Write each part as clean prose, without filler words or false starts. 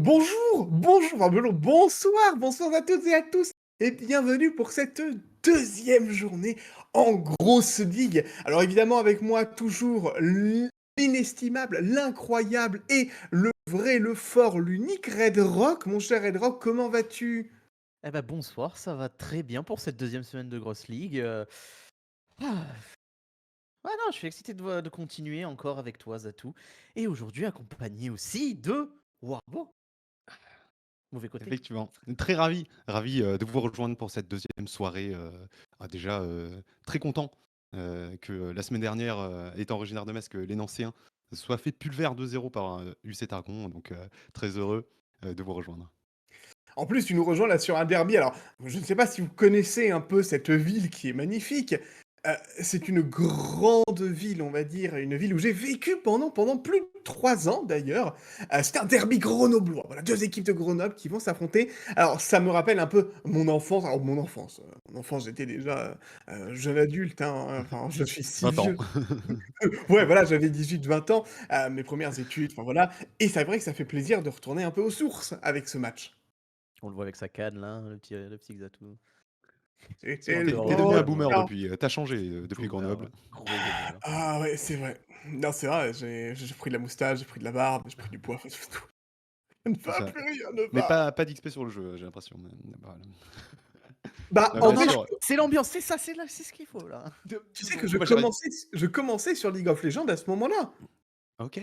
Bonjour, bonjour, enfin, bonsoir, bonsoir à toutes et à tous et bienvenue pour cette deuxième journée en grosse ligue. Alors évidemment avec moi toujours l'inestimable, l'incroyable et le vrai, le fort, l'unique Red Rock. Mon cher Red Rock, comment vas-tu? Eh ben bonsoir, ça va très bien pour cette deuxième semaine de Grosse League. Ah, ah non, je suis excité de continuer encore avec toi, Zatou. Et aujourd'hui, accompagné aussi de Warbo. Mauvais côté. Effectivement. Très ravi, de vous rejoindre pour cette deuxième soirée, déjà, très content, que la semaine dernière, étant originaire de Metz, que les Nancéens se soient fait pulvère 2-0 par, UC Targon, donc très heureux, de vous rejoindre. En plus, tu nous rejoins là sur un derby. Alors, je ne sais pas si vous connaissez un peu cette ville qui est magnifique. C'est une grande ville, on va dire, une ville où j'ai vécu pendant plus de 3 ans d'ailleurs. C'est un derby grenoblois. Voilà, deux équipes de Grenoble qui vont s'affronter. Alors, ça me rappelle un peu mon enfance. Alors, mon enfance, j'étais déjà jeune adulte. Hein. Enfin, je suis si 20 ans. vieux. Ouais, voilà, j'avais 18, 20 ans. Mes premières études, enfin voilà. Et c'est vrai que ça fait plaisir de retourner un peu aux sources avec ce match. On le voit avec sa canne là, le petit Zatou. Sur C'était un Tu peu le hors devenu un niveau. boomer temps. depuis, tu changé, depuis Boomer, Grenoble. ouais. Gros boomer. Ah ouais, c'est vrai. Non, c'est vrai, j'ai pris de la moustache, j'ai pris de la barbe, j'ai pris du poids, enfin, tout. Ça ne C'est va ça. plus, rien ne Mais va. pas d'XP sur le jeu, j'ai l'impression, mais voilà. Bah, Non, en Non, bien non, vrai, non, sûr, c'est l'ambiance, c'est ça, c'est ce qu'il faut là. tu sais que Bon. je moi j'arrête. commençais je commençais sur League of Legends à ce moment-là. OK,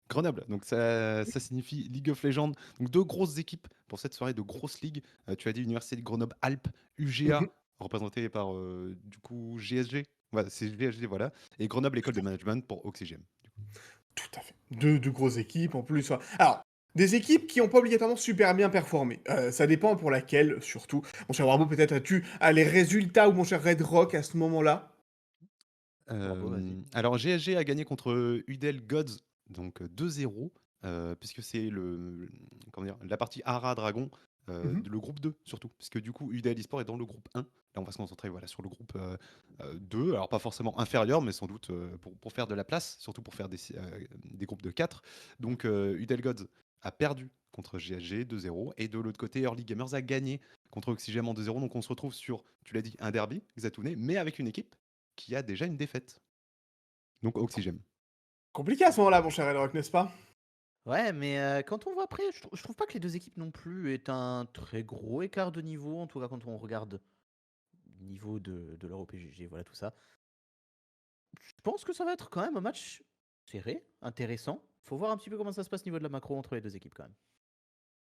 Grenoble, donc ça signifie League of Legends, donc 2 grosses équipes pour cette soirée de grosses ligues. Tu as dit Université de Grenoble-Alpes, Mmh. UGA, représenté par, du coup GSG, voilà, c'est GSG, voilà, et Grenoble École de Management pour Oxygem. Tout à fait. Deux grosses équipes en plus, enfin alors, des équipes qui ont pas obligatoirement super bien performé. Ça dépend pour laquelle, surtout. Mon cher Warbo, peut-être as-tu, les résultats ou mon cher Red Rock à ce moment-là? Warbo, vas-y. Alors GSG a gagné contre UDEL Gods, donc 2-0, puisque c'est comment dire? La partie Hara Dragon, Mmh. le groupe 2 surtout, puisque du coup UDEL Esport est dans le groupe 1. Là, on va se concentrer, voilà, sur le groupe, 2, alors pas forcément inférieur, mais sans doute, pour faire de la place, surtout pour faire des groupes de 4. Donc UDEL Gods a perdu contre GSG 2-0 et de l'autre côté, Early Gamers a gagné contre Oxygem en 2-0. Donc on se retrouve sur, tu l'as dit, un derby, Xatouné, mais avec une équipe qui a déjà une défaite. Donc Oxygène. Compliqué à ce moment-là, mon cher Red Rock, n'est-ce pas? Ouais, mais quand on voit après, je trouve pas que les deux équipes non plus aient un très gros écart de niveau, en tout cas quand on regarde le niveau de leur OPGG, voilà tout ça. Je pense que ça va être quand même un match serré, intéressant. Faut voir un petit peu comment ça se passe au niveau de la macro entre les deux équipes quand même.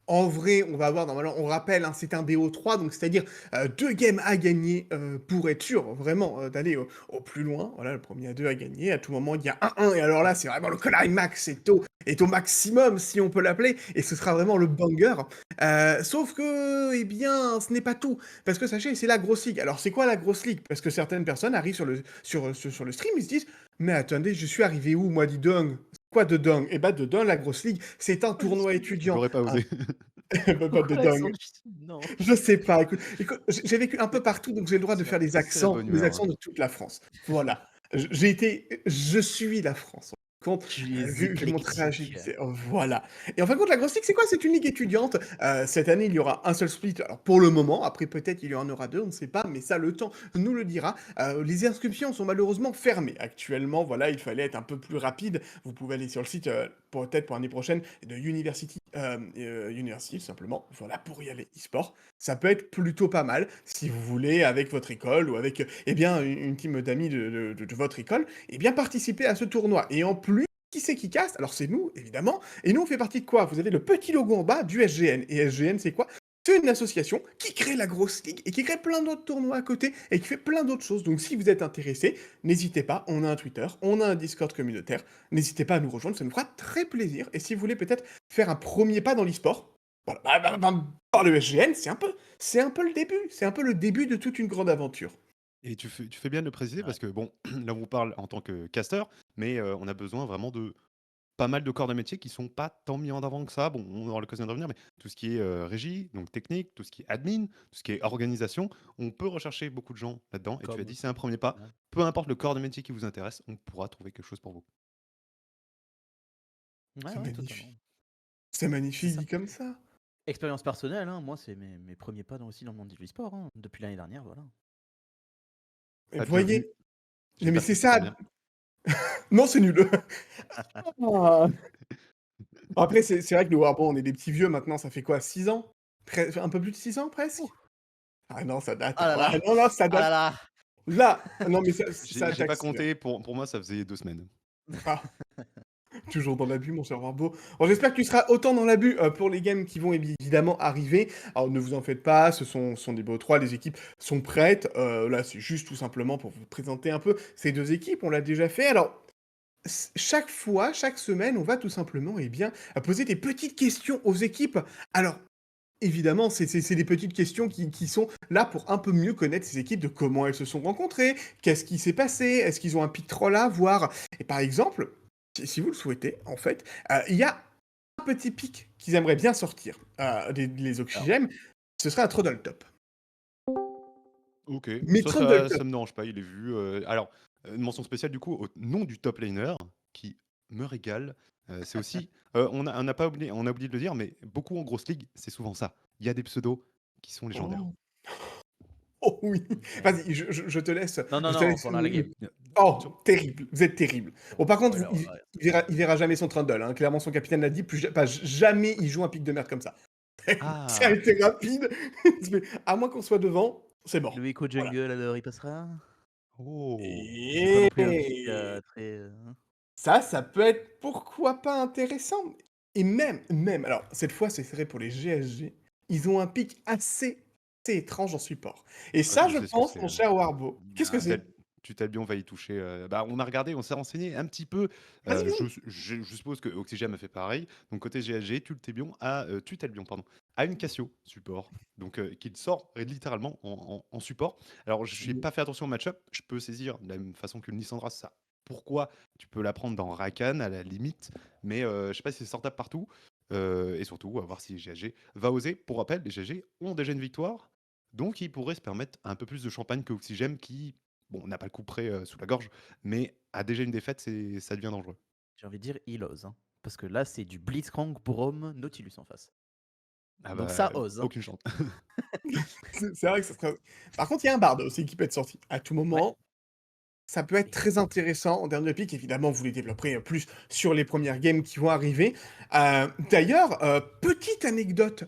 En vrai, on va avoir normalement, on rappelle, hein, c'est un BO3, donc c'est-à-dire 2 games à gagner pour être sûr vraiment d'aller au plus loin. Voilà, le premier à 2 à gagner. À tout moment, il y a 1-1, et alors là, c'est vraiment le climax est au maximum, si on peut l'appeler, et ce sera vraiment le banger. Sauf que, eh bien, ce n'est pas tout. Parce que sachez, c'est la grosse ligue. Alors, c'est quoi la grosse ligue? Parce que certaines personnes arrivent sur le stream, ils se disent, mais attendez, je suis arrivé où, moi, dis donc? Quoi de dingue? Eh ben, de dingue, la grosse ligue, c'est un tournoi étudiant. J'aurais pas osé. Pas de Pourquoi l'accent dingue. du sud? Non. Je sais pas, écoute, j'ai vécu un peu partout, donc j'ai le droit de faire C'est la bonne les humeur, accents hein. de toute la France. Voilà. Je suis la France. En fin de compte, Tu es vu mon trajet, éclectique. voilà. Et en fin de compte, la grosse ligue, c'est quoi? C'est une ligue étudiante. Cette année, il y aura un seul split. Alors, pour le moment, après, peut-être, il y en aura deux, on ne sait pas, mais ça, le temps nous le dira. Les inscriptions sont malheureusement fermées actuellement. Voilà, il fallait être un peu plus rapide. Vous pouvez aller sur le site, peut-être pour l'année prochaine, de University, tout simplement. Voilà, pour y aller e-sport. Ça peut être plutôt pas mal si vous voulez, avec votre école ou avec eh bien, une team d'amis de votre école, eh bien, participer à ce tournoi. Et en plus, qui c'est qui casse? Alors c'est nous, évidemment. Et nous, on fait partie de quoi? Vous avez le petit logo en bas du SGN. Et SGN, c'est quoi? C'est une association qui crée la grosse ligue et qui crée plein d'autres tournois à côté et qui fait plein d'autres choses. Donc si vous êtes intéressé, n'hésitez pas, on a un Twitter, on a un Discord communautaire, n'hésitez pas à nous rejoindre, ça nous fera très plaisir. Et si vous voulez peut-être faire un premier pas dans l'e-sport, voilà, par le SGN, c'est un peu le début. C'est un peu le début de toute une grande aventure. Et tu fais bien de le préciser Ouais. parce que bon, là on vous parle en tant que casteur, mais on a besoin vraiment de pas mal de corps de métier qui sont pas tant mis en avant que ça. Bon, on aura l'occasion de revenir, mais tout ce qui est, régie, donc technique, tout ce qui est admin, tout ce qui est organisation, on peut rechercher beaucoup de gens là-dedans et tu as Comme dit: «C'est aussi. un premier pas». Ouais. Peu importe le corps de métier qui vous intéresse, on pourra trouver quelque chose pour vous. Ouais, C'est ouais, magnifique. totalement. C'est C'est magnifique ça. dit comme ça. Expérience personnelle, hein, moi, c'est mes premiers pas aussi dans le monde du e-sport, hein, depuis l'année dernière, voilà. Et vous Bienvenue. voyez? Mais J'espère que c'est tu t'y sens ça. bien. Non, c'est nul. Ah. Après, c'est vrai que nous, bon, on est des petits vieux maintenant, ça fait quoi? 6 ans? Un peu plus de 6 ans Ouh! presque? Ah non, ça date, Ah hein. là là! Ouais, non, non, ça Ah là date. là! Là, non, mais ça J'ai pas t'accélère. compté, pour moi, ça faisait 2 semaines. Ah, toujours dans l'abus, mon cher Warbo. Bon, j'espère que tu seras autant dans l'abus pour les games qui vont évidemment arriver. Alors, ne vous en faites pas, ce sont des BO3, les équipes sont prêtes. Là, c'est juste tout simplement pour vous présenter un peu ces deux équipes, on l'a déjà fait. Alors, chaque fois, chaque semaine, on va tout simplement, eh bien, poser des petites questions aux équipes. Alors, évidemment, c'est des petites questions qui sont là pour un peu mieux connaître ces équipes, de comment elles se sont rencontrées, qu'est-ce qui s'est passé, est-ce qu'ils ont un pic troll à avoir. Et par exemple, si vous le souhaitez, en fait, il y a un petit pic qu'ils aimeraient bien sortir, les Alors, Oxygènes, ce serait un Troddle Top. OK, Mais Troddle ça Top, me dérange pas, il est vu, alors, une mention spéciale du coup au nom du top laner qui me régale, c'est aussi, on a oublié de le dire, mais beaucoup en grosse ligue, c'est souvent ça. Il y a des pseudos qui sont légendaires. oh, oh oui, ouais. vas-y, je te laisse, Non, non, je te non, laisse pendant la game. oh, Sur terrible, vous êtes terrible. Bon, par contre, Spoiler alert. il verra jamais son Trundle, hein. Clairement, son capitaine l'a dit, jamais il joue un pic de merde comme ça. Ça a ah! été rapide, mais à moins qu'on soit devant, c'est mort. Le Echo Voilà. Jungle, alors il passera? Oh! C'est pas non plus un pic, Et très, hein? ça peut être, pourquoi pas, intéressant. Et même, alors cette fois, c'est vrai pour les GSG, ils ont un pic assez étrange en support. Et Ah, ça, je je sais ce que pense, c'est, mon hein. cher Warbo, qu'est-ce que Tutel c'est? Tutelbion va y toucher, bah, on a regardé, on s'est renseigné un petit peu, Vas-y, vas-y. je suppose que Oxygène a fait pareil. Donc côté GLG, Tutelbion pardon, a une Cassio support, donc qu'il sort littéralement en support. Alors j'ai pas fait attention au match-up, je peux saisir de la même façon qu'une Lissandra ça. Pourquoi tu peux la prendre dans Rakan à la limite, mais je sais pas si c'est sortable partout, et surtout à voir si GLG va oser. Pour rappel, les GLG ont déjà une victoire, donc il pourrait se permettre un peu plus de champagne que Oxygène qui, bon, n'a pas le coup près sous la gorge, mais a déjà une défaite, ça devient dangereux. J'ai envie de dire il ose, hein, parce que là, c'est du Blitzcrank, Braum, Nautilus en face. Ah Donc bah, ça ose, hein. aucune chance. C'est vrai que ça serait... Par contre, il y a un Bard aussi qui peut être sorti à tout Ouais. moment. Ça peut être Et très intéressant en termes de pick. Évidemment, vous les développerez plus sur les premières games qui vont arriver. D'ailleurs, petite anecdote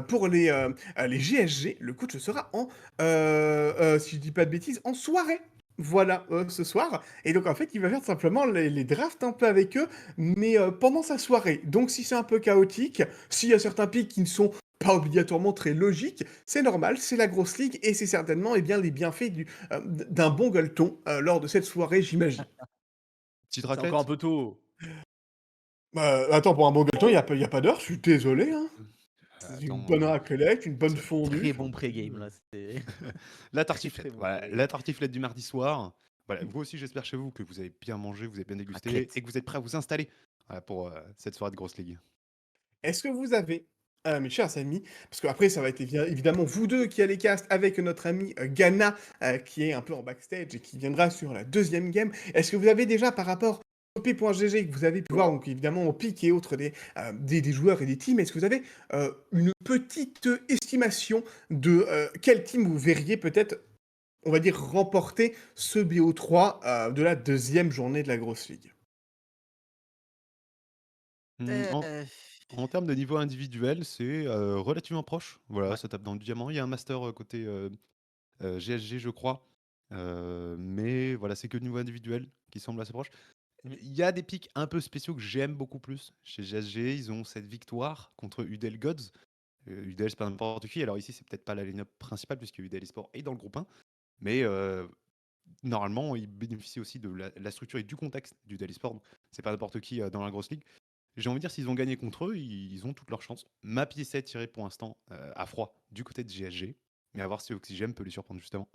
pour les GSG, le coach sera si je dis pas de bêtises, en soirée. Voilà, ce soir. Et donc, en fait, il va faire simplement les drafts un peu avec eux, mais pendant sa soirée. Donc, si c'est un peu chaotique, s'il y a certains picks qui ne sont pas obligatoirement très logiques, c'est normal, c'est la grosse ligue, et c'est certainement eh bien, les bienfaits d'un bon gueuleton lors de cette soirée, j'imagine. Petite c'est encore un raclette? peu tôt. Attends, pour un bon gueuleton, il y a pas d'heure, je suis désolé, hein. C'est une Attends, bonne raclette, une bonne ça fondue, Très enfin, bon pré-game là, c'était la très, très tartiflette, bon voilà, pré-game. la tartiflette du mardi soir. Voilà, vous aussi, j'espère chez vous que vous avez bien mangé, vous avez bien dégusté Raclette. et que vous êtes prêts à vous installer, voilà, pour, cette soirée de grosse ligue. est-ce que vous avez, mes chers amis, parce qu'après ça va être évidemment vous deux qui allez cast avec notre ami Ghana, qui est un peu en backstage et qui viendra sur la deuxième game. Est-ce que vous avez déjà par rapport au P.GG que vous avez pu voir, donc évidemment au pic et autres des joueurs et des teams, est-ce que vous avez une petite estimation de quel team vous verriez peut-être, on va dire, remporter ce BO3 de la deuxième journée de la grosse ligue? Mmh, en Heu, en termes de niveau individuel, c'est, relativement proche. Voilà, ouais. ça tape dans le diamant. Il y a un master, côté, GSG, je crois, mais voilà, c'est que le niveau individuel qui semble assez proche. Il y a des pics un peu spéciaux que j'aime beaucoup plus. Chez GSG, ils ont cette victoire contre UDEL Gods. UDEL, c'est pas n'importe qui. Alors ici, c'est peut-être pas la line-up principale puisque UDEL Esport est dans le groupe 1, mais normalement, ils bénéficient aussi de la structure et du contexte d'UDEL Esport. Donc, c'est pas n'importe qui dans la grosse ligue. J'ai envie de dire, s'ils ont gagné contre eux, ils ont toutes leurs chances. Ma pièce est tirée pour l'instant à froid du côté de GSG, mais à voir si Oxygène peut les surprendre justement.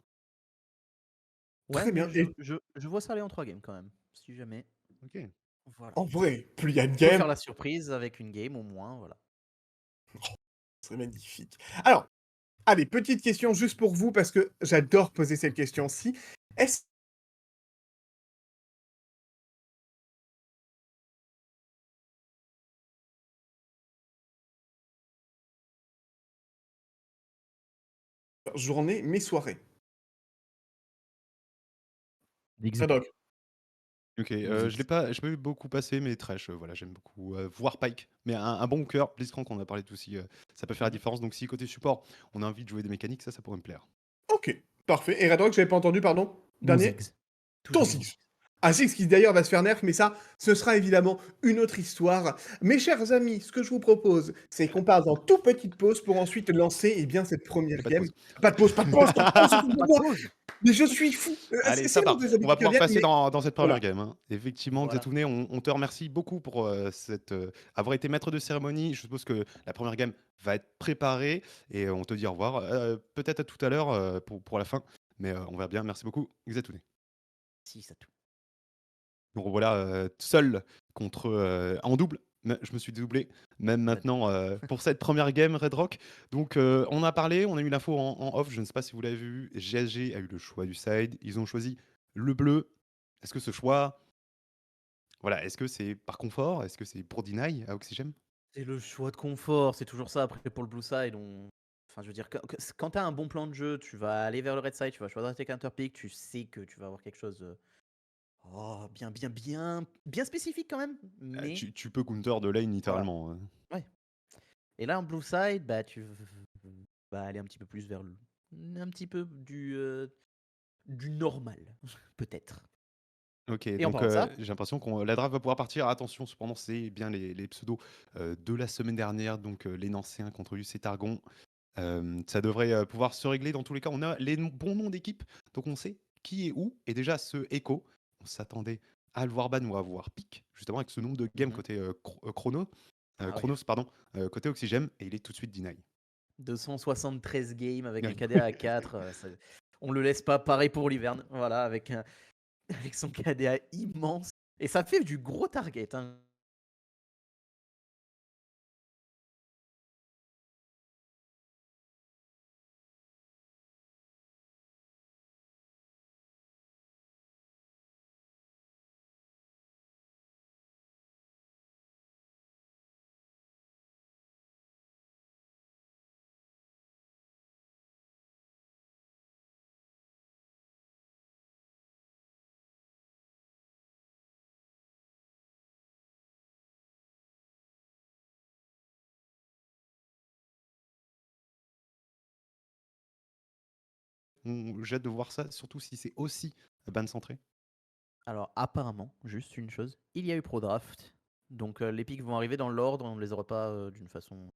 Ouais, Très mais bien. je vois ça aller en 3 games quand même, si jamais. Ok. Voilà. En vrai, plus il y a de On peut games, faire la surprise avec une game au moins, voilà. ce serait magnifique. Alors, allez, petite question juste pour vous, parce que j'adore poser cette question-ci. Est-ce journées, mes soirées. Ziggs. Redog. Ok, Ou je l'ai Ziggs. pas, j'ai pas eu beaucoup passé, mais Thresh, voilà, j'aime beaucoup. Voir Pike, mais un bon cœur, Blitzcrank, on a parlé de aussi, ça peut faire la Mmh. différence. Donc si côté support, on a envie de jouer des mécaniques, ça pourrait me plaire. OK, parfait et Redog, j'avais pas entendu, pardon? Mon Dernier? Ziggs. Ton Toujours mon Ziggs. Ziggs. Un Ziggs qui d'ailleurs va se faire nerf, mais ça, ce sera évidemment une autre histoire. Mes chers amis, ce que je vous propose, c'est qu'on passe en toute petite pause pour ensuite lancer, eh bien, cette Il y première a pas de game. pause. Pas de pause, pas de pause, pas de pause, Pas de excusez-moi! pause. Mais je suis fou! Allez, C'est ça l'heure va. des On va habitudes qui pouvoir reviennent, passer mais dans cette voilà. première game, hein. Effectivement, Voilà. Xatouné, on te remercie beaucoup pour avoir été maître de cérémonie. Je suppose que la première game va être préparée et on te dit au revoir. Peut-être à tout à l'heure pour la fin, mais on verra bien. Merci beaucoup, Xatouné. Si, ça tout. Donc voilà, seul contre en double. Je me suis dédoublé, même Bah, maintenant pour cette première game Red Rock. Donc on a parlé, on a eu l'info en off. Je ne sais pas si vous l'avez vu. GSG a eu le choix du side. Ils ont choisi le bleu. Est-ce que ce choix, voilà, est-ce que c'est par confort? Est-ce que c'est pour deny à Oxygène? c'est le choix de confort, c'est toujours ça. Après, pour le blue side, enfin, je veux dire, quand tu as un bon plan de jeu, tu vas aller vers le red side, tu vas choisir tes counterpicks, tu sais que tu vas avoir quelque chose bien spécifique quand même. Mais Tu peux counter de lane voilà. littéralement. Ouais. Et là, en blue side, bah, tu vas aller un petit peu plus vers un petit peu du normal, peut-être. Ok, Et en donc parlant de ça, j'ai l'impression que la draft va pouvoir partir. Attention, cependant, c'est bien les pseudos de la semaine dernière. Donc les Nancéens contre UC Targon. Ça devrait pouvoir se régler dans tous les cas. On a les bons noms d'équipe, donc on sait qui est où. Et déjà, ce Echo, on s'attendait à le voir ban ou à voir pick, justement avec ce nombre de games mhm. côté chrono, Ah ouais, Chronos, pardon, côté Oxygène, et il est tout de suite deny. 273 games avec un Ouais. KDA à 4, on le laisse pas. Pareil pour l'hiverne, voilà, avec son KDA immense. Et ça fait du gros target, hein. J'ai hâte de voir ça, surtout si c'est aussi ban centré. Alors apparemment, juste une chose, il y a eu Pro Draft. Donc les picks vont arriver dans l'ordre, on ne les aura pas d'une façon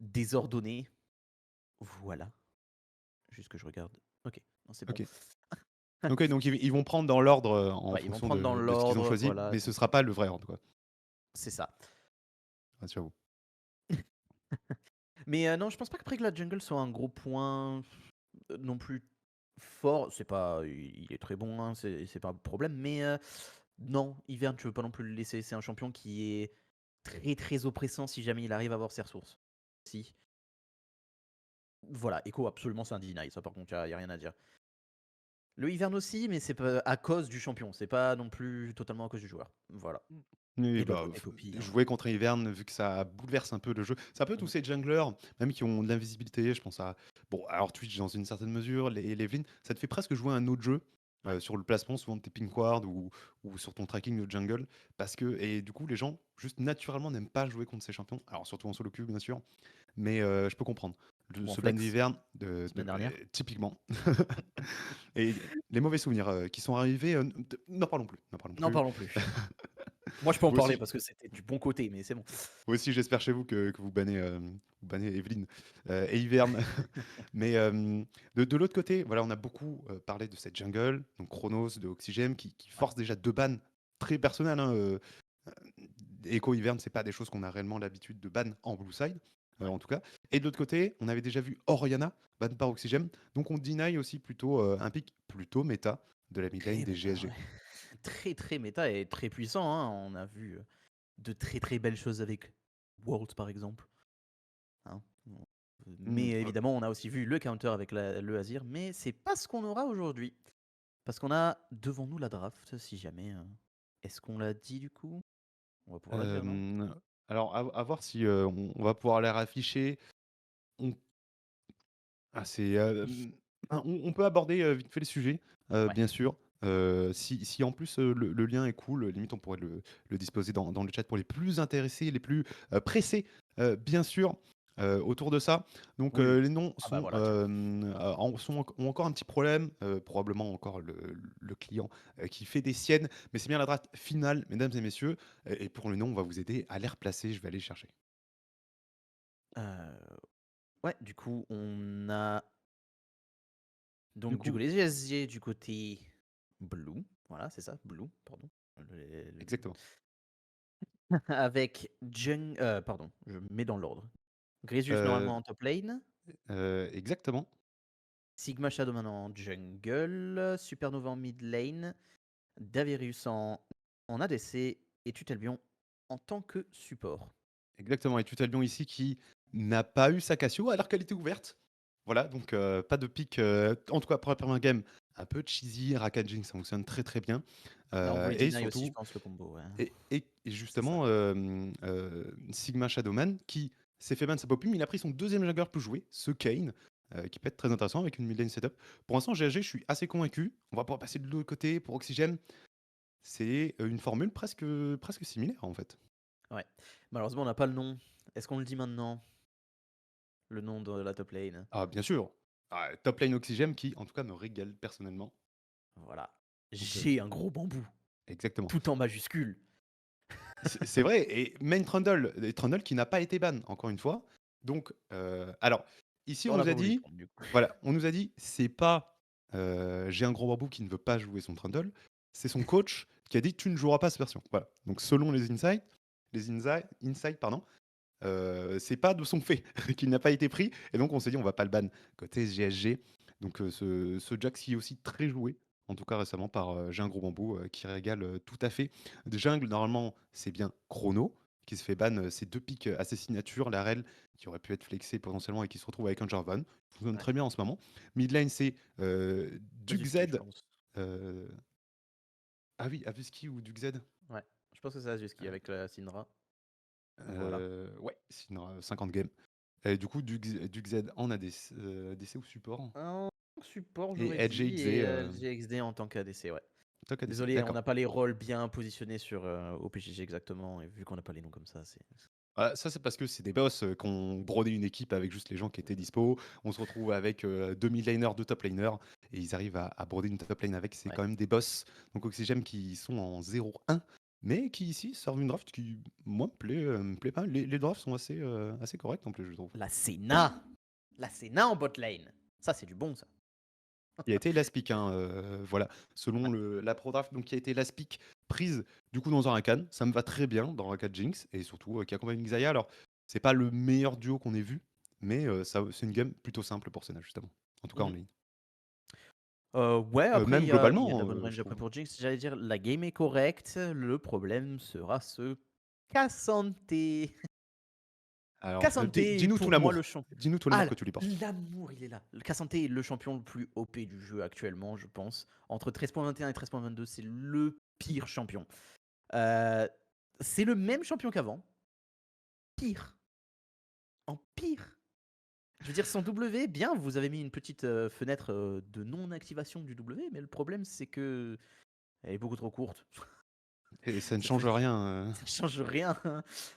désordonnée. Voilà. Juste que je regarde. Ok, non, c'est bon. Ok. Ok, donc ils vont prendre dans l'ordre en Ouais, ils vont fonction prendre dans de ce qu'ils ont l'ordre, choisi, voilà. mais ce Donc sera pas le vrai ordre, quoi. c'est ça. Rassurez-vous. Mais non, je pense pas qu'après que la jungle soit un gros point non plus fort. C'est pas, il est très bon, hein, c'est pas un problème. Mais non, Ivern, tu veux pas non plus le laisser. C'est un champion qui est très très oppressant si jamais il arrive à avoir ses ressources. Si. Voilà, Echo, absolument, c'est un deny. Ça, par contre, y a rien à dire. Le Ivern aussi, mais c'est pas à cause du champion. C'est pas non plus totalement à cause du joueur. Voilà. Oui, Et de l'autre bah, côté, Poppy, hein. jouer contre Ivern, vu que ça bouleverse un peu le jeu. Ça peut tous Mhm. ces junglers, même qui ont de l'invisibilité, je pense à. Bon, alors Twitch dans une certaine mesure, les Evelyn, ça te fait presque jouer à un autre jeu Ouais. sur le placement, souvent de tes pink wards ou sur ton tracking de jungle. Parce que, et du coup, les gens, juste naturellement, n'aiment pas jouer contre ces champions. Alors, surtout en solo queue, bien sûr. Mais je peux comprendre. Ou en Ce ban flex, d'Ivern, semaine dernière. typiquement. Et les mauvais souvenirs qui sont arrivés, n'en parlons plus. N'en parlons N'en plus. parlons plus. Moi, je peux en Vous parler aussi, parce que c'était du bon côté, mais c'est bon. Moi aussi, j'espère chez vous que vous bannez Evelyne et Hiverne. Mais de l'autre côté, voilà, on a beaucoup parlé de cette jungle, donc Chronos, de Oxygène, qui Ouais. force déjà deux bans très personnels. Hein, Echo Hiverne, c'est pas des choses qu'on a réellement l'habitude de ban en blue side, Ouais. en tout cas. Et de l'autre côté, on avait déjà vu Oriana ban par Oxygène, donc on deny aussi plutôt un pick plutôt méta de la mid lane Très des méta, GSG. ouais. Très très méta et très puissant, hein. On a vu de très très belles choses avec Worlds par exemple, hein. Hmm, Mais évidemment, on a aussi vu le counter avec le Azir, mais c'est pas ce qu'on aura aujourd'hui. Parce qu'on a devant nous la draft, si jamais. Est-ce qu'on l'a dit du coup? On va pouvoir la dire, non? euh, alors, à voir si on va pouvoir les rafficher. On C'est, on peut aborder, vite fait le sujet, Ouais. bien sûr. Si en plus, le lien est cool, limite on pourrait le disposer dans le chat pour les plus intéressés, les plus, pressés, bien sûr, autour de ça. Donc, Oui. les noms Ah bah sont, voilà, tiens. ont encore un petit problème, probablement encore le client, qui fait des siennes, mais c'est bien la draft finale, mesdames et messieurs, et pour le nom, on va vous aider à les replacer, je vais aller chercher. Euh, ouais, du coup, on a Du donc du coup coup les GSG du côté blue. Voilà, c'est ça, blue, pardon. Le- exactement, Avec pardon, je mets dans l'ordre. Grisus heu normalement en top lane. exactement. Sigma Shadow maintenant en jungle. Supernova en mid lane. Davirius en ADC. Et Tutelbion en tant que support. Exactement, et Tutalbion ici qui n'a pas eu sa Cassio alors qu'elle était ouverte. Voilà, donc pas de pick, en tout cas pour la première game, un peu cheesy, Rakajing, ça fonctionne très très bien. On voulait Et deny aussi, je surtout, pense, le combo. Ouais. et C'est ça. justement, Sigma Shadowman qui s'est fait ban sa popine, mais il a pris son deuxième jungler plus joué, ce Kane, qui peut être très intéressant avec une mid lane setup. Pour l'instant, GLG, je suis assez convaincu. On va pouvoir passer de l'autre côté pour Oxygène. C'est une formule presque similaire en fait. Ouais. Malheureusement, on n'a pas le nom. Est-ce qu'on le dit maintenant? Le nom de la top lane. Ah, bien sûr. Ah, top lane Oxygène qui, en tout cas, me régale personnellement. Voilà. Donc, J'ai un gros bambou. exactement. Tout en majuscule. C'est vrai, et main Trundle, et Trundle qui n'a pas été ban, encore une fois. Donc, alors, ici, on On n'a nous pas a voulu le dit, prendre, du coup. voilà, on nous a dit, c'est pas j'ai un gros bambou qui ne veut pas jouer son Trundle, c'est son coach qui a dit, tu ne joueras pas cette version. Voilà. Donc, selon insights, pardon, c'est pas de son fait qu'il n'a pas été pris. Et donc, on s'est dit, on va pas le ban côté SGSG. Donc, ce Jax qui est aussi très joué, en tout cas récemment, par J'ai un gros bambou, qui régale tout à fait. De jungle, normalement, c'est bien Chrono qui se fait ban ses deux pics à ses signatures, la rel qui aurait pu être flexé potentiellement et qui se retrouve avec un Jarvan. Fonctionne Ouais. très bien en ce moment. Mid lane, c'est Azuski, je Dugzed. pense. euh, Ah oui, Avuski ou Dugzed. Ouais. Je pense que c'est Azuski avec la Syndra. Voilà. Ouais, sinon 50 games. Et du coup, Dugzed en ADC, DC ou support. En support, Et j'aurais Edge dit, XD, et LGXD en tant qu'ADC, ouais. toc ADC. Désolé, on D'accord. n'a pas les rôles bien positionnés sur OPGG exactement, et vu qu'on n'a pas les noms comme ça, c'est. Ah, ça, c'est parce que c'est des boss qui ont brodé une équipe avec juste les gens qui étaient dispo. On se retrouve avec 2000 laners, 2 top laners, et ils arrivent à broder une top lane avec. C'est Ouais. quand même des boss. Donc Oxygène qui sont en 0-1, mais qui ici servent une draft qui, moi, me plaît pas. Les drafts sont assez corrects en plus, je trouve. La Senna! La Senna en bot lane! Ça, c'est du bon, ça. Il a été last pick, hein, voilà, Ouais. selon la pro draft, donc qui a été last pick prise du coup dans un Rakan. Ça me va très bien dans Rakan Jinx et surtout qui accompagne Xayah. Alors, c'est pas le meilleur duo qu'on ait vu, mais c'est une game plutôt simple pour Senna, justement. En tout cas en Mhm. ligne. Ouais, après, Même il y a de la globalement, bonne range je après trouve. pour Jinx. J'allais dire, la game est correcte. Le problème sera ce Cassante. Alors, Cassante est dis-nous tout pour moi le l'amour. champion. Dis-nous tout Ah, l'amour que tu lui portes. l'amour, il est là. Le Cassante est le champion le plus OP du jeu actuellement, je pense. Entre 13.21 et 13.22, c'est le pire champion. Euh, c'est le même champion qu'avant. Pire. En pire. Je veux dire, son W, bien, vous avez mis une petite fenêtre de non-activation du W, mais le problème, c'est que elle est beaucoup trop courte. Et ça ne Ça fait, change rien. ça ne change rien.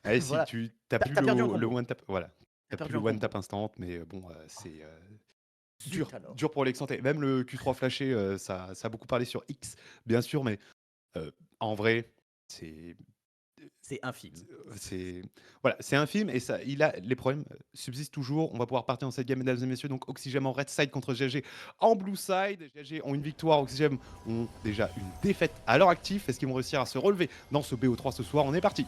Allez, si Voilà. tu t'as plus T'as perdu un le combo. one tap, voilà. T'as T'as plus perdu le un one tap combo. instant, mais bon, Oh, c'est zut dur, alors. dur pour Alexandre. Même le Q3 flashé, ça a beaucoup parlé sur X, bien sûr, mais en vrai, c'est C'est infime. c'est voilà, c'est un film et ça, il a les problèmes subsistent toujours. On va pouvoir partir dans cette game, mesdames et messieurs. Donc Oxygène en red side contre GLG en blue side. GLG ont une victoire, Oxygène ont déjà une défaite à leur actif. Est-ce qu'ils vont réussir à se relever dans ce BO3 ce soir? On est parti.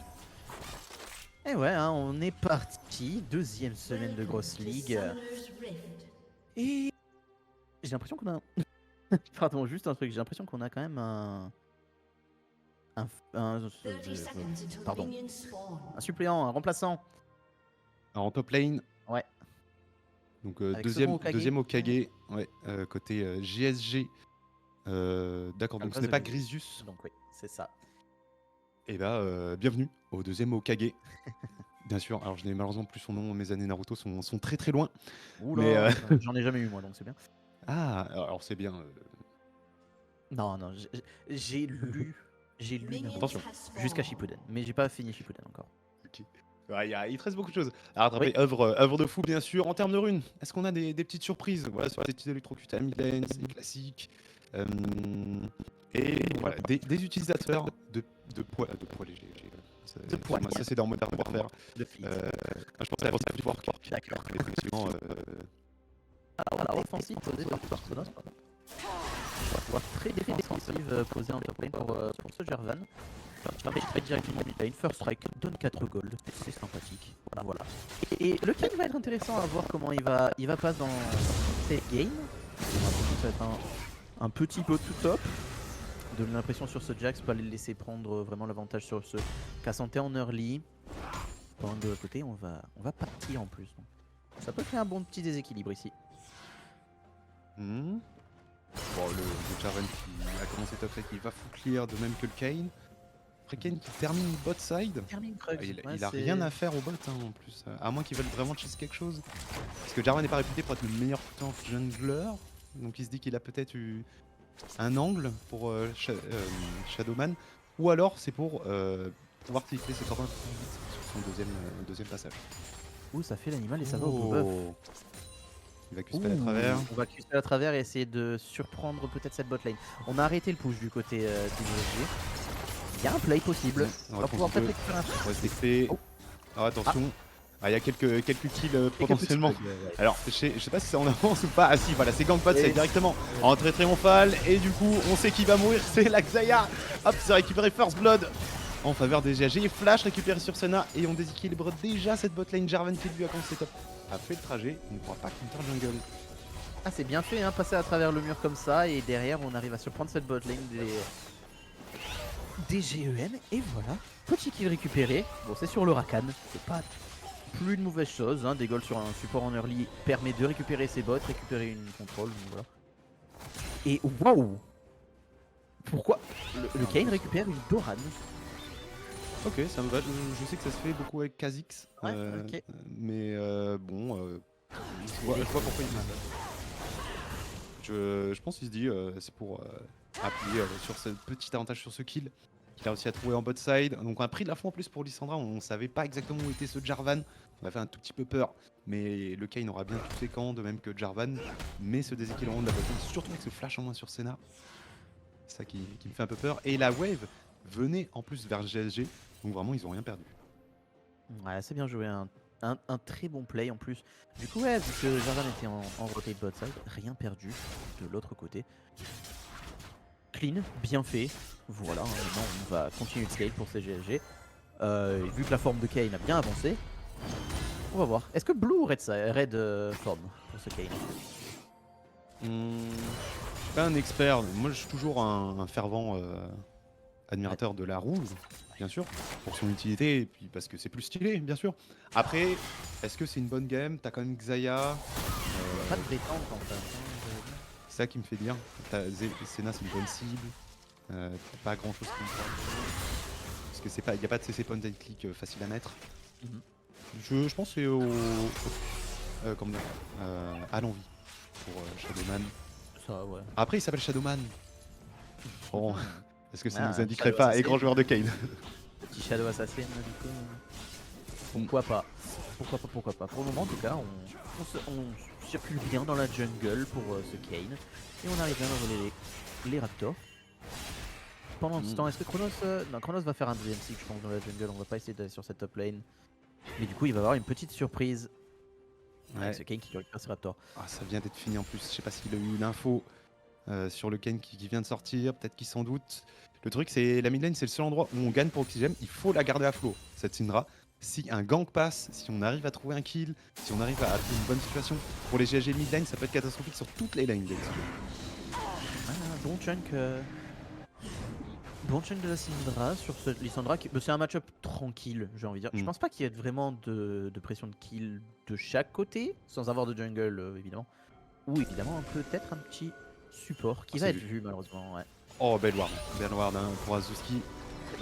Et ouais, hein, on est parti. Deuxième semaine de grosse ligue. Et j'ai l'impression qu'on a. Pardon, juste un truc. J'ai l'impression qu'on a quand même pardon. Un suppléant, un remplaçant. Alors, en top lane, Ouais. donc Avec second deuxième Hokage. Hokage, ouais, côté GSG. D'accord, donc ce n'est pas Grisius. Donc oui, c'est ça. Et bah, bienvenue au deuxième Hokage Bien sûr, alors je n'ai malheureusement plus son nom, mes années Naruto sont très très loin. Mais Oula, j'en ai jamais eu moi, donc c'est bien. ah, alors c'est bien. Non, non, j'ai lu Naruto Attention. jusqu'à Shippuden, mais j'ai pas fini Shippuden encore. Ok. Ouais, il te reste beaucoup de choses à rattraper. Oui. Œuvre de fou, bien sûr. En termes de runes, est-ce qu'on a des petites surprises? Voilà, sur les petits électrocutes à mid-lane, c'est classique. Euh, et voilà, des utilisateurs de poids légers. De poids. Ça, c'est dans Modern Warfare. De fleet. Je pense à la Work. D'accord. Effectivement, Alors, offensive posée par Chronos. Pouvoir très défensive posée en top lane pour ce Jarvan. Très directement mid lane, first strike, donne 4 gold, c'est sympathique. Voilà. Et le kill va être intéressant à voir comment il va passer dans cette game. Ça va être un petit peu tout top. Donne l'impression sur ce Jax, pas les laisser prendre vraiment l'avantage sur ce Cassante en early. Pendant que de l'autre côté, on va partir en plus. Donc, ça peut faire un bon petit déséquilibre ici. Bon, le Jarvan qui a commencé top lane, il va full clear, de même que le Kayn. Après Kayn qui termine bot side. Il a rien à faire au bot en plus, à moins qu'ils veulent vraiment chase quelque chose. Parce que Jarvan n'est pas réputé pour être le meilleur tank jungler. Donc il se dit qu'il a peut-être eu un angle pour Shadowman. Ou alors c'est pour pouvoir tilter ses copains plus vite sur son deuxième passage. Ouh, ça fait l'animal et ça va au buff. Il va cusper à travers. On va cusper à travers et essayer de surprendre peut-être cette botlane. On a arrêté le push du côté du VSG. Il y a un play possible. On va pouvoir peut-être récupérer un On va se laisser. Alors attention. Il y a quelques kills potentiellement. Alors je sais pas si ça en avance ou pas. Ah si, voilà, c'est Gangbot, c'est directement entrée triomphale. Et du coup, on sait qui va mourir, c'est la Xayah. Hop, c'est récupéré First Blood en faveur des GAG. Flash récupéré sur Senna et on déséquilibre déjà cette botlane. Jarvan qui lui a commencé top. A fait le trajet, il ne pourra pas counter jungle. Ah, c'est bien fait, hein, passer à travers le mur comme ça et derrière on arrive à surprendre cette botlane des GEN et voilà, petit kill récupéré. Bon, c'est sur le Rakan, c'est pas plus de mauvaise chose, hein. Des golds sur un support en early permet de récupérer ses bots, récupérer une contrôle, donc voilà. Et waouh, pourquoi le Kayn récupère une Doran? Ok, ça me va, je sais que ça se fait beaucoup avec Kha'Zix, ok. mais bon, je vois pourquoi il m'a. Je pense qu'il se dit c'est pour appuyer sur ce petit avantage sur ce kill qu'il a réussi à trouver en bot side. Donc on a pris de la fois en plus pour Lissandra, on savait pas exactement où était ce Jarvan, on a fait un tout petit peu peur, mais le Kayn aura bien tous ses camps, de même que Jarvan, mais ce déséquilibrement de la botlane, surtout avec ce flash en moins sur Senna, c'est ça qui me fait un peu peur. Et la wave venait en plus vers GSG, donc vraiment ils ont rien perdu. Ouais, c'est bien joué, un très bon play en plus. Du coup, ouais, vu que Jarvan était en rotate bot side, rien perdu de l'autre côté. Clean, bien fait. Voilà, maintenant on va continuer de scale pour ces GLG. Vu que la forme de Kayn a bien avancé, on va voir. Est-ce que Blue ou Red forme pour ce Kayn? Je suis pas un expert, moi je suis toujours un fervent admirateur de la rouge, bien sûr, pour son utilité et puis parce que c'est plus stylé, bien sûr. Après, est-ce que c'est une bonne game? T'as quand même Xayah. Pas de détente en fait. C'est ça qui me fait dire. Senna c'est une bonne cible. T'as pas grand chose qui me parle. Parce que c'est pas, y a pas de CC point and click facile à mettre. Je pense que c'est à l'envie pour Shadowman. Ça, ouais. Après il s'appelle Shadowman. Bon, est-ce que ça nous indiquerait Shadow pas Assassin. grand joueur de Kayn? Petit Shadow Assassin, du coup. Pourquoi pas? Pourquoi pas? Pour le moment, en tout cas, on circule bien dans la jungle pour ce Kayn. Et on arrive bien à voler les Raptors. Pendant ce temps, est-ce que Chronos... non, Chronos va faire un deuxième cycle, je pense, dans la jungle. On va pas essayer d'aller sur cette top lane. Mais du coup, il va avoir une petite surprise. Ouais. Avec ce Kayn qui récupère ses Raptors. Ah, ça vient d'être fini en plus. Je sais pas s'il a eu l'info sur le Kayn qui vient de sortir. Peut-être qu'il s'en doute. Le truc, c'est la mid lane, c'est le seul endroit où on gagne pour Oxygène. Il faut la garder à flot, cette Syndra. Si un gank passe, si on arrive à trouver un kill, si on arrive à trouver une bonne situation pour les GAG mid lane, ça peut être catastrophique sur toutes les lanes. Ah, bon chunk. Bon chunk de la Syndra sur ce Lissandra. C'est un match-up tranquille, j'ai envie de dire. Je pense pas qu'il y ait vraiment de pression de kill de chaque côté, sans avoir de jungle évidemment. Ou évidemment peut-être un petit support qui va être vu malheureusement. Ouais. Oh, belle ward hein, pour Azuski.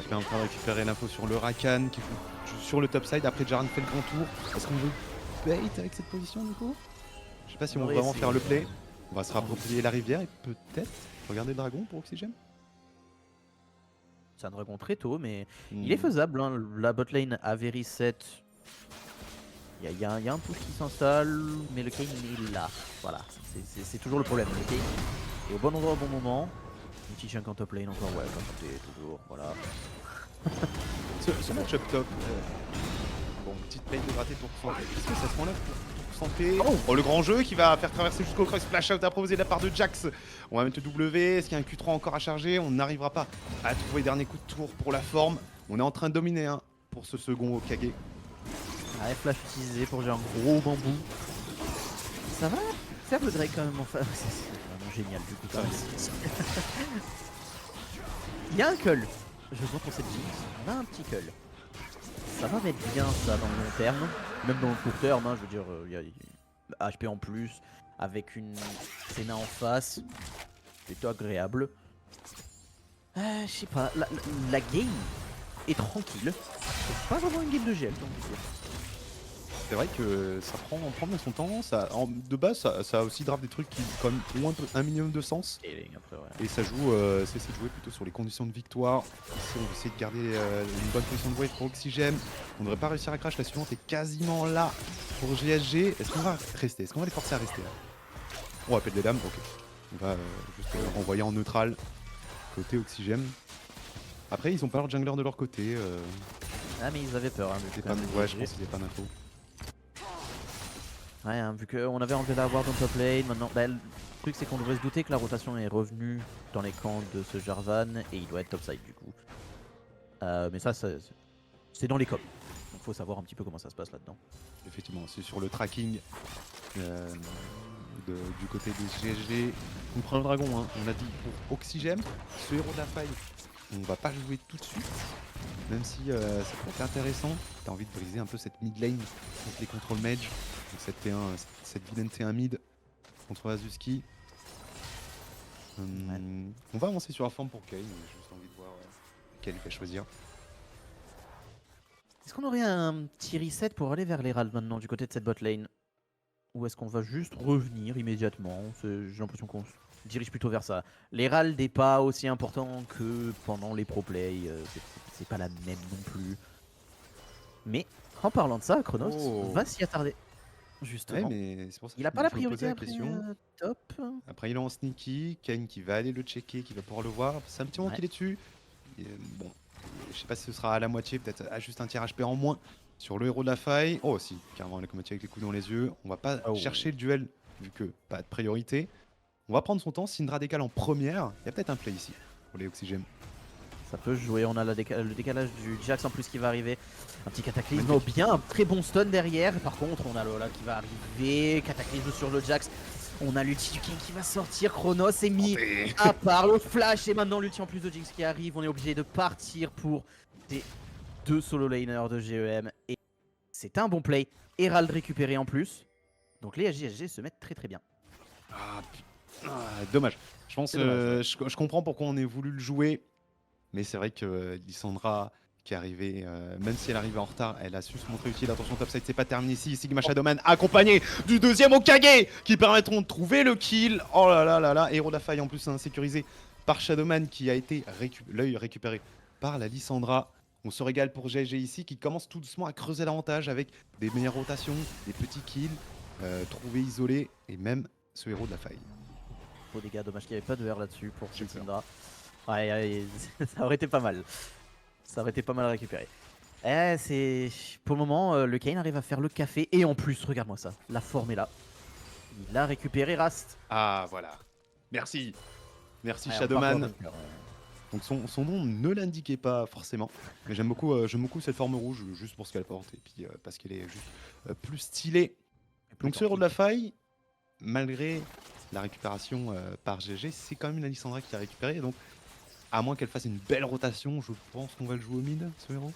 On est en train de récupérer l'info sur le Rakan qui est sur le top side. Après, Jaren fait le grand tour. Est-ce qu'on veut bait avec cette position du coup? Je sais pas si on On va va vraiment essayer, faire le play. On va se rapproprier la rivière et peut-être regarder le dragon pour Oxygène. C'est un dragon très tôt, mais il est faisable. Hein. La botlane avait reset. Il y a un push qui s'installe, mais le Kane est là. Voilà, c'est toujours le problème. Le Kane est au bon endroit au bon moment. Un petit chunk en top lane encore, ouais, comme c'était toujours. Voilà. Ce match-up top. Bon, petite play de gratter pour santé. Est-ce que ça se enlève pour santé? Oh, le grand jeu qui va faire traverser jusqu'au cross splash out improvisé de la part de Jax. On va mettre le W. Est-ce qu'il y a un Q3 encore à charger? On n'arrivera pas à trouver le dernier coup de tour pour la forme. On est en train de dominer hein, pour ce second Okage. Ouais, flash utilisé pour j'ai un gros bambou. Ça va faire le Drake quand même enfin. C'est vraiment génial du coup. Ça va. Il y a un cull. Je vois pour cette Jinx. On a un petit cull. Ça va mettre bien ça dans le long terme. Même dans le court terme, hein, je veux dire, il y a HP en plus. Avec une Senna en face. Plutôt agréable. Je sais pas, la game est tranquille. C'est pas vraiment une game de GL, donc C'est vrai que ça prend bien son temps. De base, ça a aussi grave des trucs qui quand même ont un minimum de sens. après, ouais. Et ça joue, c'est de jouer plutôt sur les conditions de victoire. Ici, on va essayer de garder une bonne position de wave pour Oxygène. On ne devrait pas réussir à crash. La suivante est quasiment là pour GSG. Est-ce qu'on va rester? Est-ce qu'on va les forcer à rester là? On va appeler des dames, ok. On va juste renvoyer en neutral côté Oxygène. Après, ils ont pas leur jungler de leur côté. Ah, mais ils avaient peur. Hein, Ouais, je pense qu'ils n'avaient pas d'infos. Ouais, hein, vu qu'on avait enlevé la ward dans top lane, maintenant, bah, le truc c'est qu'on devrait se douter que la rotation est revenue dans les camps de ce Jarvan et il doit être topside du coup. Mais ça, c'est dans les coms. Donc faut savoir un petit peu comment ça se passe là-dedans. Effectivement, c'est sur le tracking du côté des GSG. On prend le dragon, hein. On a dit pour Oxygène, ce héros de la faille, on va pas le jouer tout de suite. Même si ça peut être intéressant, t'as envie de briser un peu cette mid lane contre les contrôles mage. Donc cette T1, cette vilaine T1 mid contre Azuski. On va avancer sur la forme pour Kane, j'ai juste envie de voir quel il va choisir. Est-ce qu'on aurait un petit reset pour aller vers l'Herald maintenant du côté de cette bot lane? Ou est-ce qu'on va juste revenir immédiatement? J'ai l'impression qu'on se dirige plutôt vers ça. L'Herald n'est pas aussi important que pendant les pro play, c'est pas la même non plus. Mais en parlant de ça, Chronos va s'y attarder. Justement. Ouais, mais c'est pour ça Il a que pas la je me posais priorité après top. Après il est en sneaky, Kane qui va aller le checker, qui va pouvoir le voir. C'est un petit moment qu'il est dessus. Et, bon, je sais pas si ce sera à la moitié, peut-être à juste un tiers HP en moins sur le héros de la faille. Oh si, carrément, il a combattu avec les coups dans les yeux. On va pas chercher le duel vu que pas de priorité. On va prendre son temps. Syndra décale en première. Il y a peut-être un play ici pour les Oxygènes. Ça peut jouer, on a le décalage du Jax en plus qui va arriver. Un petit cataclysme, oh, bien, un très bon stun derrière. Par contre, on a Lola qui va arriver, cataclysme sur le Jax. On a l'ulti du King qui va sortir, Chronos est mis à part, le flash et maintenant l'ulti en plus de Jinx qui arrive. On est obligé de partir pour ces deux solo laners de GEM. Et c'est un bon play, Herald récupéré en plus. Donc les JSG se mettent très très bien. Dommage. Je pense, dommage, je comprends pourquoi on ait voulu le jouer. Mais c'est vrai que Lissandra qui est arrivée, même si elle arrivait en retard, elle a su se montrer utile. Attention, topside, c'est pas terminé ici. Sigma Shadowman accompagné du deuxième Okage qui permettront de trouver le kill. Oh là là là là, héros de la faille en plus sécurisé par Shadowman qui a été l'œil récupéré par la Lissandra. On se régale pour GG ici qui commence tout doucement à creuser l'avantage avec des meilleures rotations, des petits kills, trouvés isolés et même ce héros de la faille. Beau dégâts, dommage qu'il n'y avait pas de R là-dessus pour Syndra. Ouais, ça aurait été pas mal. Ça aurait été pas mal à récupérer. Pour le moment, le Kane arrive à faire le café. Et en plus, regarde-moi ça. La forme est là. Il a récupéré Rast. Ah, voilà. Merci. Merci Shadowman. Donc son nom ne l'indiquait pas forcément. Mais j'aime beaucoup cette forme rouge, juste pour ce qu'elle porte. Et puis parce qu'elle est juste plus stylée. Donc ce héros de la faille, malgré la récupération par GG, c'est quand même la Lissandra qui a récupéré. Donc à moins qu'elle fasse une belle rotation, je pense qu'on va le jouer au mid, ce héros.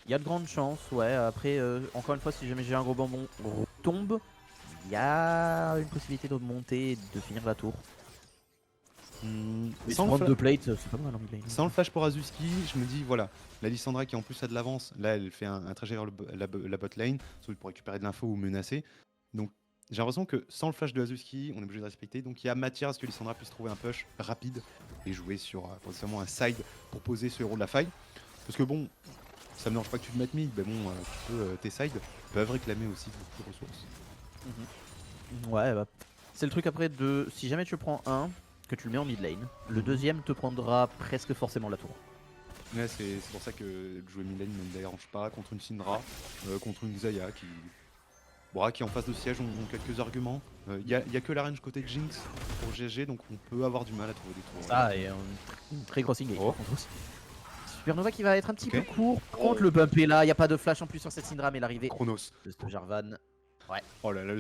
Il y a de grandes chances, ouais. Après, encore une fois, si jamais j'ai un gros bambon retombe, il y a une possibilité de monter et de finir la tour. Mais sans, le prendre fla- 2 plates, c'est pas mal en mid lane. sans le flash pour Azuski, je me dis voilà, la Lissandra qui en plus a de l'avance, là elle fait un trajet vers la bot lane, soit pour récupérer de l'info ou menacer. Donc j'ai l'impression que sans le flash de Azuski, on est obligé de respecter. Donc il y a matière à ce que Lissandra puisse trouver un push rapide et jouer sur potentiellement un side pour poser ce héros de la faille. Parce que bon, ça me dérange pas que tu te mettes mid, mais bon, tes sides peuvent réclamer aussi beaucoup de ressources. Ouais, bah, c'est le truc après de si jamais tu prends un, que tu le mets en mid lane, le deuxième te prendra presque forcément la tour. Ouais, c'est pour ça que jouer mid lane ne me dérange pas contre une Syndra, contre une Xayah qui est en phase de siège, ont quelques arguments. Il y a que la range côté Jinx pour GG, donc on peut avoir du mal à trouver des tours. Ça et une très grosse engage. Oh. par contre aussi. Supernova qui va être un petit Ok. peu court. Par contre, le bump est là, il n'y a pas de flash en plus sur cette Syndra, mais l'arrivée Chronos. de ce Jarvan. Oh là là,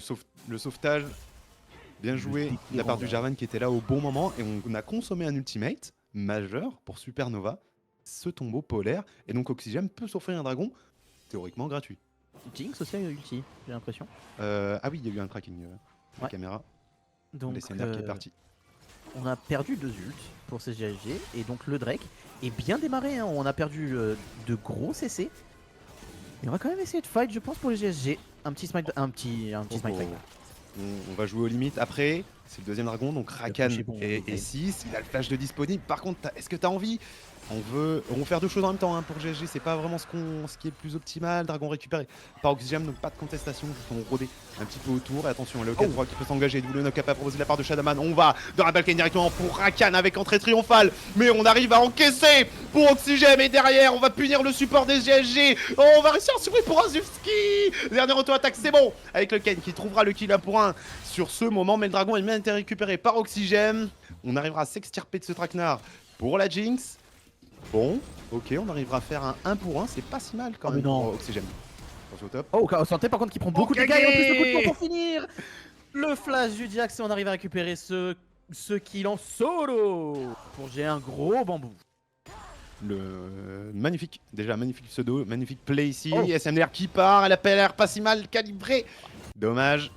le sauvetage. Bien joué défi de la part du random. Jarvan qui était là au bon moment et on a consommé un ultimate majeur pour Supernova, ce tombeau polaire, et donc Oxygène peut s'offrir un dragon théoriquement gratuit. Jinx aussi a eu ulti, j'ai l'impression. Ah oui, il y a eu un tracking de la Ouais. caméra, Donc, l'SNR qui est parti. on a perdu 2 ults pour CGLG et donc le Drake est bien démarré. Hein. On a perdu de gros CC. Et on va quand même essayer de fight, je pense, pour les GSG. Un petit smite, un petit Oh, smite oh. fight. On va jouer aux limites après, c'est le deuxième dragon, donc Rakan toucher bon, et ok. 6, il a le flash de disponible. Par contre, est-ce que tu as envie? On veut faire deux choses en même temps pour GG, c'est pas vraiment ce qui est le plus optimal. Dragon récupéré par Oxygène, donc pas de contestation, juste on rôder un petit peu autour. Et attention, le 4-3 qui peut s'engager, d'où le knock-up à proposer de la part de Shadowman. On va dans la balcane directement pour Rakan avec entrée triomphale, mais on arrive à encaisser pour Oxygène. Et derrière, on va punir le support des GSG. Oh, on va réussir à surprise pour Azufski. Dernier auto-attaque, c'est bon, avec le Ken qui trouvera le kill 1 pour 1 sur ce moment. Mais le dragon est bien été récupéré par Oxygène. On arrivera à s'extirper de ce traquenard pour la Jinx. Bon, ok, on arrivera à faire un 1 pour 1, c'est pas si mal quand Oh, mais même non. pour Oxygène. Attention au top. Oh, santé par contre qui prend beaucoup de Ok. dégâts et en plus le coup de poing pour finir. Le flash du Jax et on arrive à récupérer ce kill en solo pour j'ai un gros bambou. Le magnifique, déjà magnifique pseudo, magnifique play ici. Oh. SMR qui part, elle a pas l'air pas si mal calibrée. Dommage.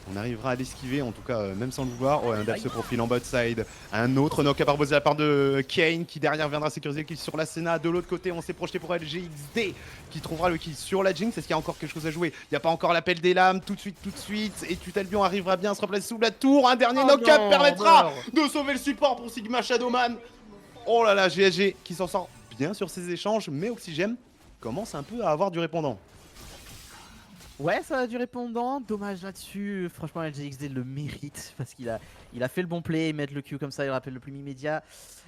On arrivera à l'esquiver, en tout cas, même sans le vouloir. Oh, un dab se profile en bot side. Un autre knock à proposer de la part de Kane qui derrière viendra sécuriser le kill sur la Senna. De l'autre côté, on s'est projeté pour LGXD qui trouvera le kill sur la Jinx. Est-ce qu'il y a encore quelque chose à jouer? Il n'y a pas encore l'appel des lames. Tout de suite. Et Tutalbion arrivera bien à se replacer sous la tour. Un dernier Oh knock-up non, permettra mort. de sauver le support pour Sigma Shadowman. Oh là là, GSG qui s'en sort bien sur ses échanges, mais Oxygène commence un peu à avoir du répondant. Ouais, ça a du répondant. Dommage là-dessus. Franchement, LGXD le mérite parce qu'il a fait le bon play. Mettre le Q comme ça, il rappelle le plus immédiat.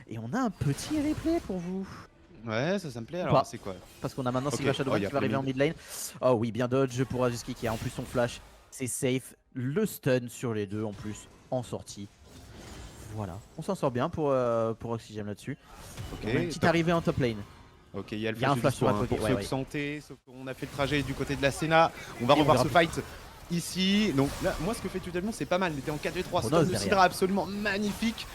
Et on a un petit replay pour vous. Ouais, ça me plaît. Pas. Alors, c'est quoi? Parce qu'on a maintenant Ok. Sigma Shadowman Oh, y a qui va arriver plus en mid lane. Oh oui, bien dodge pour Azuski qui a en plus son flash. C'est safe. Le stun sur les deux en plus en sortie. Voilà, on s'en sort bien pour Oxygène là-dessus. Ok. On a une petite top. arrivée en top lane. Ok, il y a le Il y a un flash, flash sur la côté, pour ouais, ceux ouais. de santé, sauf qu'on a fait le trajet du côté de la Senna. On va Et on revoir verra ce fight ici. Donc là, moi, ce que fait Tutalbion, c'est pas mal. Il était en 4v3, Chronos stun de derrière. Sidra absolument magnifique.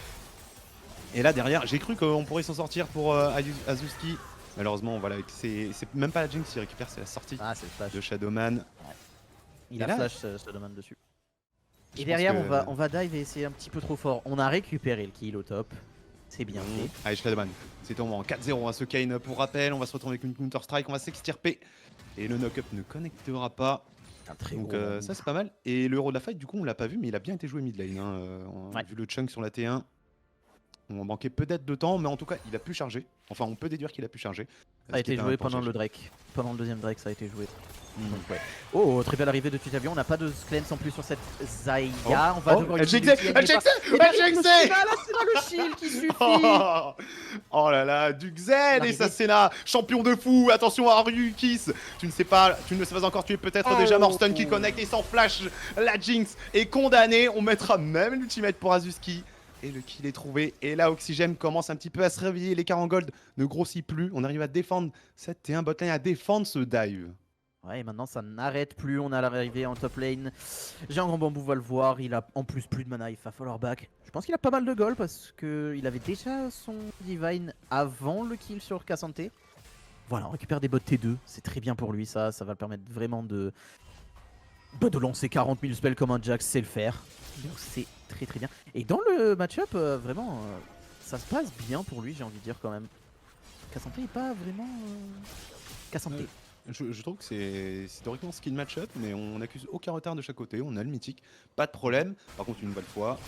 Et là, derrière, j'ai cru qu'on pourrait s'en sortir pour Azuski. Malheureusement, voilà, c'est même pas la Jinx qui récupère, c'est la sortie Ah, c'est le flash. de Shadowman. Il Et a là- flash Shadowman dessus. Je Et pense derrière, que- on va dive et essayer un petit peu trop fort. On a récupéré le kill au top. C'est bien fait. Allez, Shadowman, c'est tombé en 4-0 à ce Kane pour rappel. On va se retrouver avec une Counter Strike, on va s'extirper. Et le knock-up ne connectera pas. Un très Donc gros bambou. ça, c'est pas mal. Et le héros de la fight, du coup, on l'a pas vu, mais il a bien été joué mid lane. On a Ouais. vu le chunk sur la T1. On manquait peut-être de temps, mais en tout cas, il a pu charger. Enfin, on peut déduire qu'il a pu charger. Ça a été joué pendant le Drake. Pendant le deuxième Drake, ça a été joué. Mm. Donc, ouais. Oh, très belle arrivée de Tutalbion. On n'a pas de cleanse en plus sur cette Zaya. On va devoir LGXD, utiliser le LGXD, Et derrière, LGXD. c'est dans le shield qui suffit. Oh là là, du Xen et L'arrivée. sa Senna, champion de fou. Attention à Ryukis, tu ne sais pas encore, tu es peut-être Oh. déjà mort. Stun qui connecte et sans flash, la Jinx est condamnée. On mettra même l'ultimate pour Azuski. Et le kill est trouvé. Et là, Oxygène commence un petit peu à se réveiller. L'écart en gold ne grossit plus. On arrive à défendre cette T1 botlane, à défendre ce dive. Ouais, et maintenant ça n'arrête plus. On a l'arrivée en top lane. J'ai un grand bambou, va le voir. Il a en plus plus de mana. Il va falloir back. Je pense qu'il a pas mal de gold parce qu'il avait déjà son divine avant le kill sur Cassante. Voilà, on récupère des bots T2. C'est très bien pour lui. Ça va le permettre vraiment de lancer 40 000 spells comme un Jax, c'est le faire. Donc c'est très très bien. Et dans le match-up, vraiment, ça se passe bien pour lui, j'ai envie de dire quand même. Kassanté est pas vraiment... Kassanté. Je trouve que c'est théoriquement skill match-up, mais on n'accuse aucun retard de chaque côté. On a le mythique, pas de problème. Par contre, une nouvelle fois,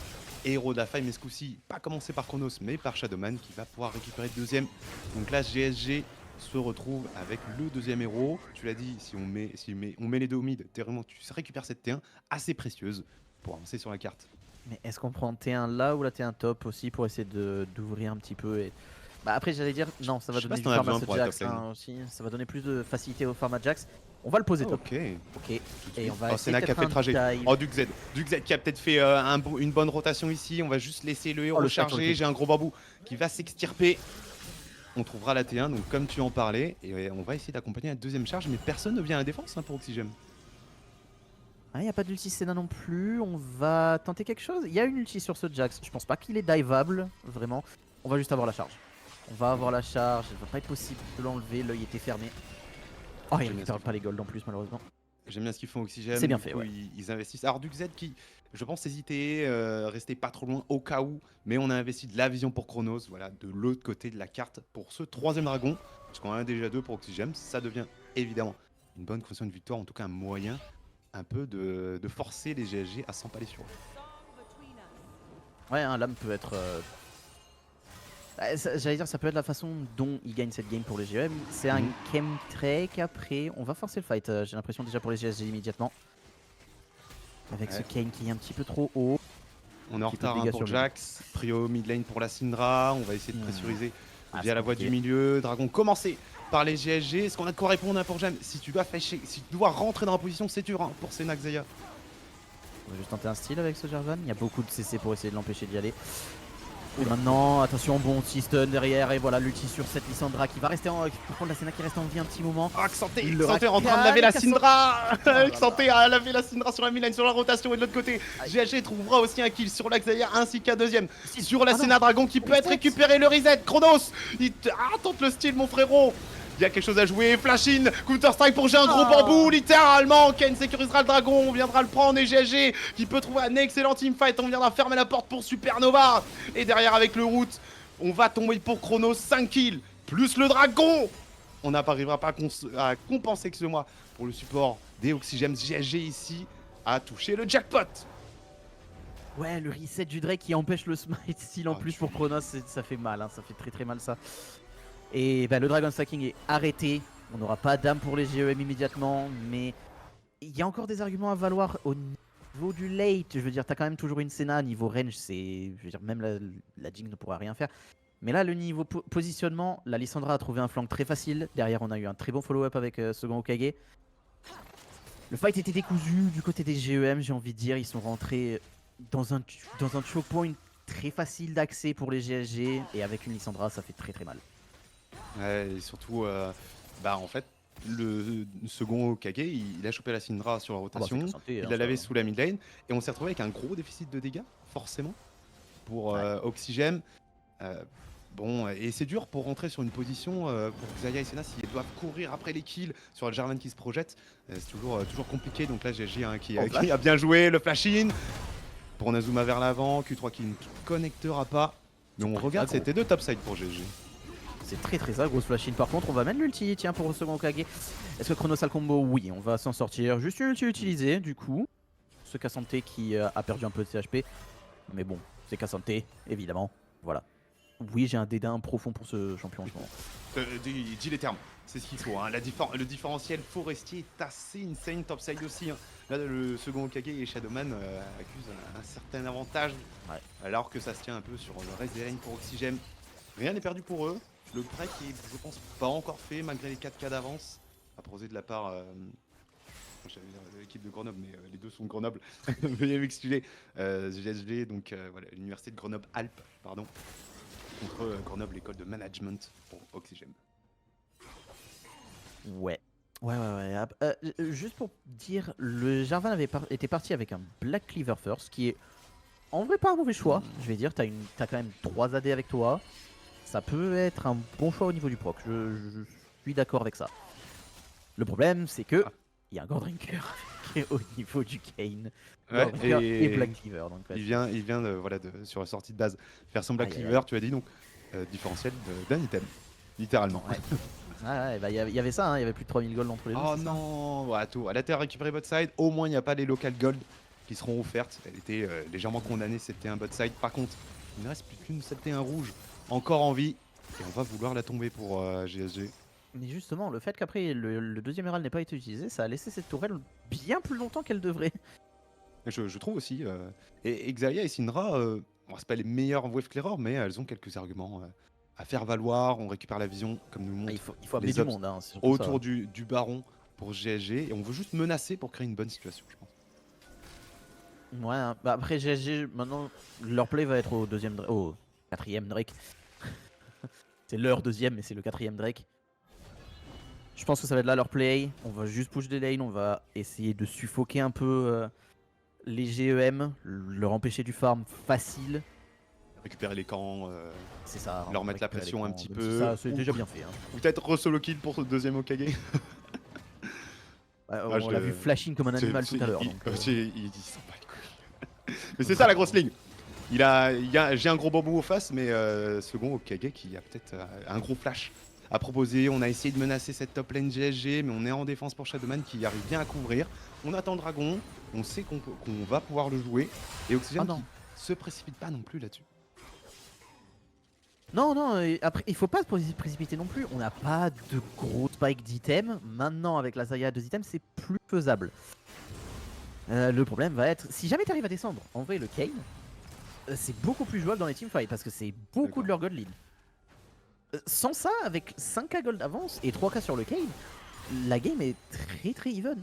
héros de la faille, mais ce coup-ci, pas commencé par Chronos, mais par Shadowman qui va pouvoir récupérer le deuxième. Donc là, GSG se retrouve avec le deuxième héros. Tu l'as dit, si on met les deux au mid, théoriquement, tu récupères cette T1 assez précieuse pour avancer sur la carte. Mais est-ce qu'on prend T1 là ou la T1 top aussi pour essayer d'ouvrir un petit peu et... Bah après j'allais dire, non, ça va Je sais pas donner si du t'en as farm à besoin ce pour la Jax top lane. aussi. Ça va donner plus de facilité au farm à Jax. On va le poser top. Ok. Ok. Et on va Oh, essayer Senna qui a peut-être fait le trajet. un dive. Oh, Duke Z qui a peut-être fait une bonne rotation ici. On va juste laisser le héros le chat charger. J'ai un gros bambou qui va s'extirper. On trouvera la T1, donc comme tu en parlais. Et on va essayer d'accompagner la deuxième charge. Mais personne ne vient à la défense pour Oxygène. Ah, y a pas d'ulti Senna non plus. On va tenter quelque chose. Il y a une ulti sur ce Jax. Je pense pas qu'il est diveable, vraiment. On va juste avoir la charge. On va avoir la charge. Il va pas être possible de l'enlever. L'œil était fermé. Oh, il récupère pas les golds en plus, malheureusement. J'aime bien ce qu'ils font Oxygène. C'est bien du fait, coup, ouais. ils investissent. Alors Duke Z qui, je pense, hésitait, restait pas trop loin au cas où. Mais on a investi de la vision pour Chronos, voilà, de l'autre côté de la carte pour ce troisième dragon. Parce qu'on en a déjà deux pour Oxygène. Ça devient évidemment une bonne condition de victoire, en tout cas un moyen un peu de forcer les GSG à s'empaler sur eux. Ouais, un lame peut être... J'allais dire, ça peut être la façon dont il gagne cette game pour les GM. C'est un chemtrek après. On va forcer le fight, j'ai l'impression déjà pour les GSG immédiatement. Avec ce Kane qui est un petit peu trop haut. On est en Petit peu de retard dégâts pour sur lui. Jax, prio mid lane pour la Syndra, on va essayer de pressuriser Ah, via c'est la voie du compliqué. milieu. Dragon commencé par les GSG, est-ce qu'on a de quoi répondre pour Jam? Si tu dois rentrer dans la position, c'est dur pour Senna Xayah. On va juste tenter un style avec ce Jarvan. Il y a beaucoup de CC pour essayer de l'empêcher d'y aller. Et maintenant, attention, bon petit stun derrière. Et voilà l'ulti sur cette Lissandra qui va rester en... Par contre, la Senna qui reste en vie un petit moment. Ah, Xanté Le est en train de Rakan, laver la Cassandre. Syndra. là Xanté a lavé la Syndra sur la midlane, sur la rotation, et de l'autre côté, Aïe. GSG trouvera aussi un kill sur la Xayah ainsi qu'un deuxième sur la Ah non. Senna Dragon qui peut être Reset. récupéré. Le reset, Chronos, tente le style mon frérot. Il y a quelque chose à jouer, flash in, counter strike pour j'ai un gros bambou, littéralement. Ken sécurisera le dragon, on viendra le prendre et GSG qui peut trouver un excellent teamfight. On viendra fermer la porte pour Supernova. Et derrière avec le route, on va tomber pour Chronos, 5 kills, plus le dragon. On n'arrivera pas à compenser que ce mois pour le support des Oxygènes. GSG ici a touché le jackpot. Ouais, le reset du Drake qui empêche le smite style en Ah, plus pour Chronos, ça fait mal, hein, ça fait très très mal ça. Et bah, le Dragon Stacking est arrêté, on n'aura pas d'âme pour les GEM immédiatement, mais il y a encore des arguments à valoir au niveau du late. Je veux dire, t'as quand même toujours une Senna, niveau range, c'est, je veux dire, même la Jinx ne pourra rien faire. Mais là, le niveau positionnement, la Lissandra a trouvé un flank très facile. Derrière, on a eu un très bon follow-up avec Second Hokage. Le fight était décousu du côté des GEM, j'ai envie de dire. Ils sont rentrés dans un choke point très facile d'accès pour les GSG. Et avec une Lissandra, ça fait très très mal. Ouais, et surtout, en fait, le second Hokage, il a chopé la Syndra sur la rotation, il l'a lavé sous la mid lane, et on s'est retrouvé avec un gros déficit de dégâts, forcément, pour Oxygène. Bon, et c'est dur pour rentrer sur une position pour Xayah et Senna s'ils doivent courir après les kills sur le Jarvan qui se projette. C'est toujours compliqué. Donc là, GG qui a bien joué le flash-in. Pour Nazuma vers l'avant, Q3 qui ne connectera pas. Mais on regarde, c'était deux topside pour GG. C'est très très ça, grosse flash in. Par contre, on va mettre l'ulti, tiens, pour le second Hokage. Est-ce que Chronos a le combo? Oui, on va s'en sortir. Juste une ulti utilisée, du coup. Ce Kassanté qui a perdu un peu de CHP. Mais bon, c'est Kassanté, évidemment. Voilà. Oui, j'ai un dédain profond pour ce champion en ce moment. Dis les termes, c'est ce qu'il faut. Hein. Le différentiel forestier est assez insane, topside aussi. Hein. Là, le second Hokage et Shadowman accusent un certain avantage. Ouais. Alors que ça se tient un peu sur le reste des lanes pour Oxygène. Rien n'est perdu pour eux. Le break est, je pense, pas encore fait malgré les 4K d'avance. À proposer de la part j'allais dire de l'équipe de Grenoble, mais les deux sont de Grenoble. Veuillez m'excuser. GSG, donc voilà, l'université de Grenoble-Alpes, pardon. Contre Grenoble, l'école de management pour Oxygène. Ouais. Juste pour dire, le Jarvan était parti avec un Black Cleaver First, qui est en vrai pas un mauvais choix. Je vais dire, t'as quand même 3 AD avec toi. Ça peut être un bon choix au niveau du proc. Je suis d'accord avec ça. Le problème, c'est que il y a un Gordrinker au niveau du Kane. Ouais, Burger et Black Cleaver. Donc, ouais. il vient de, voilà, sur la sortie de base faire son Black Aïe, aïe, Cleaver, tu as dit, donc différentiel d'un item, littéralement. Ouais. Ah ouais, bah, y avait ça, hein, il y avait plus de 3000 gold entre les deux. Oh c'est ça non, voilà, tout. Elle a été récupérée bot side, au moins il n'y a pas les local gold qui seront offertes. Elle était légèrement condamnée, c'était un bot side. Par contre, il ne reste plus qu'une saleté, un rouge encore en vie. Et on va vouloir la tomber pour GSG. Mais justement, le fait qu'après le deuxième herald n'ait pas été utilisé, ça a laissé cette tourelle bien plus longtemps qu'elle devrait. Je trouve aussi. Et Xayah et Syndra, bon, c'est pas les meilleurs wave clearers, mais elles ont quelques arguments à faire valoir. On récupère la vision, comme nous Ah, montre, il faut amener les du ops monde. Hein, c'est surtout ça. autour du baron pour GSG. Et on veut juste menacer pour créer une bonne situation, je pense. Ouais, hein. Bah après GSG, maintenant, leur play va être au quatrième Drake. C'est leur deuxième, mais c'est le quatrième Drake. Je pense que ça va être là leur play. On va juste push des lanes, on va essayer de suffoquer un peu les GEM, leur empêcher du farm facile. Récupérer les camps, C'est ça. leur on mettre la récupère les pression un camps, petit même peu. si ça, c'est Ou- déjà bien fait. Hein. Ou peut-être re-solo kill pour ce deuxième Okage. Ouais, Ah, on l'a vu flashing comme un animal tout à l'heure. Il, donc, il s'en bat les couilles. Mais c'est ça la grosse ligne. J'ai un gros bambou au face, mais second Okage qui a peut-être un gros flash à proposer. On a essayé de menacer cette top lane GSG, mais on est en défense pour Shadowman qui arrive bien à couvrir. On attend le dragon, on sait qu'on va pouvoir le jouer. Et Oxygène Ah non. qui se précipite pas non plus là-dessus. Non, non, et après, il faut pas se précipiter non plus. On n'a pas de gros spike d'items. Maintenant, avec la Zaya 2 items, c'est plus faisable. Le problème va être, si jamais tu arrives à descendre, en vrai, le Kane, c'est beaucoup plus jouable dans les teamfights parce que c'est beaucoup de leur gold lead. Sans ça, avec 5k gold d'avance et 3k sur le Kane, la game est très très even.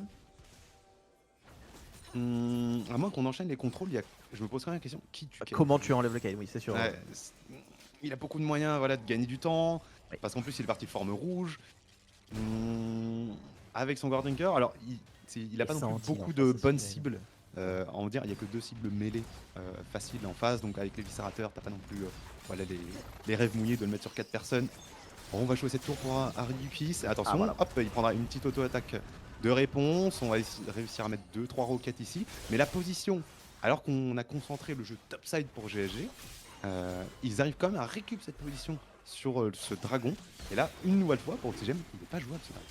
À moins qu'on enchaîne les contrôles, je me pose quand même la question, qui tue Kane? Comment tu enlèves le Kane? Oui, c'est sûr. Ouais, il a beaucoup de moyens, voilà, de gagner du temps, Oui. parce qu'en plus il est parti de forme rouge. Avec son Guardinker, alors il a Et pas non ça plus en tire, beaucoup en de face bonnes aussi, cibles. En dire, il n'y a que 2 cibles mêlées faciles en face, donc avec les viscérateurs, t'as pas non plus voilà, les rêves mouillés de le mettre sur 4 personnes. Bon, on va jouer cette tour pour Harry Dupuis. Attention, voilà. hop, il prendra une petite auto-attaque de réponse. On va réussir à mettre 2-3 roquettes ici. Mais la position, alors qu'on a concentré le jeu topside pour GSG, ils arrivent quand même à récupérer cette position sur ce dragon. Et là, une nouvelle fois, pour Oxygène, il n'est pas jouable ce dragon.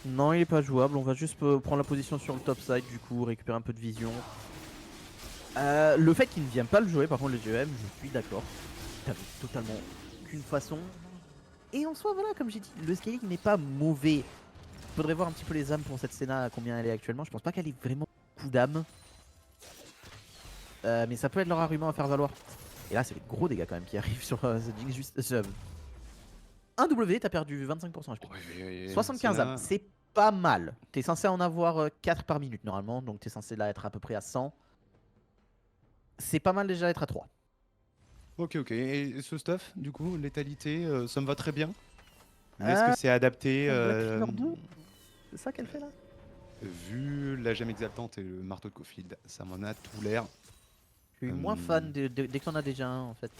Non, il est pas jouable. On va juste prendre la position sur le top side, du coup, récupérer un peu de vision. Le fait qu'il ne vienne pas le jouer, par contre, le GEM, je suis d'accord. T'avais totalement aucune façon. Et en soi, voilà, comme j'ai dit, le scaling n'est pas mauvais. Faudrait voir un petit peu les âmes pour cette Senna, à combien elle est actuellement. Je pense pas qu'elle ait vraiment beaucoup d'âmes. Mais ça peut être leur argument à faire valoir. Et là, c'est des gros dégâts quand même qui arrivent sur cette Jinx juste. 1W, t'as perdu 25% HP. 75 âmes, c'est pas mal. T'es censé en avoir 4 par minute normalement, donc t'es censé là être à peu près à 100. C'est pas mal déjà d'être à 3. Ok, et ce stuff, du coup, létalité, ça me va très bien. Mais est-ce que c'est adapté Black Cleaver 2 C'est ça qu'elle fait là? Vu la gemme exaltante et le marteau de Cofield, ça m'en a tout l'air. Je suis moins fan dès que t'en as déjà un en fait.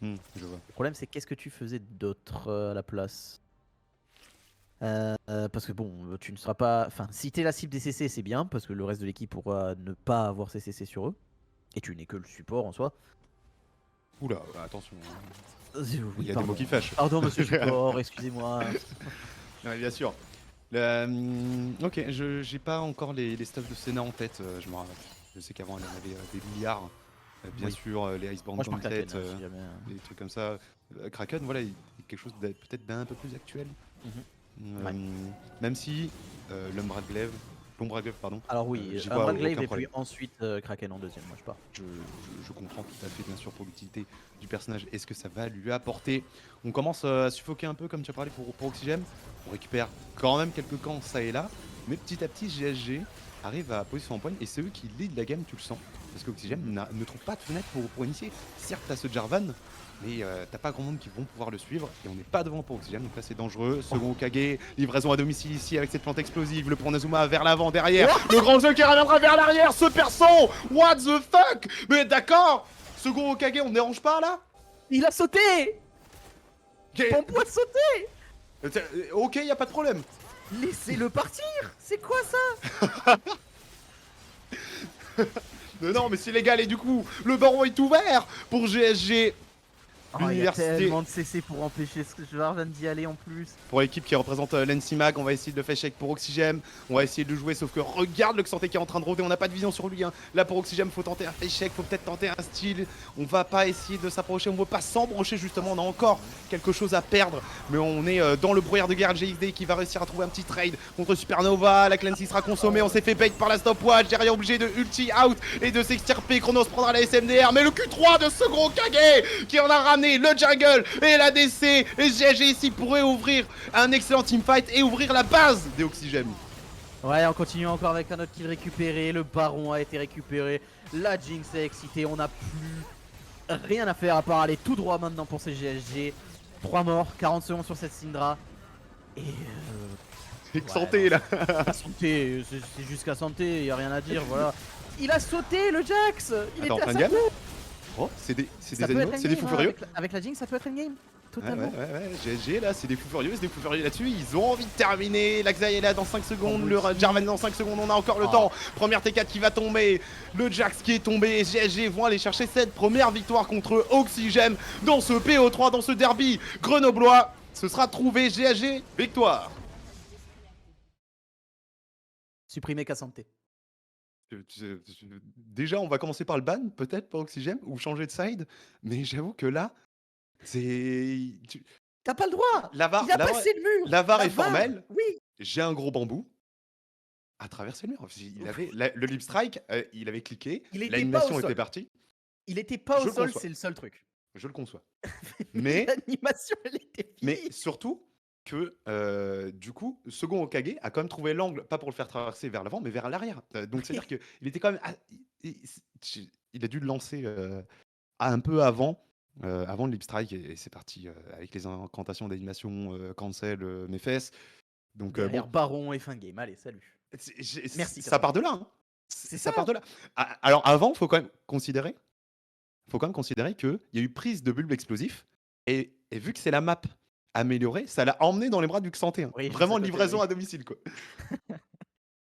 Je vois. Le problème c'est qu'est-ce que tu faisais d'autre à la place? Parce que bon, tu ne seras pas... Enfin, si t'es la cible des CC c'est bien, parce que le reste de l'équipe pourra ne pas avoir ses CC sur eux. Et tu n'es que le support en soi. Oula, attention. Oui, Il y a des pardon. mots qui fâchent. Pardon monsieur support, excusez-moi. Ouais, bien sûr. Ok, j'ai pas encore les stuffs de Senna en tête. Je sais qu'avant elle en avait des milliards. Bien Oui. sûr, les Iceborne Moi je marque la Gauntlet, peine, si jamais. des trucs comme ça. Kraken, voilà, il y a quelque chose peut-être d'un peu plus actuel. Ouais. Même si l'Umbra Glaive, pardon. Alors oui, j'y un vois Brad Glaive aucun et puis problème. ensuite Kraken en deuxième, moi je pars. Je comprends tout à fait, bien sûr, pour l'utilité du personnage et ce que ça va lui apporter. On commence à suffoquer un peu, comme tu as parlé pour Oxygène. On récupère quand même quelques camps ça et là, mais petit à petit, GSG arrive à poser son point et c'est eux qui lead la game, tu le sens. Parce qu'Oxygène ne trouve pas de fenêtre pour initier. Certes, t'as ce Jarvan, mais t'as pas grand monde qui vont pouvoir le suivre et on n'est pas devant pour Oxygène, donc là c'est dangereux. Second Okage, livraison à domicile ici avec cette plante explosive, le Pronazuma vers l'avant, derrière, le grand jeu qui reviendra vers l'arrière, ce perso. What the fuck? Mais d'accord, second Okage, on ne dérange pas là? Il a sauté! Pompo a sauté! Ok, y a pas de problème. Laissez-le partir. C'est quoi ça? Non, mais c'est légal et du coup, le baron est ouvert pour GSG. Oh, il y a L'université. tellement de CC pour empêcher ce Jarvan d'y aller en plus. Pour l'équipe qui représente l'Encimag, on va essayer de le faire shake pour Oxygem. On va essayer de le jouer, sauf que regarde le Xanté qui est en train de rôder. On n'a pas de vision sur lui. Hein. Là, pour Oxygem, faut tenter un face shake, faut peut-être tenter un style. On va pas essayer de s'approcher, on veut pas s'embrocher justement. On a encore quelque chose à perdre. Mais on est dans le brouillard de guerre. GXD qui va réussir à trouver un petit trade contre Supernova. La cleanse sera consommée. On s'est fait bait par la stopwatch. Derrière, obligé de ulti out et de s'extirper. Chronos prendra la SMDR. Mais le Q3 de ce gros Kage qui en a ramené le jungle et la DC. Et GG ici pourrait ouvrir un excellent teamfight et ouvrir la base des Oxygènes. Ouais, on continue encore avec un autre kill récupéré. Le baron a été récupéré. La Jinx est excitée. On n'a plus rien à faire à part aller tout droit maintenant pour ces GSG. 3 morts, 40 secondes sur cette Syndra. Et C'est santé là. santé, c'est jusqu'à santé, y a rien à dire, voilà. Il a sauté le Jax. Il Attends, était à fin de sa gamme. queue. Oh, c'est des Ça peut animaux, être c'est des fous endgame, furieux. avec la Jinx, ça peut être endgame. Ouais, Totalement. GSG là, c'est des fous furieux, là-dessus. Ils ont envie de terminer. La Xayah est là dans 5 secondes, le Jarvan dans 5 secondes, on a encore le temps. Première T4 qui va tomber, le Jax qui est tombé. GSG vont aller chercher cette première victoire contre Oxygem dans ce PO3, dans ce derby grenoblois. Ce sera trouvé, GSG, victoire. Supprimer qu'à santé. Déjà, on va commencer par le ban, peut-être, pour Oxygem, ou changer de side. Mais j'avoue que là, c'est. T'as pas le droit. La VAR, Il a passé le mur. la VAR La est formelle. Oui. J'ai un gros bambou à traverser le mur. Il avait le lip strike, il avait cliqué, Il était pas l'animation au sol. était partie. Il était pas Je au le sol, conçois. c'est le seul truc. Je le conçois. Mais, L'animation, elle était mais finie. surtout que du coup, Second Hokage a quand même trouvé l'angle, pas pour le faire traverser vers l'avant, mais vers l'arrière. Donc c'est-à-dire qu'il était quand même. Il a dû le lancer un peu avant. Avant le lip strike et c'est parti avec les incantations d'animation cancel mes fesses. Donc Derrière bon, Baron et fin de game. Allez, salut. Merci, ça part de là. Hein. C'est Ça ça. part de là. Alors avant, faut quand même considérer qu'il y a eu prise de bulbe explosif et vu que c'est la map améliorée, ça l'a emmené dans les bras du Xanté. Hein. Oui, juste Vraiment à côté, livraison oui. à domicile quoi.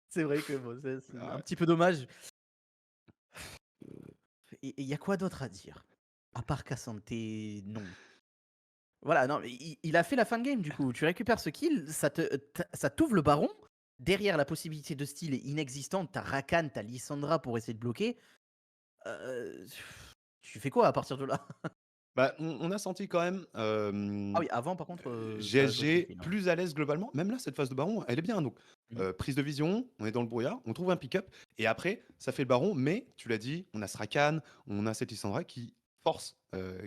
C'est vrai que bon, c'est Ah un ouais. petit peu dommage. Et il y a quoi d'autre à dire? À part qu'à santé, non. Voilà, non, mais il a fait la fin de game du coup. Tu récupères ce kill, ça t'ouvre le baron. Derrière, la possibilité de steal est inexistante. T'as Rakan, t'as Lissandra pour essayer de bloquer. Tu fais quoi à partir de là? Bah, on a senti quand même Ah oui, avant par contre, ça a joué GSG tranquille, hein. plus à l'aise globalement. Même là, cette phase de baron, elle est bien. Donc, prise de vision, on est dans le brouillard, on trouve un pick-up. Et après, ça fait le baron. Mais, tu l'as dit, on a Srakan, on a cette Lissandra qui forcent,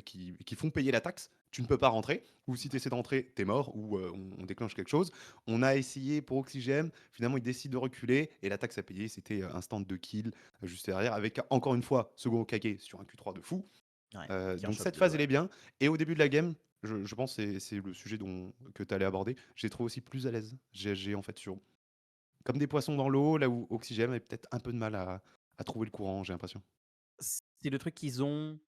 qui font payer la taxe. Tu ne peux pas rentrer. Ou si tu essaies d'entrer, t'es mort. Ou on déclenche quelque chose. On a essayé pour Oxygem. Finalement, il décide de reculer. Et la taxe à payer, c'était un stand de kill juste derrière. Avec encore une fois, second Okage sur un Q3 de fou. Ouais, qui Donc enchoppe cette deux, phase, ouais. elle est bien. Et au début de la game, je pense que c'est le sujet que tu allais aborder. J'ai trouvé aussi plus à l'aise GSG en fait sur comme des poissons dans l'eau, là où Oxygem avait peut-être un peu de mal à trouver le courant, j'ai l'impression. C'est le truc qu'ils ont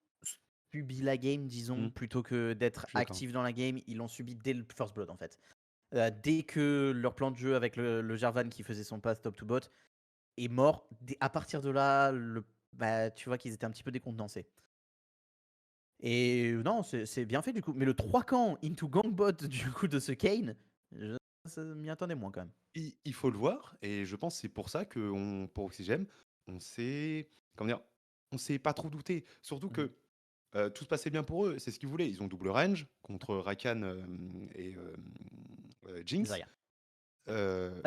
subi la game, disons, Mm. plutôt que d'être Je suis d'accord. actifs dans la game. Ils l'ont subi dès le first blood en fait. Dès que leur plan de jeu avec le Jarvan qui faisait son pass top to bot est mort, à partir de là, tu vois qu'ils étaient un petit peu décontenancés. Et non, c'est bien fait du coup. Mais le 3 camps into gangbot du coup de ce Kane, ça m'y attendait moins quand même. Il faut le voir, et je pense que c'est pour ça que pour Oxygem, on s'est comment dire, on s'est pas trop douté. Surtout que tout se passait bien pour eux, c'est ce qu'ils voulaient. Ils ont double range contre Rakan et Jinx. Xayah.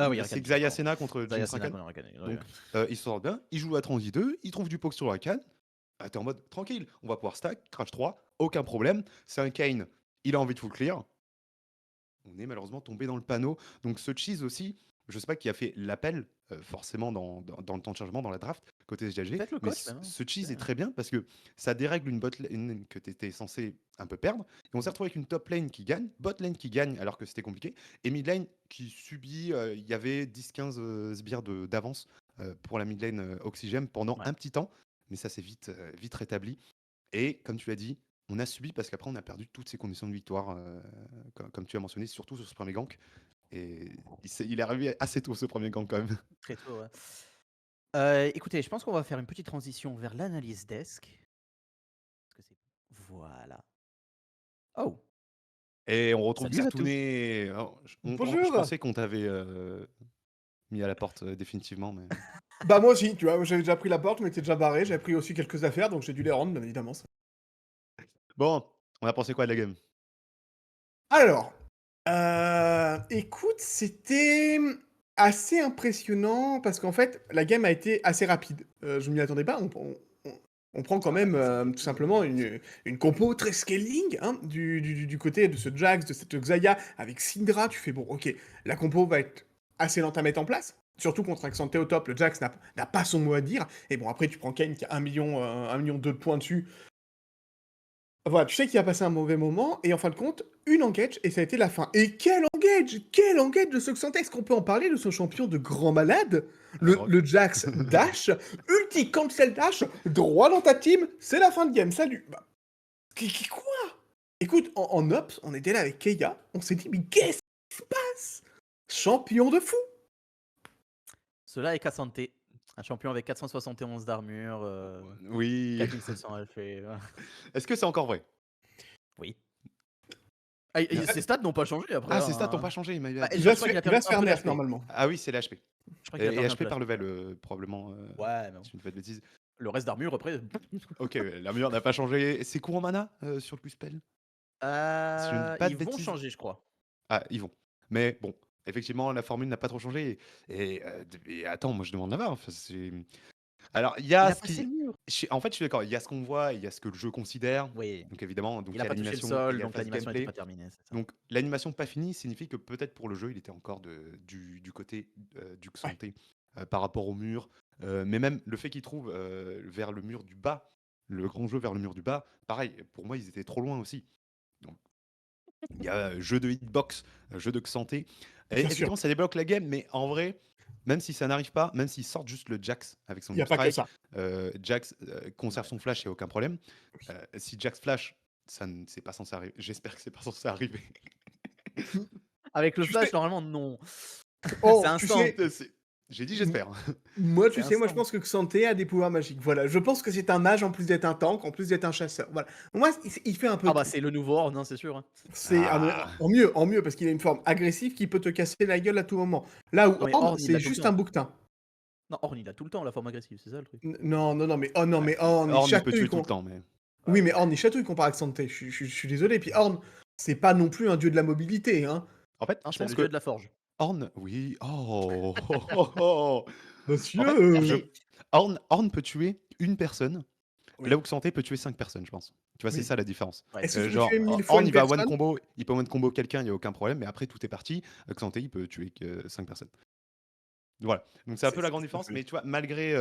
Oui, c'est Xayah Senna contre Jinx Rakan. Donc, ils se sortent bien, ils jouent à Transi 2, ils trouvent du poke sur Rakan. T'es en mode tranquille, on va pouvoir stack, crash 3, aucun problème. C'est un Kane, il a envie de full clear. On est malheureusement tombé dans le panneau. Donc ce cheese aussi, je sais pas qui a fait l'appel forcément dans le temps de chargement, dans la draft, côté SGG. Peut-être le Mais coach, même, hein. ce cheese est très bien parce que ça dérègle une bot lane que tu étais censé un peu perdre. Et on s'est retrouvé avec une top lane qui gagne, bot lane qui gagne alors que c'était compliqué, et mid lane qui subit, il y avait 10-15 sbires d'avance pour la mid lane Oxygem pendant un petit temps. Mais ça s'est vite rétabli. Et comme tu l'as dit, on a subi parce qu'après on a perdu toutes ces conditions de victoire, comme tu as mentionné, surtout sur ce premier gank. Et il est arrivé assez tôt ce premier gank quand même. Très tôt, ouais. Écoutez, je pense qu'on va faire une petite transition vers l'analyse desk. Parce que c'est voilà. Oh! Et on retrouve Salut à tous! Xatouné. Alors, je Bonjour! pensais qu'on t'avait mis à la porte définitivement, mais Bah, moi aussi, tu vois, j'avais déjà pris la porte, je m'étais déjà barré, j'avais pris aussi quelques affaires, donc j'ai dû les rendre, bien évidemment. bon, on a pensé quoi de la game? Alors, écoute, c'était assez impressionnant parce qu'en fait, la game a été assez rapide. Je m'y attendais pas. On prend quand même tout simplement une compo très scaling hein, du côté de ce Jax, de cette Xayah avec Syndra. Tu fais bon, ok, la compo va être assez lente à mettre en place. Surtout contre un Xanté au top, le Jax n'a pas son mot à dire. Et bon, après, tu prends Kane qui a 1 million 2 de points dessus. Voilà, tu sais qu'il a passé un mauvais moment, et en fin de compte, une engage, et ça a été la fin. Et quel engage! Quel engage de ce Xanté! Est-ce qu'on peut en parler de ce champion de grand malade? Red Le, Rock. le Jax dash, ulti cancel dash, droit dans ta team, c'est la fin de game, salut! Bah, quoi? Écoute, en Ops, on était là avec Keia, on s'est dit, mais qu'est-ce qui se passe? Champion de fou! Cela est Cassante, un champion avec 471 d'armure, Oui. 4700 HP. Est-ce que c'est encore vrai? Oui. Ah, ses stats n'ont pas changé après, Ah, ses stats n'ont hein. pas changé, il m'a Bah, dit. Il je va crois se qu'il a il va perdu se un faire peu nerf, d'HP. normalement. Ah oui, c'est l'HP. Je crois qu'il a Et perdu un peu HP par d'HP, ouais. level, probablement, Ouais, mais bon. si je ne fais de bêtises. Le reste d'armure après. Ok, l'armure n'a pas changé. C'est court en mana sur le Q-Spell? Si je ne dis pas de Ils vont bêtises. changer, je crois. Ah, ils vont. Mais bon, effectivement, la formule n'a pas trop changé. Et attends, moi je demande là-bas. Enfin, alors, il y Il a a ce passé qui. le mur. En fait, je suis d'accord. Il y a ce qu'on voit, il y a ce que le jeu considère. Oui. Donc évidemment, donc Il il a y a pas touché le l'animation et il sol, y a la donc phase l'animation n'était gameplay. pas terminée, c'est ça. Donc l'animation pas finie signifie que peut-être pour le jeu, il était encore du côté du Ouais, Xanté par rapport au mur. Mais même le fait qu'il trouve vers le mur du bas, le grand jeu vers le mur du bas, pareil, pour moi, ils étaient trop loin aussi. Donc il y a jeu de hitbox, jeu de Xanté. Et bien sûr, effectivement, ça débloque la game, mais en vrai, même si ça n'arrive pas, même s'ils sortent juste le Jax avec son il n'y a Deep pas que Strike, ça. Jax conserve Ouais. son flash, il n'y a aucun problème. Si Jax flash, c'est pas censé arriver. J'espère que c'est pas censé arriver. Avec le Tu flash, sais, normalement, non. C'est oh, tu instant. sais, J'ai dit j'espère. moi, C'est tu sais, moi, je instant. pense que Xanté a des pouvoirs magiques. Voilà, je pense que c'est un mage en plus d'être un tank, en plus d'être un chasseur. Voilà. Moi, il fait un peu Ah bah tout. c'est le nouveau Horde, non, c'est sûr, hein. C'est Ah, en mieux, parce qu'il a une forme agressive qui peut te casser la gueule à tout moment. Là où Non mais Horn, Horde, il c'est l'a tout le juste un temps. bouquetin. Non, Horde, il a tout le temps la forme agressive, c'est ça le truc. Non, non, non, mais oh non, ouais. mais Horn, il Horn, il peut chatouille. tuer tout le temps, mais. Ouais, Oui, ouais. mais Horn, il chatouille comparé à Xanté. Je suis désolé. Puis Horn, c'est pas non plus un dieu de la mobilité, hein. En fait, Non, je c'est pense le dieu que de la forge. Horn, oui. Oh, oh, oh, oh. En fait, Monsieur! Horn peut tuer une personne, là Oui, où Xanté peut tuer 5 personnes, je pense. Tu vois, c'est oui. ça la différence. Ouais, Est-ce c'est que tu peux Genre, tuer 1000 fois Horn, une il va one personne? combo, il peut one combo quelqu'un, il n'y a aucun problème, mais après, tout est parti. Xanté, il peut tuer que 5 personnes. Voilà. Donc, c'est un peu la grande C'est différence. fou. Mais tu vois, malgré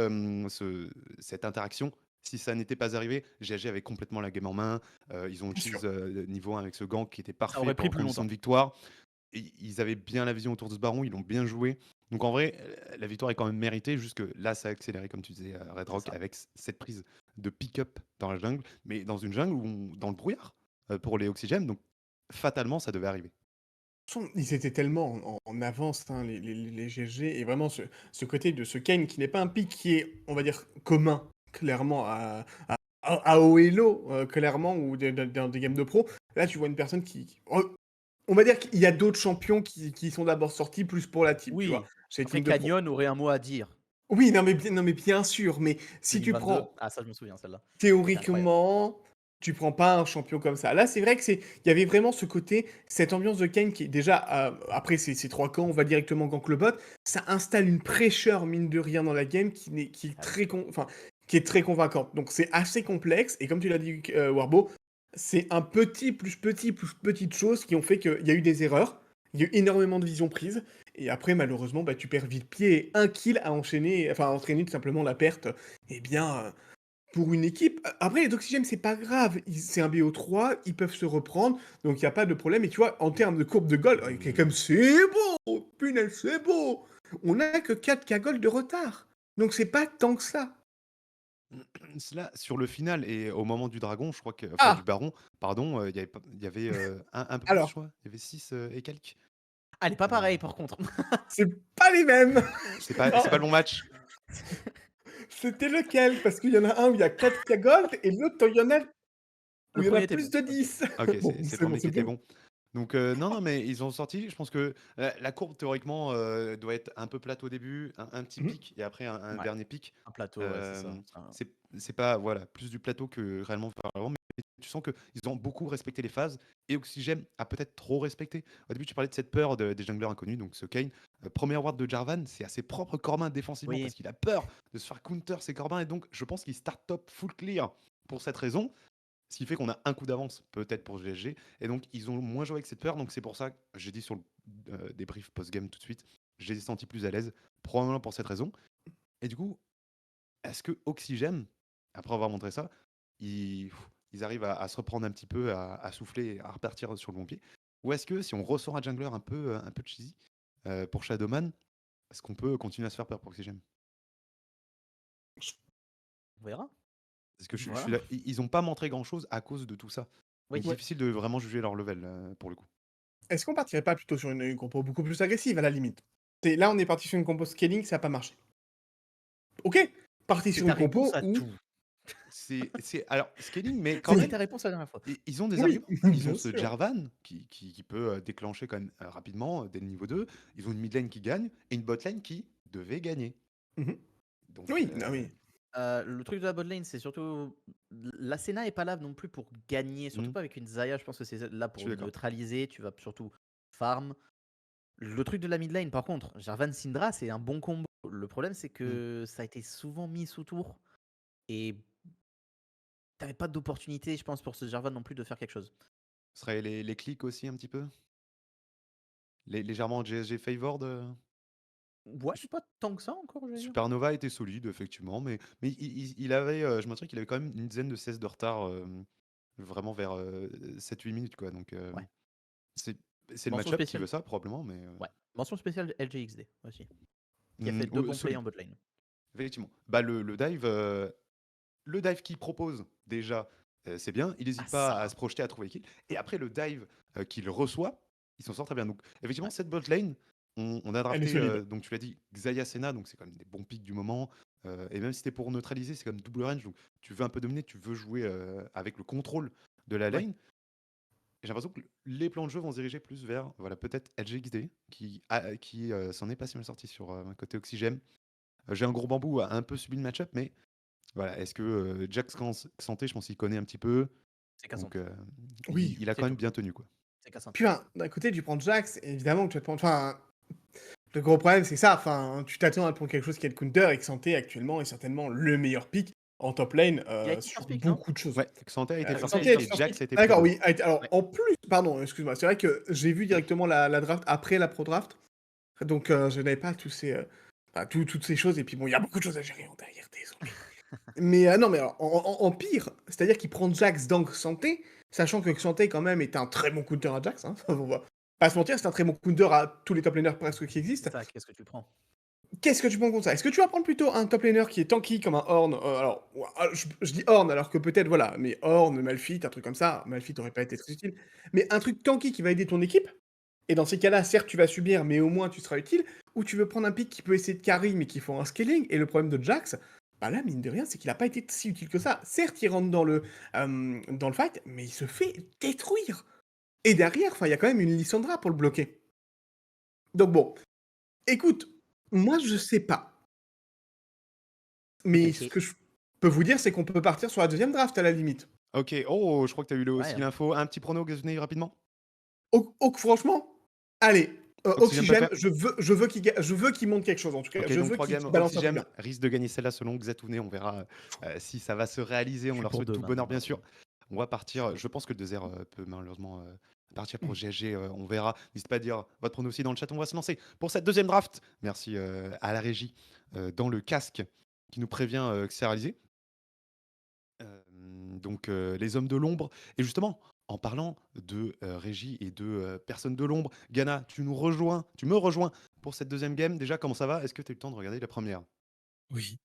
cette interaction, si ça n'était pas arrivé, GG avait complètement la game en main. Ils ont Bien sûr. cheese niveau 1 avec ce gank qui était ça parfait aurait pour pris en plus condition de longtemps. victoire. Et ils avaient bien la vision autour de ce baron, ils l'ont bien joué. Donc en vrai, la victoire est quand même méritée, juste que là, ça a accéléré, comme tu disais, Red C'est Rock, ça. avec cette prise de pick-up dans la jungle, mais dans une jungle dans le brouillard pour les oxygènes, donc fatalement, ça devait arriver. Ils étaient tellement en avance, hein, les GG, et vraiment ce côté de ce Kane qui n'est pas un pick qui est, on va dire, commun, clairement, à haut elo, clairement, ou dans des games de pro. Là, tu vois une personne on va dire qu'il y a d'autres champions qui sont d'abord sortis plus pour la team, tu vois, Oui. chez les Après teams de pro. Canyon aurait un mot à dire. Oui, non, mais bien sûr, mais si tu 2022. prends Ah ça je me souviens celle-là. C'était incroyable. théoriquement, tu prends pas un champion comme ça. Là, c'est vrai que il y avait vraiment ce côté, cette ambiance de Kane qui est déjà, après ces 3 camps, on va directement gank le bot, ça installe une pressure, mine de rien, dans la game qui est Ah oui. qui est très convaincante. Donc c'est assez complexe, et comme tu l'as dit, Warbo, c'est un petit plus petite chose qui ont fait qu'il y a eu des erreurs, il y a eu énormément de vision prise, et après, malheureusement, bah, tu perds vite pied, et un kill à enchaîner, enfin, à entraîner tout simplement la perte, eh bien, pour une équipe. Après, les Oxygènes, c'est pas grave. C'est un BO3, ils peuvent se reprendre, donc il n'y a pas de problème. Et tu vois, en termes de courbe de gold, comme c'est beau, punaise, c'est beau. On n'a que 4K gold de retard. Donc c'est pas tant que ça. Cela, sur le final et au moment du dragon, je crois que, enfin du Ah, baron, pardon, il y avait un peu plus, je alors, crois, il y avait 6 et quelques. Ah, elle est pas pareille par contre. C'est pas les mêmes. C'est pas le bon match. C'était lequel? Parce qu'il y en a un où il y a 4 Gold et l'autre, il y en a où Le il y en a premier était plus bon. de OK. 10. OK, Bon, c'est le c'est bon, premier qui c'est était bon. bon. Donc non, mais ils ont sorti, je pense que la courbe théoriquement, doit être un peu plate au début, un petit Mmh. pic et après un Ouais, dernier pic. un plateau, ouais, c'est ça. C'est pas voilà, plus du plateau que réellement vers l'avant, mais tu sens qu'ils ont beaucoup respecté les phases et Oxygène a peut-être trop respecté. Au début, tu parlais de cette peur des junglers inconnus, donc ce Kayn. Premier ward de Jarvan, c'est à ses propres Corbins défensivement Oui. parce qu'il a peur de se faire counter ses Corbins et donc je pense qu'il start top full clear pour cette raison. Ce qui fait qu'on a un coup d'avance, peut-être pour GSG. Et donc, ils ont moins joué avec cette peur. Donc, c'est pour ça que j'ai dit sur le débrief post-game tout de suite, je les ai sentis plus à l'aise, probablement pour cette raison. Et du coup, est-ce que Oxygène, après avoir montré ça, ils arrivent à se reprendre un petit peu, à souffler, à repartir sur le bon pied? Ou est-ce que si on ressort un jungler un peu cheesy pour Shadowman, est-ce qu'on peut continuer à se faire peur pour Oxygène? On verra. Parce que je Voilà. suis là, ils n'ont pas montré grand-chose à cause de tout ça. Oui. Donc, Ouais. difficile de vraiment juger leur level pour le coup. Est-ce qu'on partirait pas plutôt sur une compo beaucoup plus agressive, à la limite? Là, on est parti sur une compo scaling, ça a pas marché. OK, parti C'est sur ta une réponse compo à où tout. Alors scaling, mais quand C'était même, ta réponse la dernière fois. ils ont des oui, arguments. Ils ont bien ce sûr. Jarvan qui peut déclencher quand même rapidement dès le niveau 2. Ils ont une mid lane qui gagne et une bot lane qui devait gagner. Mmh. Donc, Oui, ah oui. Le truc de la botlane, c'est surtout la Senna est pas là non plus pour gagner, surtout hmm, pas avec une Zarya. Je pense que c'est là je pour suis d'accord. neutraliser. Tu vas surtout farm. Le truc de la mid lane, par contre, Jarvan Syndra, c'est un bon combo. Le problème, c'est Hmm. que ça a été souvent mis sous tour et t'avais pas d'opportunité, je pense, pour ce Jarvan non plus de faire quelque chose. Ce serait les clics aussi un petit peu légèrement GSG favored Ouais, pas tant que ça encore, je vais dire. Supernova était solide, effectivement, mais il avait, je me souviens qu'il avait quand même une dizaine de CS de retard, vraiment vers 7-8 minutes, quoi. Donc, Ouais. c'est c'est le Mention match-up qui veut spéciale. ça, probablement, mais Ouais. Mention spéciale LGXD aussi, qui a fait 2 oui, bons plays solide. en botlane. Effectivement. Bah, le dive qu'il propose, déjà, c'est bien. Il Ah n'hésite pas à ça! se projeter, à trouver kill. Et après, le dive qu'il reçoit, il s'en sort très bien. Donc, effectivement, Ouais, cette bot lane, on a Elle est drafté, solide. donc tu l'as dit, Xayah Senna, donc c'est quand même des bons pics du moment. Et même si c'était pour neutraliser, c'est comme double range. Donc, tu veux un peu dominer, tu veux jouer avec le contrôle de la ouais. lane. Et j'ai l'impression que les plans de jeu vont se diriger plus vers, voilà, peut-être LGXD, qui s'en est pas si mal sorti sur côté Oxygène. J'ai un gros bambou a un peu subi le match-up, mais voilà, est-ce que Jack Santé, je pense qu'il connaît un petit peu, C'est donc Cassandre, Oui, il a c'est quand même tout. bien tenu, quoi. C'est Cassandre. puis d'un côté, tu prends Jax, évidemment que tu vas te prendre enfin, le gros problème, c'est ça, enfin, tu t'attends à prendre quelque chose qui est le counter et que Santé, actuellement, est certainement le meilleur pick en top lane, Il a été sur first pick, non? beaucoup de choses. Ouais, Santé a été first Santé a pick Santé a été été et first first Jax pick? a été D'accord, pre-buy. oui, alors, Ouais. en plus pardon, excuse-moi, c'est vrai que j'ai vu directement la draft après la pro draft, donc je n'avais pas tous ces, enfin, toutes ces choses et puis bon, il y a beaucoup de choses à gérer en derrière, désolé. Mais non, mais alors, en pire, c'est-à-dire qu'il prend Jax dans Santé, sachant que Santé, quand même, est un très bon counter à Jax, hein, on va pas se mentir, c'est un très bon counter à tous les top laners presque qui C'est existent. ça, qu'est-ce que tu prends? Qu'est-ce que tu prends contre ça? Est-ce que tu vas prendre plutôt un top laner qui est tanky comme un Ornn, alors, je dis Ornn alors que peut-être, voilà, mais Ornn, Malphite, un truc comme ça, Malphite aurait pas été très utile, mais un truc tanky qui va aider ton équipe, et dans ces cas-là, certes, tu vas subir, mais au moins tu seras utile, ou tu veux prendre un pick qui peut essayer de carry, mais qui font un scaling, et le problème de Jax, bah là, mine de rien, c'est qu'il a pas été si utile que ça. Certes, il rentre dans le fight, mais il se fait détruire. Et derrière, enfin, il y a quand même une Lissandra pour le bloquer. Donc bon, écoute, moi je sais pas. Mais ce OK. que je peux vous dire, c'est qu'on peut partir sur la deuxième draft à la limite. OK, oh, je crois que tu as eu Ouais, aussi l'info. Un petit prono, Gazounet, rapidement? Franchement, allez, Oxygène peut Oxygène, faire? je veux qu'il monte quelque chose en tout cas. OK, Je donc veux 3 qu'il games. qu'il balance un truc Oxygène bien. risque de gagner celle-là selon Xatounet. On verra si ça va se réaliser. Je On suis leur pour souhaite tout bonheur, bien sûr. demain. On va partir. Je pense que le désert peut malheureusement partir pour GSG. On verra. N'hésitez pas à dire votre pronostic aussi dans le chat. On va se lancer pour cette deuxième draft. Merci à la régie dans le casque qui nous prévient que c'est réalisé. Donc les hommes de l'ombre. Et justement, en parlant de régie et de personnes de l'ombre, Gana, tu me rejoins pour cette deuxième game. Déjà, comment ça va? Est-ce que tu as eu le temps de regarder la première? Oui.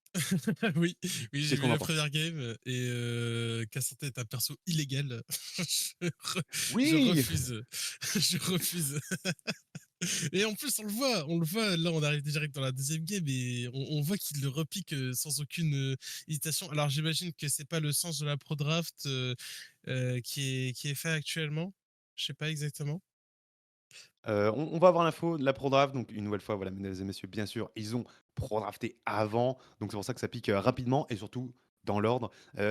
Oui, oui, j'ai Qu'est-ce qu'on vu en la pense? première game et Cassandre est un perso illégal. Je Oui! refuse, je refuse. Et en plus, on le voit, là, on arrive direct dans la deuxième game et on voit qu'il le repique sans aucune hésitation. Alors, j'imagine que c'est pas le sens de la pro draft qui est fait actuellement. Je sais pas exactement. On va avoir l'info de la pro draft, donc une nouvelle fois, voilà, mesdames et messieurs, bien sûr, ils ont pro drafté avant, donc c'est pour ça que ça pique rapidement et surtout dans l'ordre.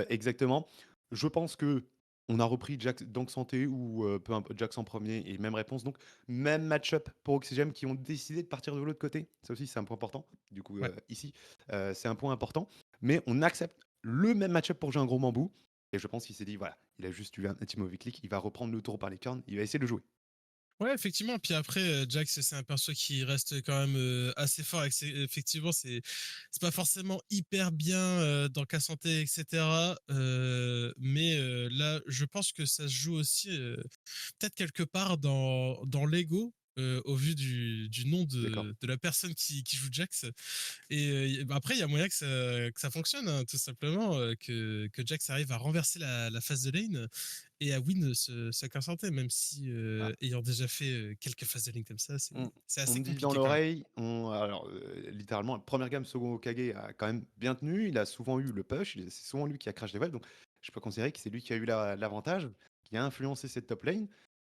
Exactement. Je pense que on a repris Jax Dank Santé ou peu importe, Jax en premier et même réponse. Donc, même match-up pour Oxygène qui ont décidé de partir de l'autre côté. Ça aussi, c'est un point important. Du coup, Ouais. ici, c'est un point important. Mais on accepte le même match-up pour jouer un gros bambou. Et je pense qu'il s'est dit, voilà, il a juste eu un petit mauvais clic, il va reprendre le tour par les cornes, il va essayer de jouer. Ouais, effectivement. Puis après, Jax, c'est un perso qui reste quand même assez fort. Effectivement, c'est pas forcément hyper bien dans Cas Santé, etc. Mais là, je pense que ça se joue aussi peut-être quelque part dans l'ego. Au vu du nom D'accord. de la personne qui joue Jax. Et bah, après, il y a moyen que ça fonctionne, hein, tout simplement, que Jax arrive à renverser la phase de lane et à win ce Cas Santé, même si, Ah, ayant déjà fait quelques phases de lane comme ça, c'est on assez me dit dans compliqué quand même. l'oreille, alors littéralement, la première gamme Sogo Kage a quand même bien tenu. Il a souvent eu le push. C'est souvent lui qui a crash les waves. Donc, je peux considérer que c'est lui qui a eu l'avantage, qui a influencé cette top lane.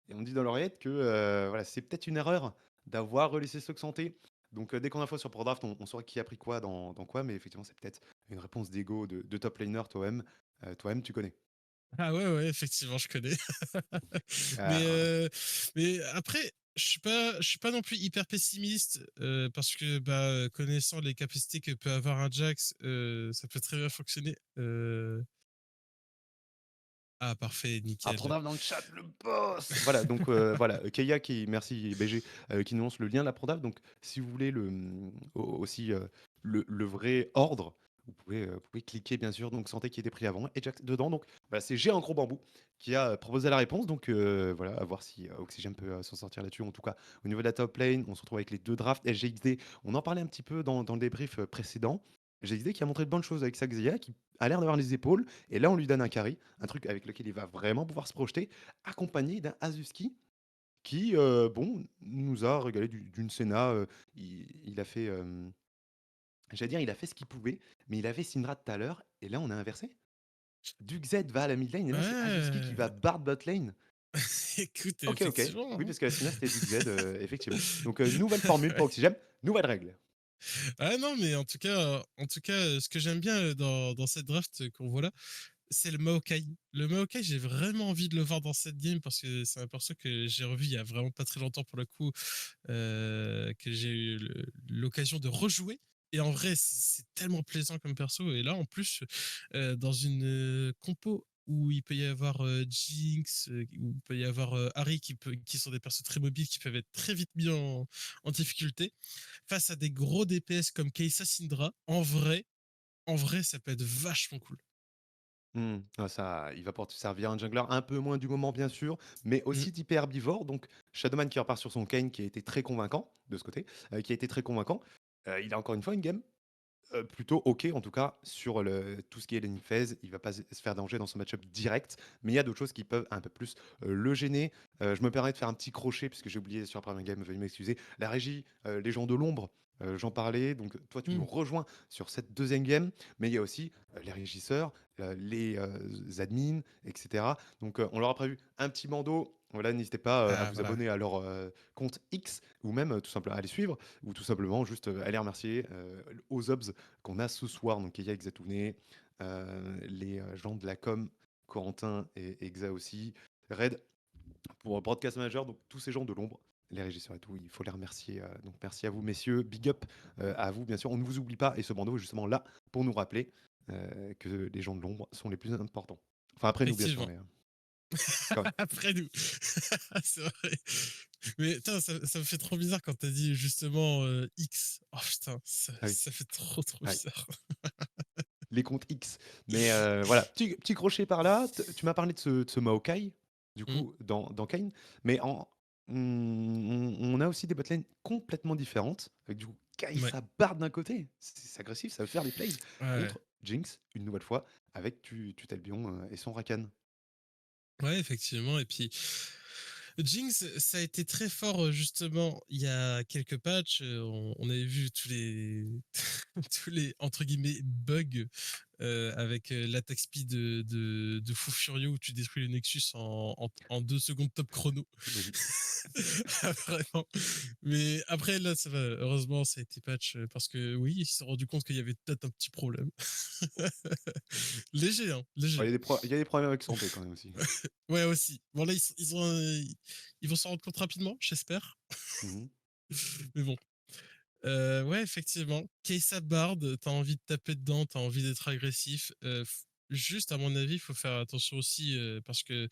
Et on me dit dans l'oreillette que voilà, c'est peut-être une erreur d'avoir relaissé Stock Santé. Donc, dès qu'on a fois sur Pro Draft, on saura qui a pris quoi dans quoi. Mais effectivement, c'est peut-être une réponse d'ego de top laner, toi-même. Toi-même, tu connais. Ah ouais, effectivement, je connais. Mais, Voilà. mais après, je suis pas non plus hyper pessimiste parce que bah, connaissant les capacités que peut avoir un Jax, ça peut très bien fonctionner. Ah, parfait, Ah, nickel. Prodave dans le chat, le boss! Voilà, donc voilà, Keia qui, merci BG, qui nous lance le lien de la Prodave. Donc, si vous voulez aussi le vrai ordre, vous pouvez cliquer bien sûr. Donc, santé qui était pris avant et Jack dedans. Donc, voilà, c'est G en gros bambou qui a proposé la réponse. Donc, voilà, à voir si Oxygène peut s'en sortir là-dessus. En tout cas, au niveau de la top lane, on se retrouve avec les deux drafts LGXD. On en parlait un petit peu dans le débrief précédent. LGXD qui a montré de bonnes choses avec sa Xayah, qui a l'air d'avoir les épaules. Et là, on lui donne un carry, un truc avec lequel il va vraiment pouvoir se projeter, accompagné d'un Azuski qui, bon, nous a régalé d'une Senna. Il a fait, j'allais dire, il a fait ce qu'il pouvait, mais il avait Syndra tout à l'heure, et là, on a inversé. Duke Z va à la mid lane, et là, c'est Azuski qui va Ouais. bard bot lane. Écoute, Ok, ok. effectivement, Oui, hein. parce que la Senna, c'était Duke Z, effectivement. Donc, nouvelle formule pour Oxygène, nouvelle règle. Ah non, mais en tout cas, ce que j'aime bien dans cette draft qu'on voit là, c'est le Maokai. Le Maokai, j'ai vraiment envie de le voir dans cette game parce que c'est un perso que j'ai revu il y a vraiment pas très longtemps pour le coup, que j'ai eu l'occasion de rejouer. Et en vrai, c'est tellement plaisant comme perso. Et là, en plus, dans une compo où il peut y avoir Jinx, où il peut y avoir Harry qui sont des persos très mobiles, qui peuvent être très vite mis en difficulté, face à des gros DPS comme Kai'Sa Syndra, en vrai, ça peut être vachement cool. Ah, ça, il va pouvoir te servir un jungler un peu moins du moment, bien sûr, mais Mm. aussi typé herbivore. Donc, Shadowman qui repart sur son Kane qui a été très convaincant de ce côté, qui a été très convaincant. Il a encore une fois une game plutôt ok, en tout cas, sur tout ce qui est lane phase. Il va pas se faire danger dans son match-up direct, mais il y a d'autres choses qui peuvent un peu plus le gêner. Je me permets de faire un petit crochet, puisque j'ai oublié sur la première game, veuillez m'excuser. La régie, les gens de l'ombre. J'en parlais, donc toi tu nous Mm. rejoins sur cette deuxième game, mais il y a aussi les régisseurs, les admins, etc. Donc on leur a prévu un petit bandeau. Voilà, n'hésitez pas à Ah, vous voilà. abonner à leur compte X ou même tout simplement à les suivre ou tout simplement juste aller remercier aux obs qu'on a ce soir. Donc Keia Exatouné, les gens de la com, Corentin et Exa aussi, Red pour Broadcast Manager, donc tous ces gens de l'ombre, les régisseurs et tout, il faut les remercier. Donc merci à vous messieurs, big up à vous bien sûr, on ne vous oublie pas et ce bandeau est justement là pour nous rappeler que les gens de l'ombre sont les plus importants. Enfin après nous bien sûr, Effectivement. mais quand même. Après nous. C'est vrai. Mais putain, ça me fait trop bizarre quand t'as dit justement X. Oh putain, Ah oui, ça fait trop ah oui. bizarre. Les comptes X. Mais voilà, petit crochet par là. Tu m'as parlé de ce Maokai, du Mm. coup, dans Kane. Mais on a aussi des botlane complètement différentes. Avec du coup, Ouais. Kai'Sa Bard d'un côté. C'est agressif, ça veut faire des plays. Ouais. Contre Jinx, une nouvelle fois, avec Tutelbion et son Rakan. Ouais, effectivement. Et puis, Jinx, ça a été très fort justement il y a quelques patchs. On avait vu tous les tous les entre guillemets bugs avec l'attaque speed de Fou Furieux où tu détruis le Nexus en 2 secondes top chrono. Oui. Ah, vraiment. Mais après là ça va. Heureusement ça a été patch parce que oui ils se sont rendu compte qu'il y avait peut-être un petit problème. Léger hein, Ouais, léger. il y a des problèmes avec santé quand même aussi. Ouais aussi. Bon là ils vont s'en rendre compte rapidement j'espère. Mhm. Mais bon. Ouais, effectivement. Kai'Sa Bard, t'as envie de taper dedans, t'as envie d'être agressif. Juste, à mon avis, il faut faire attention aussi parce que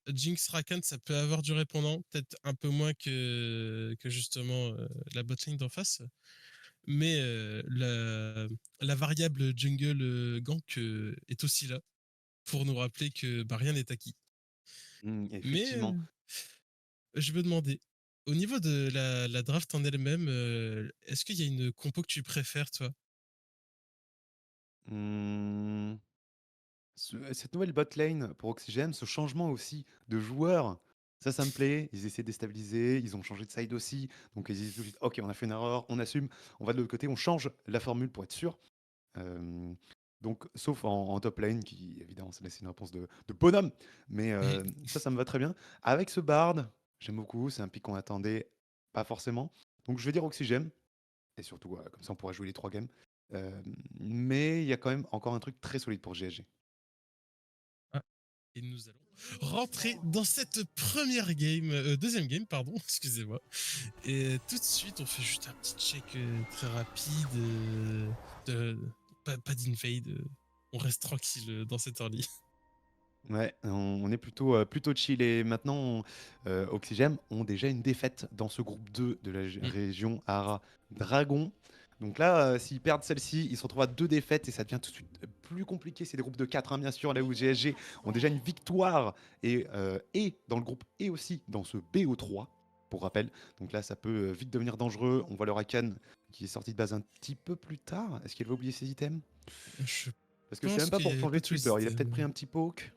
Jinx Rakan, ça peut avoir du répondant, peut-être un peu moins que justement la botlane d'en face. Mais la variable jungle gank est aussi là pour nous rappeler que rien n'est acquis. Mais Effectivement. je me demandais, au niveau de la draft en elle-même, est-ce qu'il y a une compo que tu préfères, toi? Hmm, cette nouvelle bot lane pour Oxygène, ce changement aussi de joueur, ça me plaît. Ils essaient de déstabiliser, ils ont changé de side aussi. Donc ils disent tout de suite, ok, on a fait une erreur, on assume, on va de l'autre côté, on change la formule pour être sûr. Euh, donc, sauf en top lane, qui évidemment, ça laisse une réponse de bonhomme. Mais Mmh. ça me va très bien. Avec ce Bard, j'aime beaucoup, c'est un pick qu'on attendait pas forcément. Donc je vais dire Oxygène. Et surtout, comme ça, on pourra jouer les 3 games. Euh, mais il y a quand même encore un truc très solide pour GSG. Ah, et nous allons rentrer dans cette première game, deuxième game, pardon, excusez-moi. Et tout de suite, on fait juste un petit check très rapide. De, pas d'invade. On reste tranquille dans cette early. Ouais, on est plutôt chill. Et maintenant, Oxygène ont déjà une défaite dans ce groupe 2 de la Mm. région Ara Dragon. Donc là, s'ils perdent celle-ci, ils se retrouvent à 2 défaites et ça devient tout de suite plus compliqué. C'est des groupes de 4, hein, bien sûr, là où GSG ont déjà une victoire et dans le groupe et aussi dans ce BO3, pour rappel. Donc là, ça peut vite devenir dangereux. On voit le Rakan qui est sorti de base un petit peu plus tard. Est-ce qu'il va oublier ses items? Je Parce que c'est pense même pas qu'il y pour avait changer pas de tous les sweeper. Il a peut-être pris systèmes. un petit poke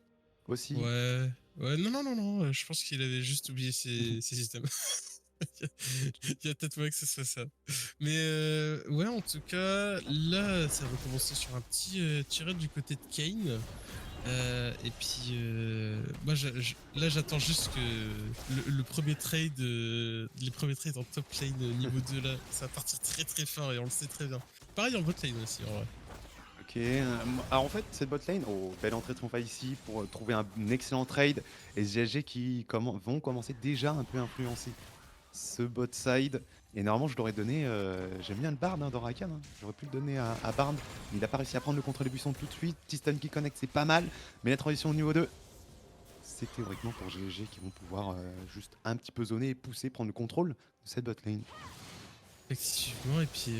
aussi. Ouais. Ouais, non. Je pense qu'il avait juste oublié ses systèmes. Il y a peut-être moyen que ce soit ça. Mais ouais, en tout cas, là, ça va commencer sur un petit tirage du côté de Kane. Et puis, moi, là, j'attends juste que le premier trade, les premiers trades en top lane niveau 2, là, ça va partir très très fort et on le sait très bien. Pareil en bot lane aussi, en vrai. Ok, alors en fait, cette bot lane, oh, belle entrée de Trompa ici pour trouver un excellent trade. Et GSG qui vont commencer déjà un peu à influencer ce bot side. Et normalement, je l'aurais donné, j'aime bien le Bard dans Rakan. J'aurais pu le donner à Bard, mais il a pas réussi à prendre le contrôle des buissons tout de suite. Petit stun qui connecte, c'est pas mal. Mais la transition au niveau 2, c'est théoriquement pour GSG qui vont pouvoir juste un petit peu zoner et pousser, prendre le contrôle de cette bot lane. Effectivement, et puis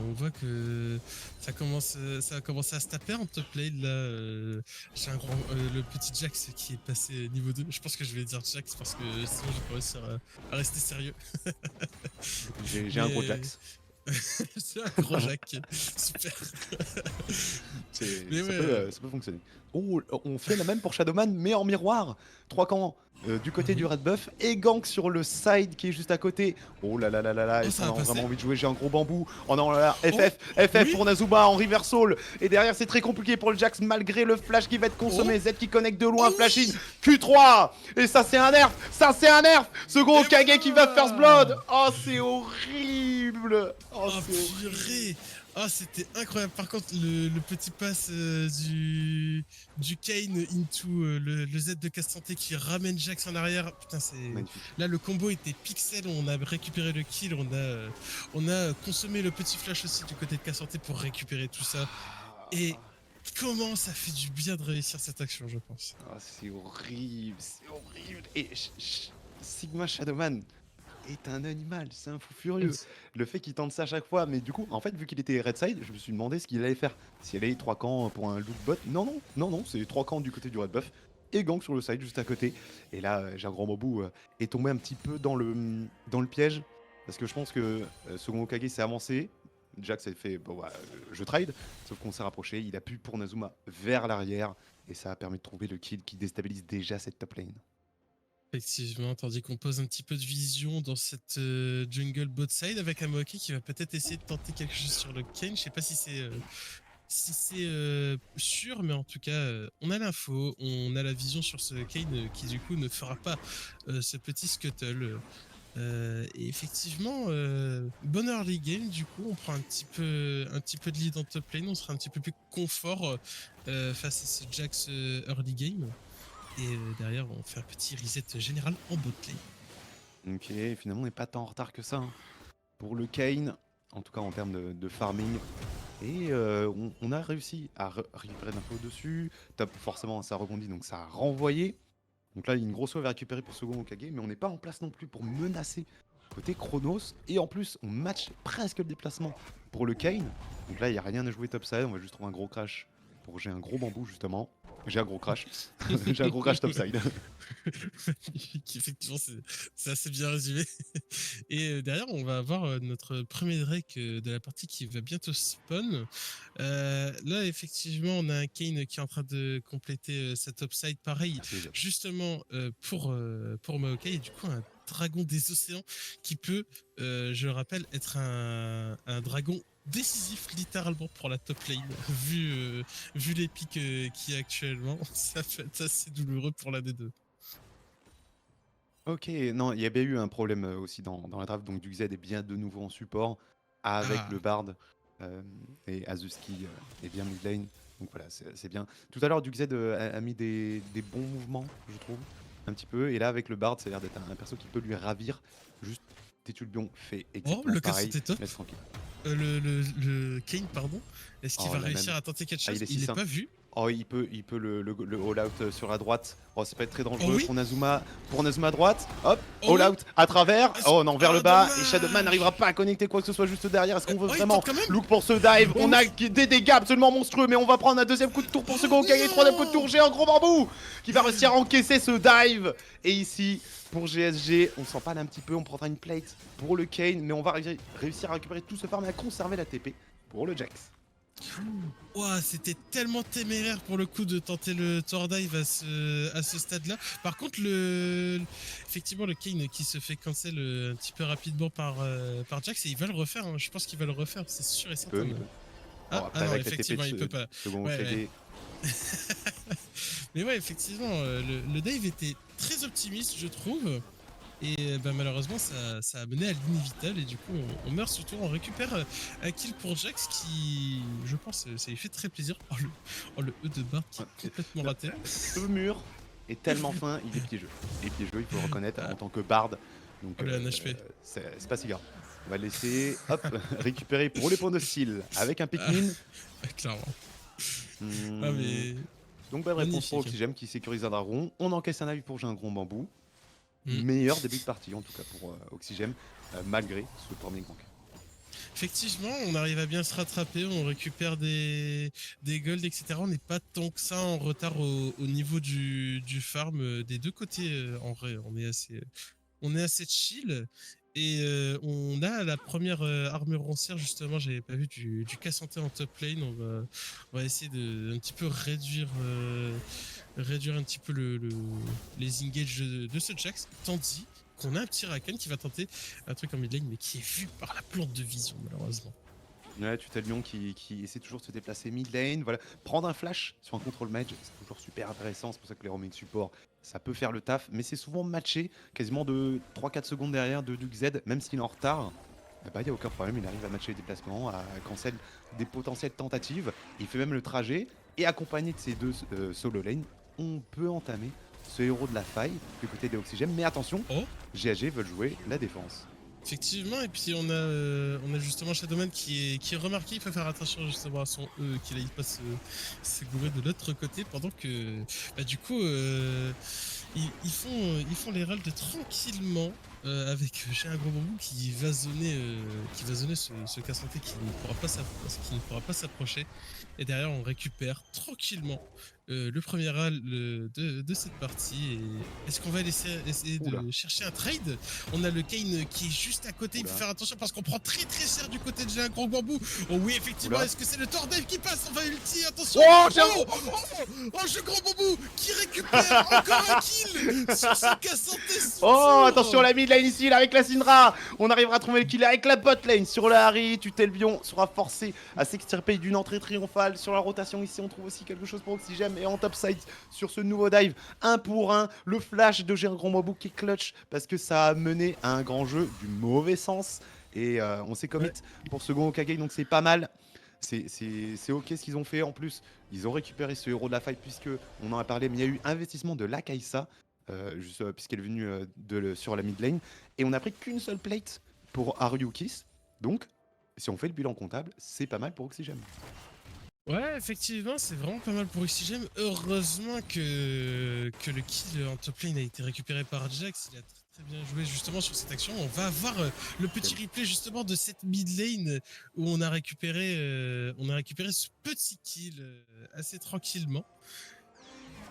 on voit que ça a commencé à se taper en top lane là. J'ai le petit Jax qui est passé niveau 2. Je pense que je vais dire Jax parce que sinon je vais pas réussir à rester sérieux. J'ai un gros Mais Jax. c'est un gros Jack, super. Mais Ça ouais, peut, ça peut fonctionner. Oh, on fait la même pour Shadowman, mais en miroir. 3 camps du côté du mhm. Red Buff et Gank sur le side qui est juste à côté. Oh là là là là là, Oh est-ce ça qu'on va a vraiment passer. envie de jouer? J'ai un gros bambou. Oh non, là là, Oh FF oui. pour Nazuma en reversal. Et derrière, c'est très compliqué pour le Jax malgré le flash qui va être Oh consommé. Z qui connecte de loin, oh flash in. oui. Q3. Et ça, c'est un nerf. Ça, c'est un nerf. Ce gros Et Kage qui va first blood. voilà. Oh, c'est horrible. Oh, Oh c'est horrible. purée. Ah c'était incroyable. Par contre le petit pass du Kane into le Z de casse santé qui ramène Jax en arrière. Putain c'est Magnifique. là le combo était pixel. On a récupéré le kill. On a consommé le petit flash aussi du côté de casse santé pour récupérer tout ça. Et comment ça fait du bien de réussir cette action je pense. Ah, c'est horrible, c'est horrible. Et Sigma Shadowman est un animal, c'est un fou furieux. Le fait qu'il tente ça à chaque fois, mais du coup, en fait, vu qu'il était red side, je me suis demandé ce qu'il allait faire. S'il allait 3 camps pour un loot bot. Non, c'est 3 camps du côté du red buff et Gank sur le side juste à côté. Et là, j'ai un grand Mobu est tombé un petit peu dans le piège parce que je pense que Second Hokage s'est avancé. Jax s'est fait, bon, je trade, sauf qu'on s'est rapproché. Il a pu pour Nazuma vers l'arrière et ça a permis de trouver le kill qui déstabilise déjà cette top lane. Effectivement, tandis qu'on pose un petit peu de vision dans cette jungle bot side avec un Maokai qui va peut-être essayer de tenter quelque chose sur le Kane. Je sais pas si c'est sûr, mais en tout cas, on a l'info, on a la vision sur ce Kane qui du coup ne fera pas ce petit scuttle. Et effectivement, bonne early game, du coup, on prend un petit peu de lead en top lane, on sera un petit peu plus confort face à ce Jax early game. Et derrière, on fait un petit reset général en bot lane. Ok, finalement, on n'est pas tant en retard que ça, hein. Pour le Kane, en tout cas en termes de farming. Et on a réussi à récupérer de l'info dessus. Top, forcément, ça rebondit, donc ça a renvoyé. Donc là, il y a une grosse wave à récupérer pour second Hokage, mais on n'est pas en place non plus pour menacer côté Chronos. Et en plus, on match presque le déplacement pour le Kane. Donc là, il n'y a rien à jouer topside, on va juste trouver un gros crash. J'ai un gros bambou, justement. J'ai un gros crash. J'ai un gros crash topside. Magnifique, effectivement, c'est assez bien résumé. Et derrière, on va avoir notre premier Drake de la partie qui va bientôt spawn. Là, effectivement, on a un Kane qui est en train de compléter sa topside. Pareil, justement, pour Maokai, et du coup, un dragon des océans qui peut, je le rappelle, être un dragon décisif littéralement pour la top lane vu les pics qu'il y a actuellement. Ça peut être assez douloureux pour la D2. Ok, non, il y avait eu un problème aussi dans la draft, donc Dux est bien de nouveau en support avec le Bard et Azuski est bien mid lane, donc voilà, c'est bien. Tout à l'heure, Dux a mis des bons mouvements, je trouve, un petit peu, et là avec le Bard, ça a l'air d'être un perso qui peut lui ravir. Juste, Tétulbion fait exactement le pareil, c'était top. laisse tranquille. Le Kane, pardon, est-ce qu'il va la réussir même. à tenter quelque chose? Il est Il n'est 6-1. pas vu. Oh, il peut le all-out sur la droite. Oh, ça peut être très dangereux Oh oui. pour Nazuma à droite. Hop, Oh all-out à travers. Oh non, vers le bas. dommage. Et Shadowman n'arrivera pas à connecter quoi que ce soit juste derrière. Est-ce qu'on veut Oh, il vraiment tente quand même. look pour ce dive? Oh On a oui. des dégâts absolument monstrueux, mais on va prendre un deuxième coup de tour pour ce Hokage. Troisième coup de tour, j'ai un gros bambou qui va réussir à encaisser ce dive. Et ici, pour GSG, on s'empale un petit peu. On prendra une plate pour le Kane, mais on va réussir à récupérer tout ce farm et à conserver la TP pour le Jax. Ouah, c'était tellement téméraire pour le coup de tenter le tour dive à ce stade-là. Par contre, effectivement, le Kane qui se fait cancel un petit peu rapidement par Jax, et il va le refaire. Hein. Je pense qu'il va le refaire, c'est sûr et certain. Il peut. Ah Après, non, avec effectivement, il peut pas. Second Ouais, Hokage. Mais ouais, effectivement, le dive était très optimiste, je trouve. Et malheureusement, ça a mené à l'inévitable. Et du coup, on meurt surtout. On récupère un kill pour Jax qui, je pense, ça lui fait très plaisir. Oh, le E de Bard qui est complètement raté. Ce mur est tellement fin, il est piégeux. Il est piégeux, il faut le reconnaître en tant que Bard. Donc, Oh, le NHP. c'est pas si grave. On va le laisser récupérer pour les points de style avec un Pikmin. Clairement. Hmm. Ah, mais... Donc, bonne réponse pour magnifique. Oxygène qui sécurise un dragon. On encaisse un avis pour J'ai un gros bambou. Mm. Meilleur début de partie en tout cas pour Oxygène, malgré ce premier gank. Effectivement, on arrive à bien se rattraper, on récupère des golds, etc. On n'est pas tant que ça en retard au niveau du farm des deux côtés. En vrai, on est assez chill. Et on a la première armure roncière, justement, j'avais pas vu du Cassanté en top lane. On va essayer de un petit peu réduire un petit peu les engages de ce Jax, tandis qu'on a un petit Rakan qui va tenter un truc en mid lane, mais qui est vu par la plante de vision, malheureusement. Ouais, Tutelion qui essaie toujours de se déplacer mid lane, voilà. Prendre un flash sur un control mage, c'est toujours super intéressant, c'est pour ça que les roaming support, ça peut faire le taf, mais c'est souvent matché quasiment de 3-4 secondes derrière de Duke Z, même s'il est en retard. Bah, y a aucun problème, il arrive à matcher les déplacements, à cancel des potentielles tentatives, il fait même le trajet, et accompagné de ces deux solo lane, on peut entamer ce héros de la faille du côté des Oxygènes, mais attention, Oh, GAG veulent jouer la défense. effectivement, et puis on a justement Shadowman qui est remarqué, il faut faire attention justement à son E, qu'il aille pas se gourer de l'autre côté, pendant que, bah, du coup, ils font les ralts tranquillement. j'ai un gros bambou qui va zoner ce cassanté qui ne pourra pas s'approcher. Et derrière, on récupère tranquillement le premier ral de cette partie. Et est-ce qu'on va essayer Oula. de chercher un trade? On a le Kane qui est juste à côté. Il faut Oula. faire attention parce qu'on prend très très cher du côté de J'ai un gros bambou. Oh oui, effectivement. Oula. Est-ce que c'est le Tordave qui passe? On va ulti. Attention. Oh, j'ai un oh, J'ai gros bambou qui récupère encore un kill sur ce cassanté. Oh, attention la mid lane ici, là, avec la Syndra. On arrivera à trouver le kill avec la bot lane. Sur le Harry, Tutelbion sera forcé à s'extirper d'une entrée triomphale. Sur la rotation ici, on trouve aussi quelque chose pour Oxygène. Et en topside, sur ce nouveau dive, 1 pour 1, le flash de Gérard Grandbambou qui est clutch parce que ça a mené à un grand jeu du mauvais sens. Et on s'est commit pour second Hokage, donc c'est pas mal. C'est ok ce qu'ils ont fait. En plus, ils ont récupéré ce héros de la fight puisque on en a parlé, mais il y a eu investissement de l'Akaïsa. Puisqu'elle est venue sur la mid lane. Et on n'a pris qu'une seule plate pour Haruki. Donc, si on fait le bilan comptable, c'est pas mal pour Oxygène. Ouais, effectivement, c'est vraiment pas mal pour Oxygène. Heureusement que le kill en top lane a été récupéré par Jax. Il a très bien joué justement sur cette action. On va avoir le petit replay justement de cette mid lane où on a récupéré ce petit kill assez tranquillement.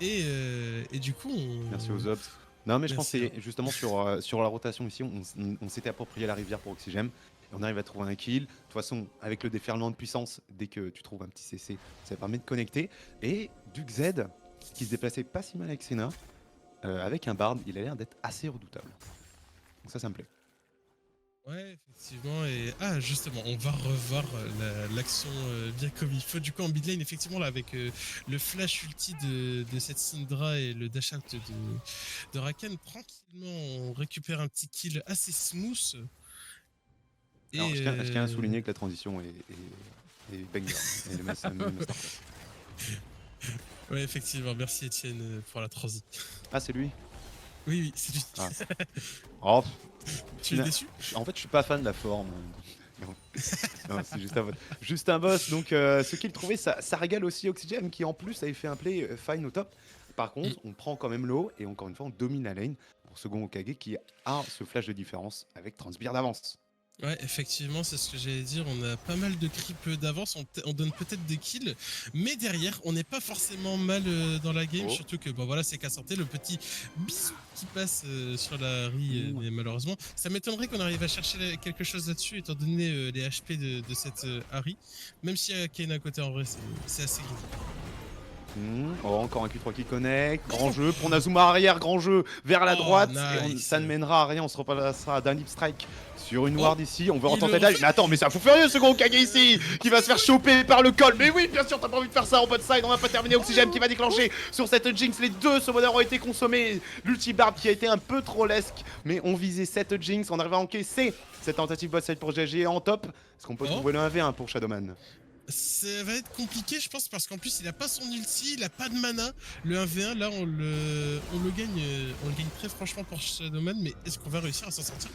Et du coup, Merci aux Obs. Non, mais je pense que Merci. c'est justement sur la rotation ici, on s'était approprié la rivière pour Oxygène. Et on arrive à trouver un kill. De toute façon, avec le déferlement de puissance, dès que tu trouves un petit CC, ça permet de connecter. Et Duke Z, qui se déplaçait pas si mal avec Senna, avec un Bard, il a l'air d'être assez redoutable. Donc ça me plaît. Ouais, effectivement. Et justement, on va revoir l'action bien comme il faut. Du coup, en mid lane, effectivement, là, avec le flash ulti de cette Syndra et le dash out de Rakan, tranquillement, on récupère un petit kill assez smooth. Et Alors, je tiens à souligner que la transition est banger. Et le masterclass. ouais, effectivement. Merci Étienne pour la transi. Ah, c'est lui. Oui, c'est lui. Ah. Oh, Tu es déçu? en fait, je suis pas fan de la forme. Non, c'est juste un boss. Donc, ce qu'il trouvait, ça régale aussi Oxygène qui en plus avait fait un play fine au top. Par contre, on prend quand même l'eau et encore une fois, on domine la lane pour second Hokage qui a ce flash de différence avec Transbeard d'avance. Ouais, effectivement, c'est ce que j'allais dire. On a pas mal de creep d'avance. On donne peut-être des kills, mais derrière, on n'est pas forcément mal dans la game. Oh. Surtout que, bon, voilà, c'est qu'à sortir le petit bisou qui passe sur la Harry. Mais malheureusement, ça m'étonnerait qu'on arrive à chercher quelque chose là-dessus, étant donné les HP de cette Harry. Même s'il y a Kane à côté, en vrai, c'est assez gros. Oh, encore un Q3 qui connecte. Grand jeu pour Nazuma arrière, grand jeu vers la Oh, droite. nice. Et ça ne mènera à rien. On se repassera d'un deep strike sur une Oh, ward ici. On veut il retenter le la refait. Mais attends, mais c'est un fou furieux ce gros Hokage ici qui va se faire choper par le col. Mais oui, bien sûr, t'as pas envie de faire ça en bot side. On va pas terminer. Oxygène qui va déclencher sur cette Jinx. Les deux summoners ont été consommés. L'ulti-barb qui a été un peu trop lesque. Mais on visait cette Jinx. On arrive à encaisser cette tentative bot side pour GG en top. Est-ce qu'on peut Oh. trouver le 1v1 pour Shadowman? Ça va être compliqué, je pense, parce qu'en plus, il a pas son ulti, il a pas de mana. Le 1v1, là, on le gagne très franchement pour Shadowman, mais est-ce qu'on va réussir à s'en sortir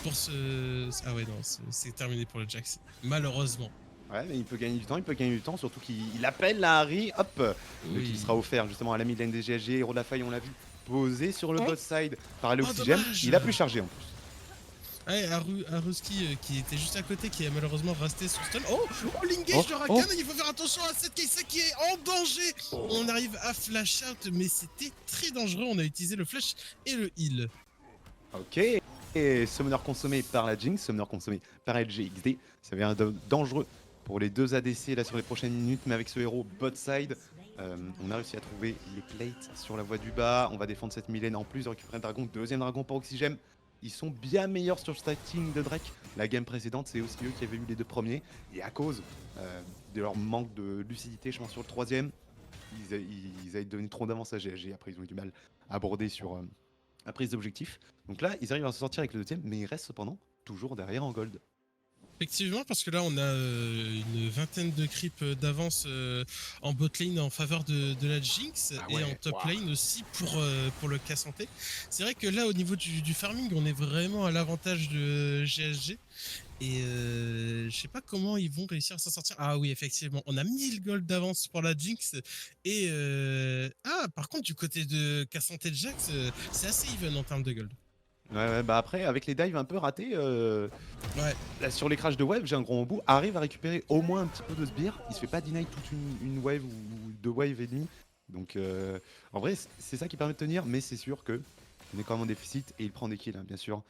pour ce... Ah ouais, non, c'est terminé pour le Jax, malheureusement. Ouais, mais il peut gagner du temps, surtout qu'il appelle la Harry, hop, Oui. qui sera offert justement à la mid lane des GLG. Héros de la faille, on l'a vu, posé sur le Oh. bot side par l'Oxygène. dommage. Il a pu charger en plus. Ouais, Haruski qui était juste à côté, qui est malheureusement resté sous stun. Oh, l'engage Oh, de Rakan, oh. il faut faire attention à cette Kaisa qui est en danger. On arrive à flash out, mais c'était très dangereux. On a utilisé le flash et le heal. Ok, et Summoner consommé par la Jinx, Summoner consommé par LGXD. Ça devient dangereux pour les deux ADC là sur les prochaines minutes, mais avec ce héros bot side, on a réussi à trouver les plates sur la voie du bas. On va défendre cette Mylène en plus de récupérer le dragon. Deuxième dragon pour Oxygène. Ils sont bien meilleurs sur le stacking de Drake. La game précédente, c'est aussi eux qui avaient eu les deux premiers. Et à cause de leur manque de lucidité, je pense sur le troisième, ils avaient donné trop d'avance à GLG. Après, ils ont eu du mal à aborder sur la prise d'objectif. Donc là, ils arrivent à s'en sortir avec le deuxième, mais ils restent cependant toujours derrière en gold. Effectivement, parce que là, on a une vingtaine de creeps d'avance en bot lane en faveur de la Jinx Ah et ouais, en top waouh. lane aussi pour le Cassanté. C'est vrai que là, au niveau du farming, on est vraiment à l'avantage de GSG. Et je sais pas comment ils vont réussir à s'en sortir. Ah oui, effectivement, on a 1000 gold d'avance pour la Jinx. Et par contre, du côté de Cassanté de Jax, c'est assez even en termes de gold. Ouais, bah après, avec les dives un peu ratés, Ouais. là, sur les crashs de wave, j'ai un grand bout, arrive à récupérer au moins un petit peu de sbire. Il se fait pas deny toute une wave ou deux waves et demi. Donc en vrai, c'est ça qui permet de tenir, mais c'est sûr que on est quand même en déficit et il prend des kills, hein, bien sûr,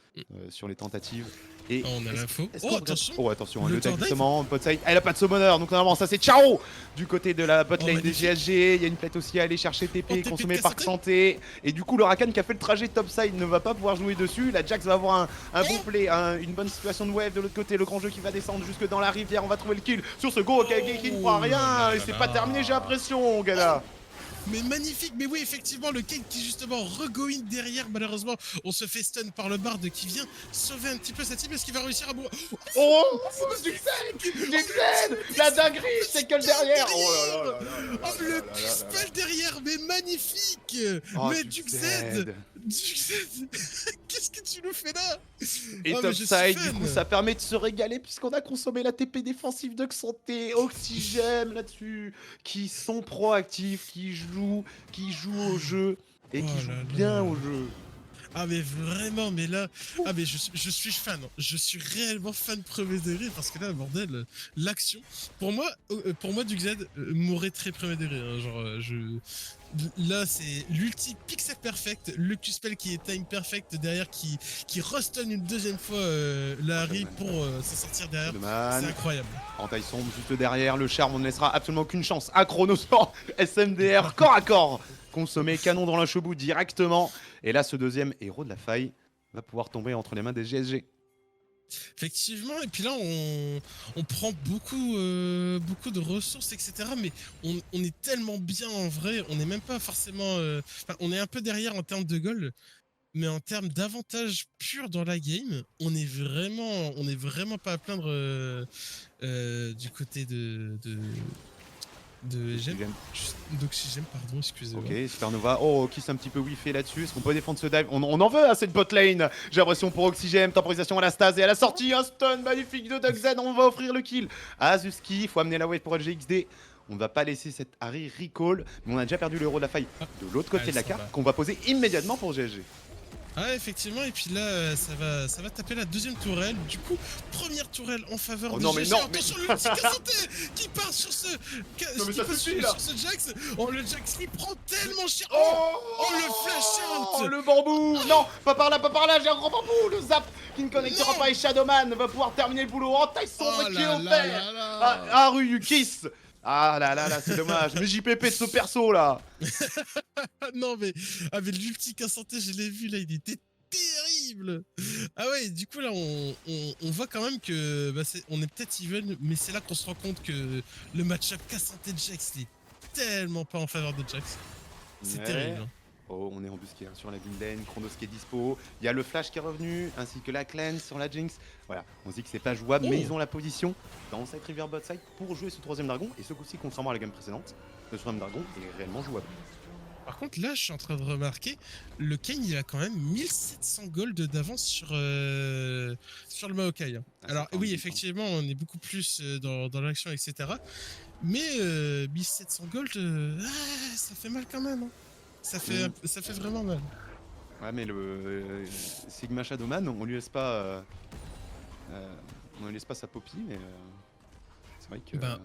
sur les tentatives. Et On a l'info. est-ce qu'on Oh, regarde- attention. Oh attention, hein, Le le tag Tordite. justement, bot side, elle a pas de summoner, donc normalement ça c'est ciao du côté de la bot Oh, lane des magnifique. GSG, il y a une plate aussi à aller chercher Oh, TP, TP consommé de par Cassandre. Santé, et du coup le Rakan qui a fait le trajet top side ne va pas pouvoir jouer dessus, la Jax va avoir un bon play, une bonne situation de wave de l'autre côté, le grand jeu qui va descendre jusque dans la rivière, on va trouver le kill sur ce go, Okage qui ne fera Oh rien, là et là c'est là pas là. terminé j'ai l'impression, Gala. Mais magnifique, mais oui, effectivement, le Kane qui justement regoine derrière, malheureusement, on se fait stun par le Bard qui vient sauver un petit peu sa team. Est-ce qu'il va réussir à boire? Oh, Juxen, la dinguerie, c'est que le derrière. Oh là là là là là là Oh, là le là là là. spell derrière, mais magnifique. Oh, Mais Juxed. Juxed, qu'est-ce que tu nous fais là? Et Oh, mais je suis topside, du fan. coup, ça permet de se régaler puisqu'on a consommé la TP défensive de Xanté, Oxygène là-dessus, qui sont proactifs, qui jouent au jeu et qui Oh jouent là bien là. au jeu. Ah mais vraiment, mais là, ah mais je suis fan, hein. Je suis réellement fan premier degré parce que là, bordel, l'action, pour moi, Duxed mourrait très premier degré, hein. Genre, là c'est l'ulti pixel perfect, le Q-spell qui est time perfect derrière qui restun une deuxième fois la Harry pour s'en sortir derrière. C'est Dommage. incroyable. Entaille sombre juste derrière, le charme, on ne laissera absolument aucune chance à Chronosaur, SMDR, corps à corps, consommé canon dans la chebou directement. Et là, ce deuxième héros de la faille va pouvoir tomber entre les mains des GSG. Effectivement, et puis là on prend beaucoup, beaucoup de ressources, etc. Mais on est tellement bien en vrai, on n'est même pas forcément. Enfin, on est un peu derrière en termes de gold, mais en termes d'avantage pur dans la game, on est vraiment pas à plaindre du côté de Oxygène. d'Oxygène, pardon, excusez-moi. Ok, Supernova. Oh, qui s'est un petit peu whiffé là-dessus. Est-ce qu'on peut défendre ce dive on en veut à cette bot lane. J'ai l'impression pour Oxygène. Temporisation à la stase et à la sortie. Un stun magnifique de DuckZ. On va offrir le kill à Zuski. Il faut amener la wave pour LGXD. On ne va pas laisser cette Harry recall. Mais on a déjà perdu le héros de la faille de l'autre côté Ah, de la elles sont carte là. qu'on va poser immédiatement pour GSG. Ah effectivement, et puis là ça va taper la deuxième tourelle. Du coup, première tourelle en faveur Oh de non, mais GG. non, Attention le petit Cassandé qui part sur ce Non, mais qui ça passe suffit, là. sur ce Jax. Oh le Jax il prend tellement cher. Oh, le flash out. Le bambou. Non, pas par là, j'ai un grand bambou. Le zap qui ne connectera Non. pas et Shadowman va pouvoir terminer le boulot. En taille sombre Oh qui là est là offert. là là. Ah, rue Kiss. Ah là là là, c'est dommage. Mais JPP de ce perso là. Ah, non mais l'ulti Cassandé, je l'ai vu là, il était terrible. Ah ouais, du coup là on voit quand même que on est peut-être even, mais c'est là qu'on se rend compte que le match-up Cassandé Jax il est tellement pas en faveur de Jax. C'est Ouais. terrible. Hein. Oh, on est embusqué hein, sur la Vinden, Chronos qui est dispo. Il y a le flash qui est revenu, ainsi que la cleanse sur la Jinx. Voilà, on se dit que c'est pas jouable, mais Oh. ils ont la position dans cette river bot side pour jouer ce troisième dragon. Et ce coup-ci, contrairement à la game précédente, le troisième dragon est réellement jouable. Par contre, là, je suis en train de remarquer, le Kane, il a quand même 1700 gold d'avance sur le Maokai. Hein. Ah, Alors, c'est oui, pas effectivement, on est beaucoup plus dans l'action, etc. Mais 1700 gold, ça fait mal quand même. Hein. Ça fait vraiment mal. Ouais, mais le Sigma Shadowman, on lui laisse pas, on lui laisse pas sa poppy, mais c'est vrai que. Ben,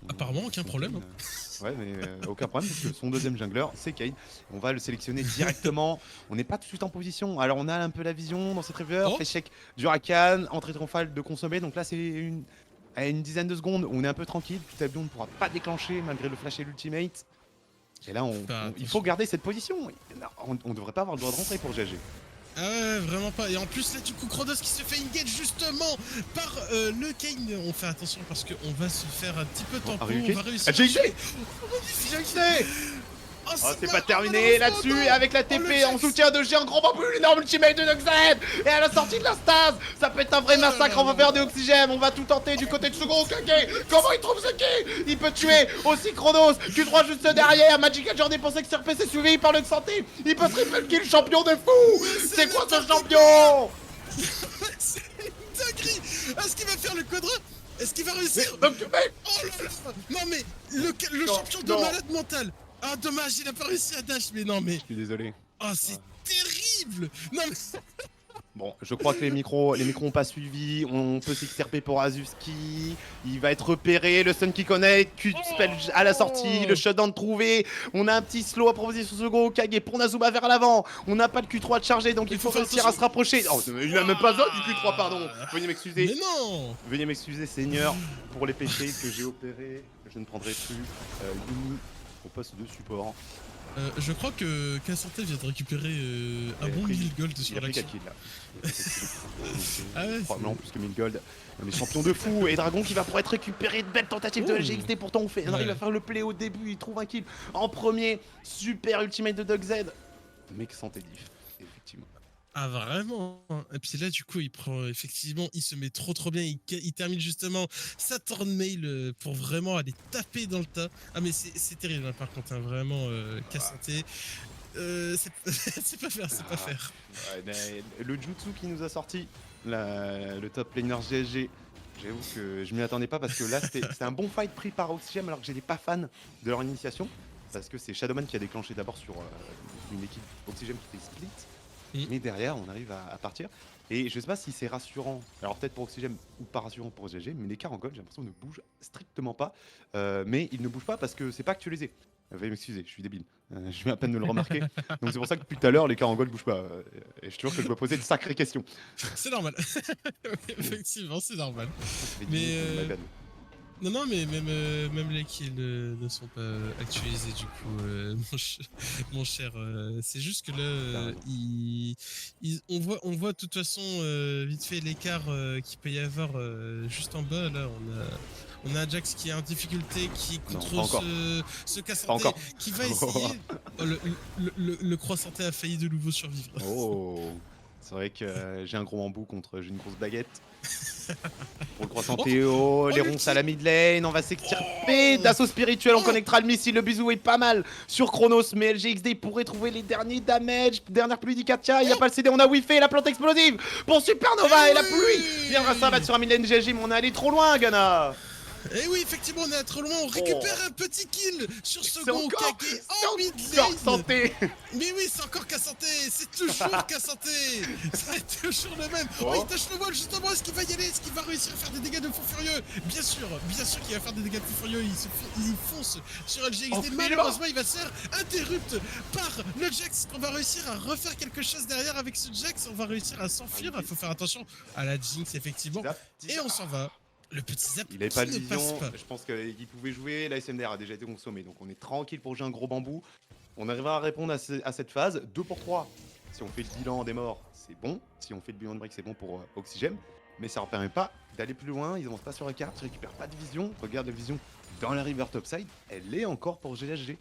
apparemment, aucun son problème. Kane, Hein. ouais, mais aucun problème parce que son deuxième jungler, c'est Kane. On va le sélectionner directement. On n'est pas tout de suite en position. Alors, on a un peu la vision dans cette river. Oh. Fait check du Rakan, entrée triomphale de consommer. Donc là, c'est à une dizaine de secondes. On est un peu tranquille. Tout à ne pourra pas déclencher malgré le flash et l'ultimate. Et là, il faut garder cette position. On devrait pas avoir le droit de rentrer pour GG. Ah ouais, vraiment pas. Et en plus, là, du coup, Chronos qui se fait engage justement par le Kane. On fait attention parce qu'on va se faire un petit peu tampon. On va réussir. GG. Oh, C'est pas terminé là-dessus avec la TP en soutien de G, un grand bambou, l'énorme ultimate de Noxhead. Et à la sortie de la stase, ça peut être un vrai massacre. On va faire des oxygènes, on va tout tenter du côté de Sugo. Kake, comment il trouve ce qui? Il peut tuer aussi Chronos. Q3 juste derrière. Magical Journey pensait que CRP s'est suivi par le santé. Il peut triple kill, champion de fou. C'est quoi ce champion? C'est une dinguerie. Est-ce qu'il va faire le quadra? Est-ce qu'il va réussir? Donc tu fais. Oh là là. Non mais le Non, champion de non. malade mental. Ah dommage, il a pas réussi à dash. Mais non mais Je suis désolé. oh c'est terrible. Non mais Bon, je crois que les micros ont pas suivi. On peut s'extirper pour Azuski. Il va être repéré. Le stun qui connaît. Q-spell à la sortie. Le shutdown trouvé. On a un petit slow à proposer sur ce gros Kage pour Nazuma vers l'avant. On n'a pas de Q3 de charger, donc il faut réussir à se rapprocher. Oh, il n'a même pas besoin du Q3, pardon. Veuillez m'excuser. Mais non. Veuillez m'excuser, Seigneur, pour les péchés que j'ai opérés. Je ne prendrai plus Yumi au poste de support. Je crois que Cassante vient de récupérer un bon 1000 gold Il sur a pris 4 l'action. kills là. Ah ouais, Probablement plus que 1000 gold. On est champion de fou. Et Dragon qui va pouvoir être récupéré. De belles tentatives de Oh. LGXD. Pourtant, on arrive à faire le play au début. Il trouve un kill en premier. Super ultimate de Doug Z. Mec, santé diff. Effectivement. Ah vraiment. Et puis là du coup il prend effectivement, il se met trop bien, il termine justement sa turn mail pour vraiment aller taper dans le tas. Ah mais c'est terrible hein, par contre hein, vraiment Cassanté. C'est pas faire, c'est pas faire. Ouais, mais le jutsu qui nous a sorti, le top laner GSG, j'avoue que je m'y attendais pas parce que là c'était un bon fight pris par Oxygem alors que j'étais pas fan de leur initiation. Parce que c'est Shadowman qui a déclenché d'abord sur une équipe Oxygem qui était split. Mais derrière, on arrive à partir. Et je sais pas si c'est rassurant, alors peut-être pour Oxygem ou pas rassurant pour GG, mais l'écart en gold, j'ai l'impression, ne bouge strictement pas. Mais il ne bouge pas parce que c'est pas actualisé. Veuillez m'excuser, je suis débile. Je viens à peine de le remarquer. Donc c'est pour ça que depuis tout à l'heure, l'écart en gold bouge pas. Et je suis sûr que je dois poser de sacrées questions. C'est normal. Effectivement, c'est normal. Ça fait 10 Mais, minutes, my bad. Non, mais même les kills ne sont pas actualisés du coup, mon cher. C'est juste que T'as là, raison. on voit de toute façon vite fait l'écart qu'il peut y avoir juste en bas. Là, on a un Jax qui est en difficulté, qui Non, contre pas encore. ce Pas Cassanté, encore. qui va essayer. Oh, le croissanté a failli de nouveau survivre. Oh, c'est vrai que j'ai un gros bambou contre j'ai une grosse baguette. Pour le croissant Oh, Théo, les le ronces à la kill. mid lane, on va s'extirper d'assaut spirituel, on connectera le missile, le bisou est pas mal sur Chronos, mais LGXD pourrait trouver les derniers damage, dernière pluie d'Ikatia, il n'y a pas le CD, on a Wi-Fi, la plante explosive pour Supernova et la pluie viendra ça battre sur un mid lane GG, mais on est allé trop loin Ghana. Et oui, effectivement, on est trop loin, on récupère un petit kill sur ce C'est gros encore, Kage c'est en mid encore lane. santé. Mais oui, c'est encore Cassanté, c'est toujours Cassanté. C'est toujours le même. Oh. Oh, il touche le wall justement, est-ce qu'il va y aller? Est-ce qu'il va réussir à faire des dégâts de fou furieux? Bien sûr qu'il va faire des dégâts de fou furieux, il fonce sur LGXD. Oh, Malheureusement, il va se faire interrupt par le Jax. On va réussir à refaire quelque chose derrière avec ce Jax, on va réussir à s'enfuir, il faut faire attention à la Jinx effectivement. Et on s'en va. Le petit zap Il avait qui pas de ne passe vision, pas. je pense qu'il pouvait jouer, la SMDR a déjà été consommée, donc on est tranquille pour jouer un gros bambou. On arrivera à répondre à cette phase, 2 pour 3. Si on fait le bilan des morts, c'est bon. Si on fait le bilan de break, c'est bon pour Oxygem. Mais ça ne leur permet pas d'aller plus loin, ils avancent pas sur la carte, ils récupèrent pas de vision. Regarde la vision dans la river topside, elle est encore pour GSG.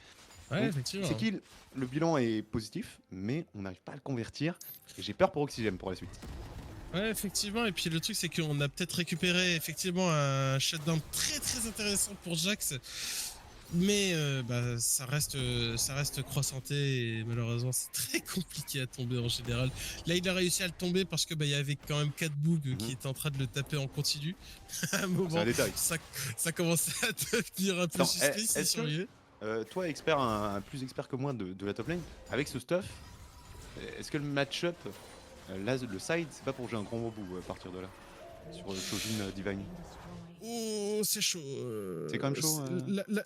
Ouais, Donc, effectivement. c'est qu'il le bilan est positif, mais on n'arrive pas à le convertir. Et j'ai peur pour Oxygem pour la suite. Ouais, effectivement, et puis le truc c'est qu'on a peut-être récupéré effectivement un shutdown très intéressant pour Jax, mais ça reste croissanté et malheureusement c'est très compliqué à tomber en général. Là il a réussi à le tomber parce que il y avait quand même 4 bugs qui étaient en train de le taper en continu. À un C'est moment, un détail. ça commençait à devenir un peu Attends, suspect, est-ce c'est que- surveillé. Toi, expert, un plus expert que moi de la top lane, avec ce stuff, est-ce que le match-up, là, le side, c'est pas pour jouer un grand bout à partir de là sur Shojin Divine? Oh, c'est chaud. C'est quand même chaud,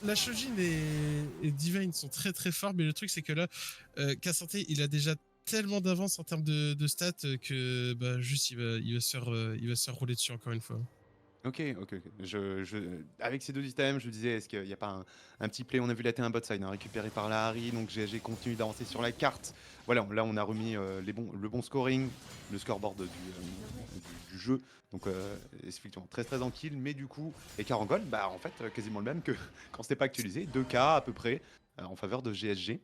La Shojin et Divine sont très forts, mais le truc c'est que là, Cassanté, il a déjà tellement d'avance en termes de stats que juste il va se faire rouler dessus encore une fois. Ok. Avec ces deux items, je me disais, est-ce qu'il n'y a pas un petit play? On a vu la T1 bot side récupéré par la Harry, donc j'ai continué d'avancer sur la carte. Voilà, là on a remis le bon scoring, le scoreboard du jeu. Donc effectivement très tranquille, mais du coup, écart en gold, en fait quasiment le même que quand c'était pas actualisé, 2K à peu près en faveur de GSG.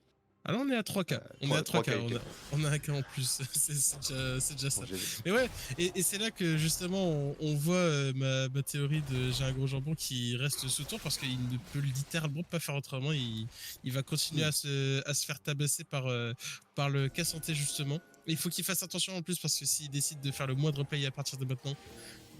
Alors on est à 3K, on est à 3K, ok. on a un K en plus, c'est déjà ça. Bon, GSG. Mais ouais, et c'est là que justement on voit ma théorie de j'ai un gros jambon qui reste sous tour parce qu'il ne peut littéralement pas faire autrement. Il va continuer à se faire tabasser par le Cassanté justement. Et il faut qu'il fasse attention en plus parce que s'il décide de faire le moindre play à partir de maintenant,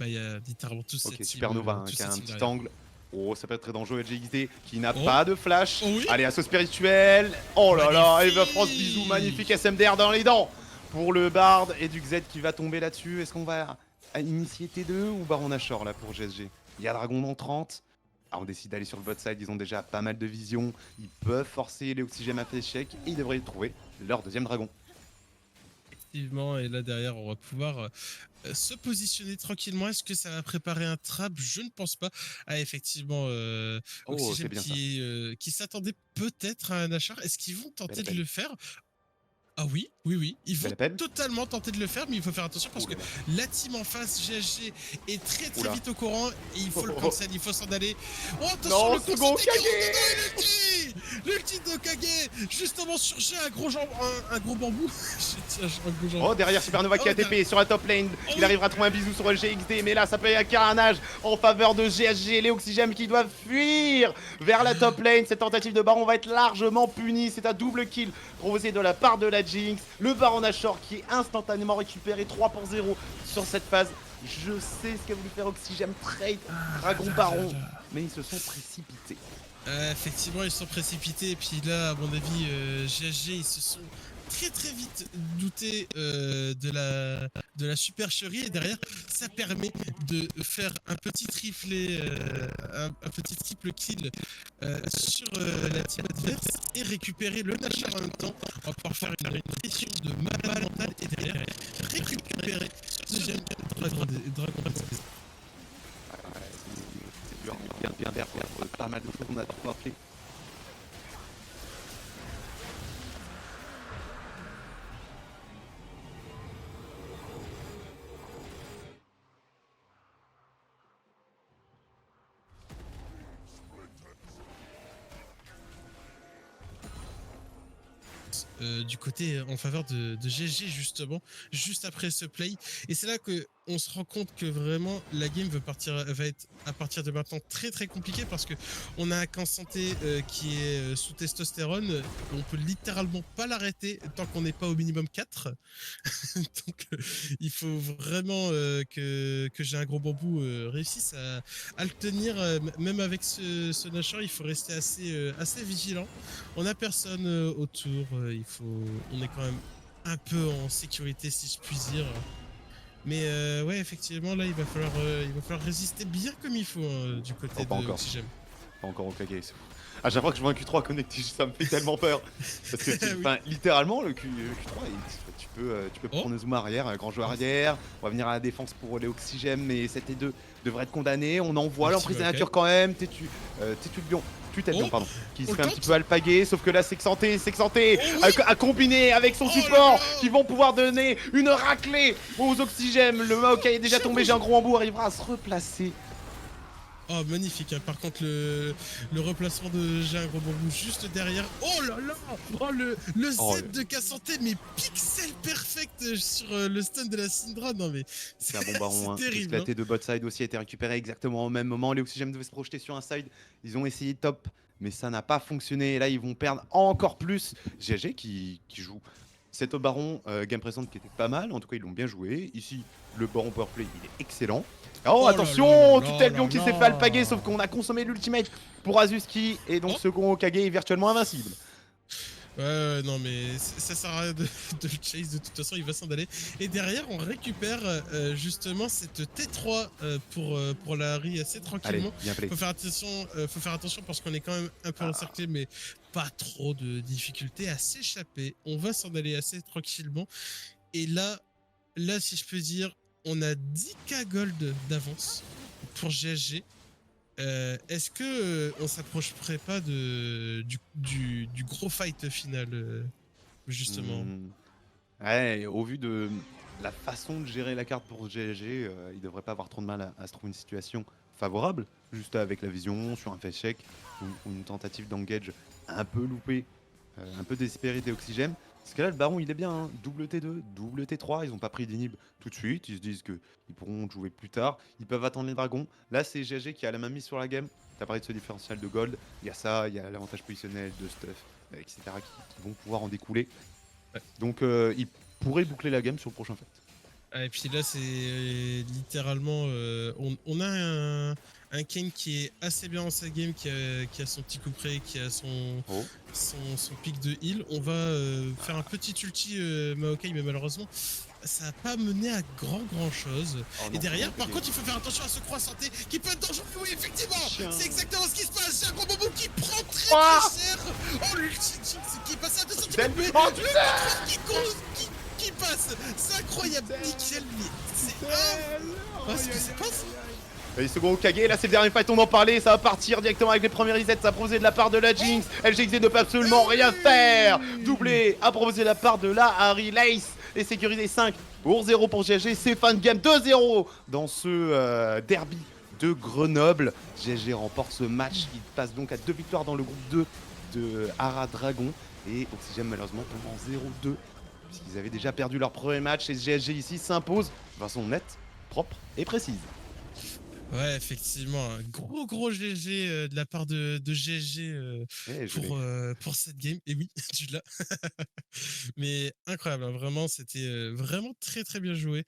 il y a littéralement tout cette Ok, team, Supernova toute qui a cette un team petit derrière. angle. Oh, ça peut être très dangereux, LGXD qui n'a Oh. pas de flash. Oh oui. Allez, assaut spirituel. Oh là là, Magnifique. Eva France, bisous, magnifique SMDR dans les dents pour le Bard et du Xed qui va tomber là-dessus. Est-ce qu'on va initier T2 ou Baron Nashor là pour GSG? Il y a Dragon dans 30. Ah, on décide d'aller sur le bot side, ils ont déjà pas mal de vision. Ils peuvent forcer les Oxygènes à faire échec et ils devraient trouver leur deuxième dragon. Effectivement, et là derrière, on va pouvoir se positionner tranquillement. Est-ce que ça va préparer un trap? Je ne pense pas. Ah, effectivement, Oh, Oxygène c'est bien ça. qui s'attendait peut-être à un achat. Est-ce qu'ils vont tenter de appel. le faire? Ah oui, oui, oui. Ils vont Belle appel. totalement tenter de le faire, mais il faut faire attention parce Oh que là là. la team en face, GSG, est très très Oula. vite au courant et il faut le Oh. cancel, il faut s'en aller. Oh, attention, Non, le second concept Kage. est l'ulti de Kage, justement sur G, un gros bambou. J'ai dit un gros jambon. Oh, derrière Supernova qui a Oh, TP sur la top lane. Oh, Il arrivera à trouver un bisou sur le GXD, mais là ça peut y avoir un carnage en faveur de GSG. Les Oxygènes qui doivent fuir vers la top lane. Cette tentative de Baron va être largement punie. C'est un double kill proposé de la part de la Jinx. Le Baron Nashor qui est instantanément récupéré 3 pour 0 sur cette phase. Je sais ce qu'a voulu faire Oxygène trade Dragon Baron, mais ils se sont précipités. Effectivement, ils sont précipités et puis là, à mon avis, GSG, ils se sont très très vite doutés de la supercherie et derrière, ça permet de faire un petit triplé, un petit triple kill sur la team adverse et récupérer le Nashor en même temps. On va pouvoir faire une pression de mal mentale et derrière récupérer ce deuxième dragon. C'est dur, bien perdre pas mal de choses, on a trop appelé. Du côté en faveur de GG justement, juste après ce play. Et c'est là que on se rend compte que vraiment la game va être à partir de maintenant très très compliquée parce que on a un camp santé qui est sous testostérone. On peut littéralement pas l'arrêter tant qu'on n'est pas au minimum 4. Donc il faut vraiment que j'ai un gros bambou réussisse à le tenir. Même avec ce Nashor, il faut rester assez vigilant. On a personne autour, on est quand même un peu en sécurité si je puis dire. Mais ouais, effectivement, là, il va falloir résister bien comme il faut du côté Oh, pas de encore. Oxygène. Pas encore au Kage. À chaque fois que je vois un Q3 connecté, ça me fait tellement peur. Parce que Oui. littéralement, le Q3, tu peux Oh. prendre un zoom arrière, un grand joueur arrière. On va venir à la défense pour les Oxygènes, mais 7 et 2 devraient être condamnés. On envoie Merci, l'emprise des ok. natures quand même. Tétu de Lion. Oh. Pardon, qui se On fait un tente. petit peu alpaguer, sauf que là c'est Xanté Oh oui. à combiner avec son Oh là support là. qui vont pouvoir donner une raclée aux Oxygènes. Le Maokai est déjà Je tombé, bouge. j'ai un gros embout, arrivera à se replacer. Oh, magnifique. Hein. Par contre, le replacement de J'ai un gros bambou juste derrière. Oh là là. Oh, le Z Oh, de Cassanté, mais pixel perfect sur le stun de la Syndra. Non, mais C'est un bon baron, hein. terrible. La T de bot side aussi a été récupérée exactement au même moment. Les Oxygènes devaient se projeter sur un side. Ils ont essayé top, mais ça n'a pas fonctionné. Et là, ils vont perdre encore plus. GG qui joue cet baron game présente qui était pas mal. En tout cas, ils l'ont bien joué. Ici, le baron powerplay, il est excellent. Oh, Oh là attention, là là Tutel Lion qui là s'est là. fait alpaguer, sauf qu'on a consommé l'ultimate pour Azuski. Et donc, Oh. second Okage est virtuellement invincible. Ouais, non, mais ça sert à rien de le chase, de toute façon, il va s'en aller. Et derrière, on récupère justement cette T3 pour la Harry assez Allez, tranquillement. bien play. Faut faire attention parce qu'on est quand même un peu encerclé, mais pas trop de difficultés à s'échapper. On va s'en aller assez tranquillement. Et là, si je peux dire, on a 10k gold d'avance pour GSG. Est-ce que on s'approcherait pas du gros fight final justement? Ouais, au vu de la façon de gérer la carte pour GLG, il devrait pas avoir trop de mal à se trouver une situation favorable, juste avec la vision sur un face check ou une tentative d'engage un peu loupée, un peu désespérée des Oxygènes. Parce que là, le Baron, il est bien, hein. Double T2, double T3, ils n'ont pas pris d'inhib tout de suite, ils se disent qu'ils pourront jouer plus tard, ils peuvent attendre les dragons. Là, c'est GLG qui a la main mise sur la game, t'as parlé de ce différentiel de gold, il y a ça, il y a l'avantage positionnel de stuff, etc. qui vont pouvoir en découler. Ouais. Donc, ils pourraient boucler la game sur le prochain fight. Ah, et puis là, c'est littéralement. On a un Kane qui est assez bien dans sa game, qui a son petit coup près, qui a Oh, son pic de heal. On va faire un petit ulti Maokai, mais malheureusement, ça n'a pas mené à grand chose. oh Et non, c'est derrière, bien par pété. contre, il faut faire attention à ce croix santé qui peut être dangereux. Oui, effectivement, Chien. c'est exactement ce qui se passe. J'ai un gros bobo qui prend très Ah cher. Oh, l'ulti Jinx qui est passé à 200 Ben, mais oh, le contrôle qui passe. C'est incroyable, nickel, mais c'est oh, ce qui se passe. Et second Okage, là c'est le dernier fight, on en parlait, ça va partir directement avec les premiers resets, ça a proposé de la part de la Jinx, LGXD ne peut absolument rien faire, doublé, a proposé de la part de la Harry Lace, et sécurisé 5 pour 0 pour GG, c'est fin de game 2-0 dans ce derby de Grenoble. GG remporte ce match, il passe donc à 2 victoires dans le groupe 2 de Hara Dragon, et Oxygène malheureusement tombe en 0-2, puisqu'ils avaient déjà perdu leur premier match, et GG ici s'impose de façon nette, propre et précise. Ouais, effectivement, un gros GG de la part de GG Eh, je l'ai. pour cette game. Et oui, tu l'as. Mais incroyable, hein, vraiment, c'était vraiment très bien joué.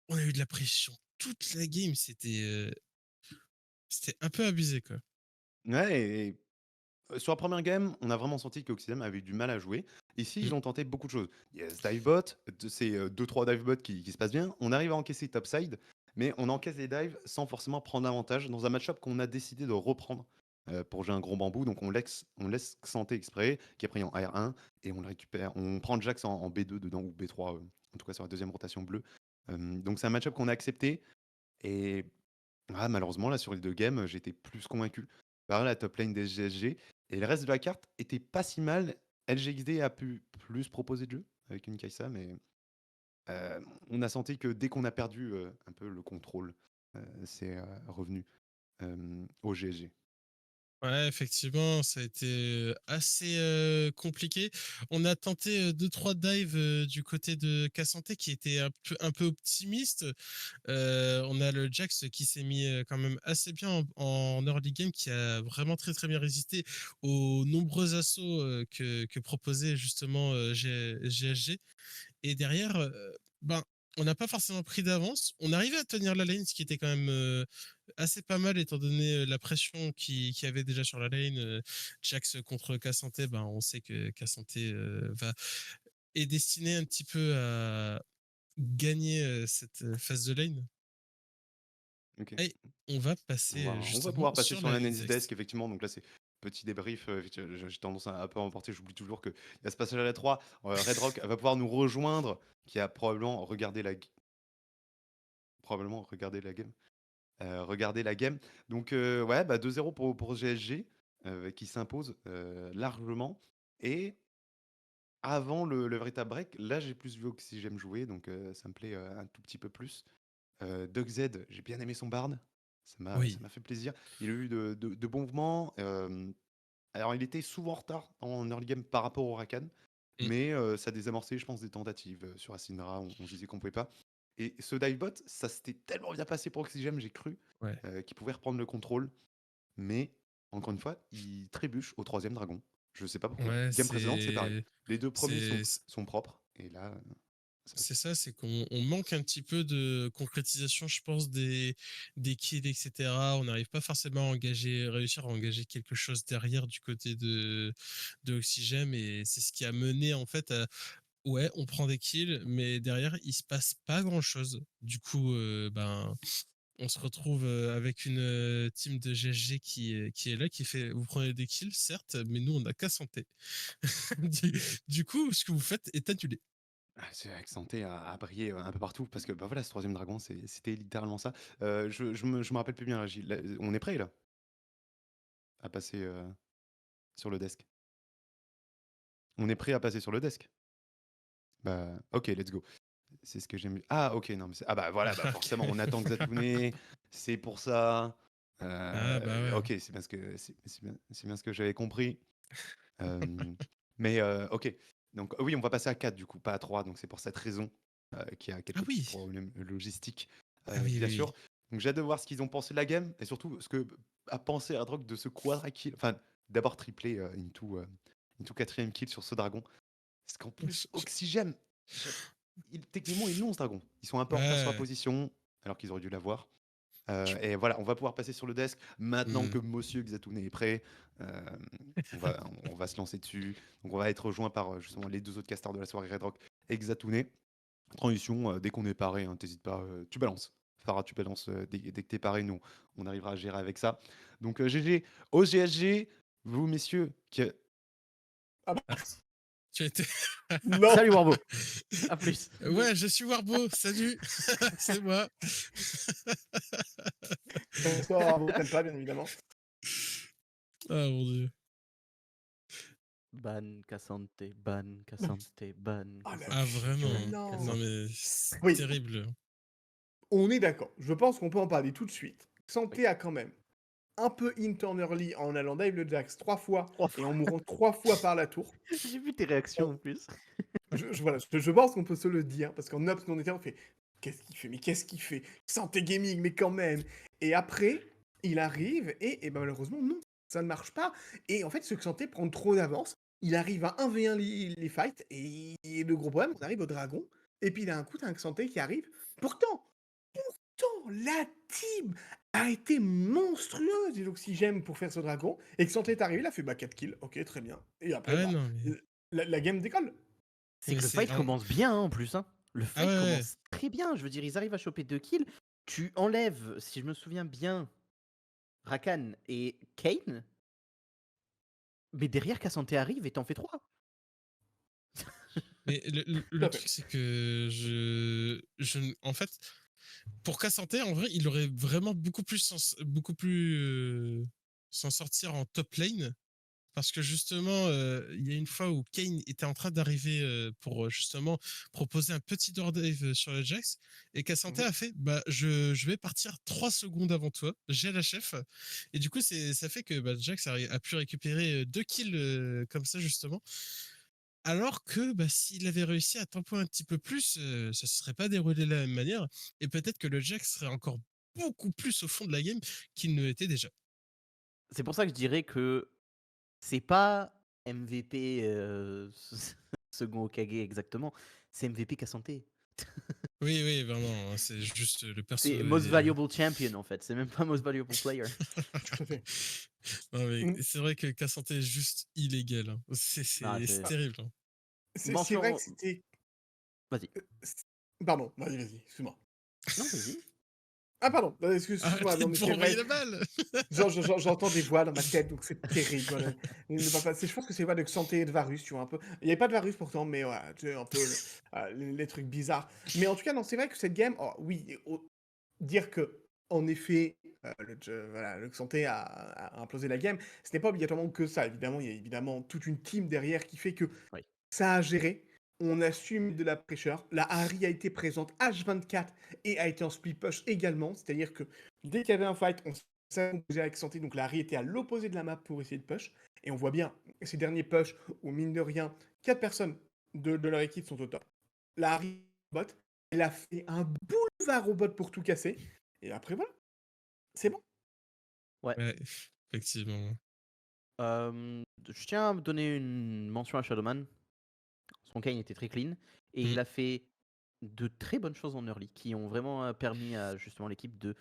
On a eu de la pression toute la game, c'était un peu abusé, quoi. Ouais, sur la première game, on a vraiment senti qu'Oxydam avait eu du mal à jouer. Ici, Mm. ils ont tenté beaucoup de choses. Il y a ce divebot, c'est 2-3 divebots qui se passent bien. On arrive à encaisser topside, mais on encaisse les dives sans forcément prendre l'avantage dans un match-up qu'on a décidé de reprendre pour jouer un gros bambou. Donc on laisse Xanté exprès, qui est pris en R1, et on le récupère. On prend Jax en B2 dedans, ou B3, en tout cas sur la deuxième rotation bleue. Donc c'est un match-up qu'on a accepté, et malheureusement, là, sur les 2 games, j'étais plus convaincu par la top lane des GSG et le reste de la carte était pas si mal. LGXD a pu plus proposer de jeu avec une Kai'Sa, mais on a senti que dès qu'on a perdu, un peu le contrôle, c'est, revenu, au GSG. Ouais, effectivement, ça a été assez compliqué. On a tenté 2-3 dives du côté de Cassanté qui était un peu optimiste. On a le Jax qui s'est mis quand même assez bien en early game, qui a vraiment très bien résisté aux nombreux assauts que proposait justement GSG. Et derrière, ben, on n'a pas forcément pris d'avance. On arrivait à tenir la lane, ce qui était quand même assez pas mal, étant donné la pression qu'il y avait déjà sur la lane. Jax contre Cassanté, ben, on sait que Cassanté est destiné un petit peu à gagner cette phase de lane. OK. Et on va On passer va on va justement pouvoir passer sur sur la l'analyse next. desk effectivement, donc là c'est petit débrief, j'ai tendance à un peu emporter, j'oublie toujours qu'il y a ce passage à la 3, Red Rock va pouvoir nous rejoindre, qui a probablement regardé la game. Regarder la game. Donc, ouais, 2-0 pour GSG, qui s'impose largement. Et avant le véritable break, là, j'ai plus vu Oxygène jouer, donc ça me plaît un tout petit peu plus. DuckZ, j'ai bien aimé son Bard. Ça Oui. m'a fait plaisir. Il a eu de bons mouvements. Alors, il était souvent en retard en early game par rapport au Rakan, Mm. mais ça a désamorcé, je pense, des tentatives. Sur Asindra, on se disait qu'on pouvait pas. Et ce divebot, ça s'était tellement bien passé pour Oxygène, j'ai cru Ouais. qu'il pouvait reprendre le contrôle. Mais, encore une fois, il trébuche au troisième dragon. Je sais pas pourquoi. Ouais, Game précédente, c'est pareil. Les deux premiers c'est, sont propres. Et là, ça c'est passe. ça, c'est qu'on manque un petit peu de concrétisation, je pense, des kills, etc. On n'arrive pas forcément à réussir à engager quelque chose derrière du côté de Oxygène, et c'est ce qui a mené en fait à, ouais, on prend des kills, mais derrière, il se passe pas grand-chose. Du coup, ben, on se retrouve avec une team de GG qui est là, qui fait, vous prenez des kills, certes, mais nous, on n'a qu'à santé. Du coup, ce que vous faites est annulé. C'est vrai que Santé a brillé un peu partout parce que voilà, ce troisième dragon, c'était littéralement ça. Je me rappelle plus bien, Gilles. Là, on est prêt là à passer sur le desk. On est prêt à passer sur le desk. Ok, let's go. C'est ce que j'aime. Ah, ok, non, mais voilà, Ok. forcément, on attend que Xatoune, c'est pour ça. Ah bah ouais. Ok, c'est bien ce que j'avais compris. Euh, mais ok, donc oui, on va passer à 4 du coup, pas à 3, donc c'est pour cette raison qu'il y a Ah quelques petits oui. problèmes logistiques, Ah oui, bien oui, sûr. oui. Donc j'ai hâte de voir ce qu'ils ont pensé de la game et surtout ce que a pensé Hardrock de ce quadra kill. Enfin, d'abord triplé into quatrième kill sur ce dragon. Parce qu'en plus, Oxygène, techniquement, ils l'ont ce dragon. Ils sont un peu en retard sur la Ouais. position, alors qu'ils auraient dû l'avoir. Je- Et voilà, on va pouvoir passer sur le desk. Maintenant Hmm. que Monsieur Xatune est prêt, euh, on va se lancer dessus. Donc on va être rejoint par justement les 2 autres casteurs de la soirée Red Rock et Xatune. Transition, dès qu'on est paré, hein, t'hésites pas, tu balances. Farah, tu balances dès que t'es paré, nous, on arrivera à gérer avec ça. Donc GG, au GSG, vous messieurs, Ah bah, Ah, tu as été. non! Salut Warbo, à plus. Ouais, je suis Warbo, salut, c'est moi. Bonsoir, vous t'aime pas, bien évidemment. Ah mon dieu. Ban Cassante, ban Cassante, ban Ah la Ah Cassante, vraiment. ban violence! Non Cassante. mais c'est Oui, terrible. on est d'accord. Je pense qu'on peut en parler tout de suite. Oui. Santé a quand même un peu in early en allant dive le Jax 3 fois 3 et fois. en mourant 3 fois par la tour. J'ai vu tes réactions On- en plus. voilà, je pense qu'on peut se le dire, parce qu'en Ops, on était, on fait qu'est-ce qu'il fait? Mais qu'est-ce qu'il fait? Santé Gaming, mais quand même! Et après, il arrive, et ben malheureusement, non, ça ne marche pas. Et en fait, ce que Santé prend trop d'avance, il arrive à 1v1 les fights, et le gros problème, on arrive au dragon, et puis d'un coup, t'as un Santé qui arrive. Pourtant, la team a été monstrueuse et l'oxygène pour faire ce dragon, et que Santé est arrivé, il a fait bah 4 kills, ok, très bien. Et Ah après, ouais bah, non mais. la game décolle. C'est Mais que le c'est fight commence bien hein, en plus. Hein. Le Ah ouais, fight ouais. commence très bien. Je veux dire, ils arrivent à choper 2 kills. Tu enlèves, si je me souviens bien, Rakan et Kane. Mais derrière, Cassante arrive et t'en fais 3. Mais Tout le à fait. truc, c'est que en fait, pour Cassante, en vrai, il aurait vraiment beaucoup plus s'en sortir en top lane. Parce que justement, il y a une fois où Kane était en train d'arriver pour justement proposer un petit door dive sur le Jax, et Cassante Mhm. a fait bah, je vais partir 3 secondes avant toi, j'ai la chef. Et du coup, ça fait que bah, Jax a pu récupérer 2 kills comme ça, justement. Alors que bah, s'il avait réussi à tempo un petit peu plus, ça ne se serait pas déroulé de la même manière. Et peut-être que le Jax serait encore beaucoup plus au fond de la game qu'il ne l'était déjà. C'est pour ça que je dirais que c'est pas MVP second Hokage exactement. C'est MVP Cassante. Oui, oui, vraiment, hein, c'est juste le perso. C'est Most Valuable Champion en fait. C'est même pas Most Valuable Player. Tout à fait. Non, mais Mm. c'est vrai que Cassante est juste illégal, hein. Ah, C'est terrible, hein. C'est vrai que Mention. c'était. Vas-y. c- Pardon, vas-y, excuse-moi. Non, vas-y. Ah, pardon, excuse-moi, Arrêtez non, de mais vous c'est envoyer vrai. la balle. J'entends des voix dans ma tête, donc c'est terrible. Voilà. Il ne va pas- Je pense que c'est les voix de Xanté et de Varus, tu vois, un peu. Il n'y avait pas de Varus pourtant, mais voilà, tu sais, un peu les trucs bizarres. Mais en tout cas, non, c'est vrai que cette game, oh, oui, dire que, en effet, voilà, le Xanté a implosé la game, ce n'est pas obligatoirement que ça. Évidemment, il y a évidemment toute une team derrière qui fait que Oui. ça a géré. On assume de la pressure. La Harry a été présente H24 et a été en split push également. C'est-à-dire que dès qu'il y avait un fight, on s'est composé avec Santé. Donc la Harry était à l'opposé de la map pour essayer de push. Et on voit bien ces derniers push où, mine de rien, 4 personnes de leur équipe sont au top. La Harry bot, elle a fait un boulevard au bot pour tout casser. Et après, voilà, c'est bon. Ouais. Ouais, effectivement. Je tiens à me donner une mention à Shadowman. Son Kane était très clean. Et Mm. il a fait de très bonnes choses en early qui ont vraiment permis à justement l'équipe de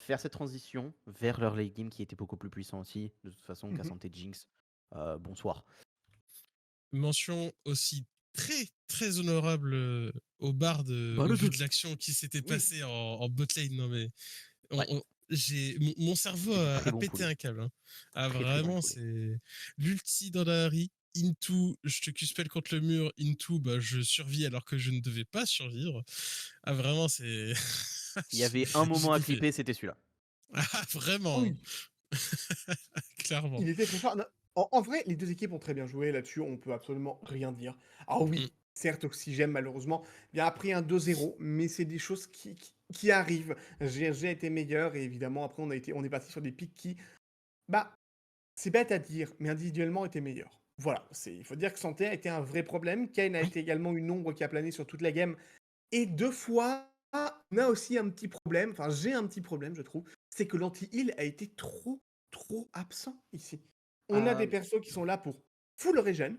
faire cette transition vers leur late game qui était beaucoup plus puissant aussi. De toute façon, Mhm. Cassante et Jinx, bonsoir. Mention aussi très honorable au Bard Bah, au le vu 2. de l'action qui s'était Oui. passée en bot lane. Non mais Ouais. mon cerveau C'était a très bon pété poulet. un câble, hein. Ah Très bon vraiment, poulet. c'est l'ulti dans la Harry. Into, je te cuspelle contre le mur. Into, bah, je survis alors que je ne devais pas survivre. Ah vraiment, c'est. Il y avait un moment à J'étais fait. clipper, c'était celui-là. Ah Ah vraiment, oui, hein. Clairement. il était très fort. Non, en vrai, les deux équipes ont très bien joué là-dessus, on peut absolument rien dire. Ah Mm. oui, certes, Oxygène, malheureusement, bien après un 2-0, mais c'est des choses qui arrivent. GRG a été meilleur, et évidemment, après, on est parti sur des pics qui, bah, c'est bête à dire, mais individuellement étaient meilleurs. Voilà, il faut dire que Santé a été un vrai problème. Kane a Oui. été également une ombre qui a plané sur toute la game. Et 2 fois, on a aussi un petit problème, enfin, j'ai un petit problème, je trouve, c'est que l'anti-heal a été trop absent ici. On a des Euh, persos qui sont là pour full regen.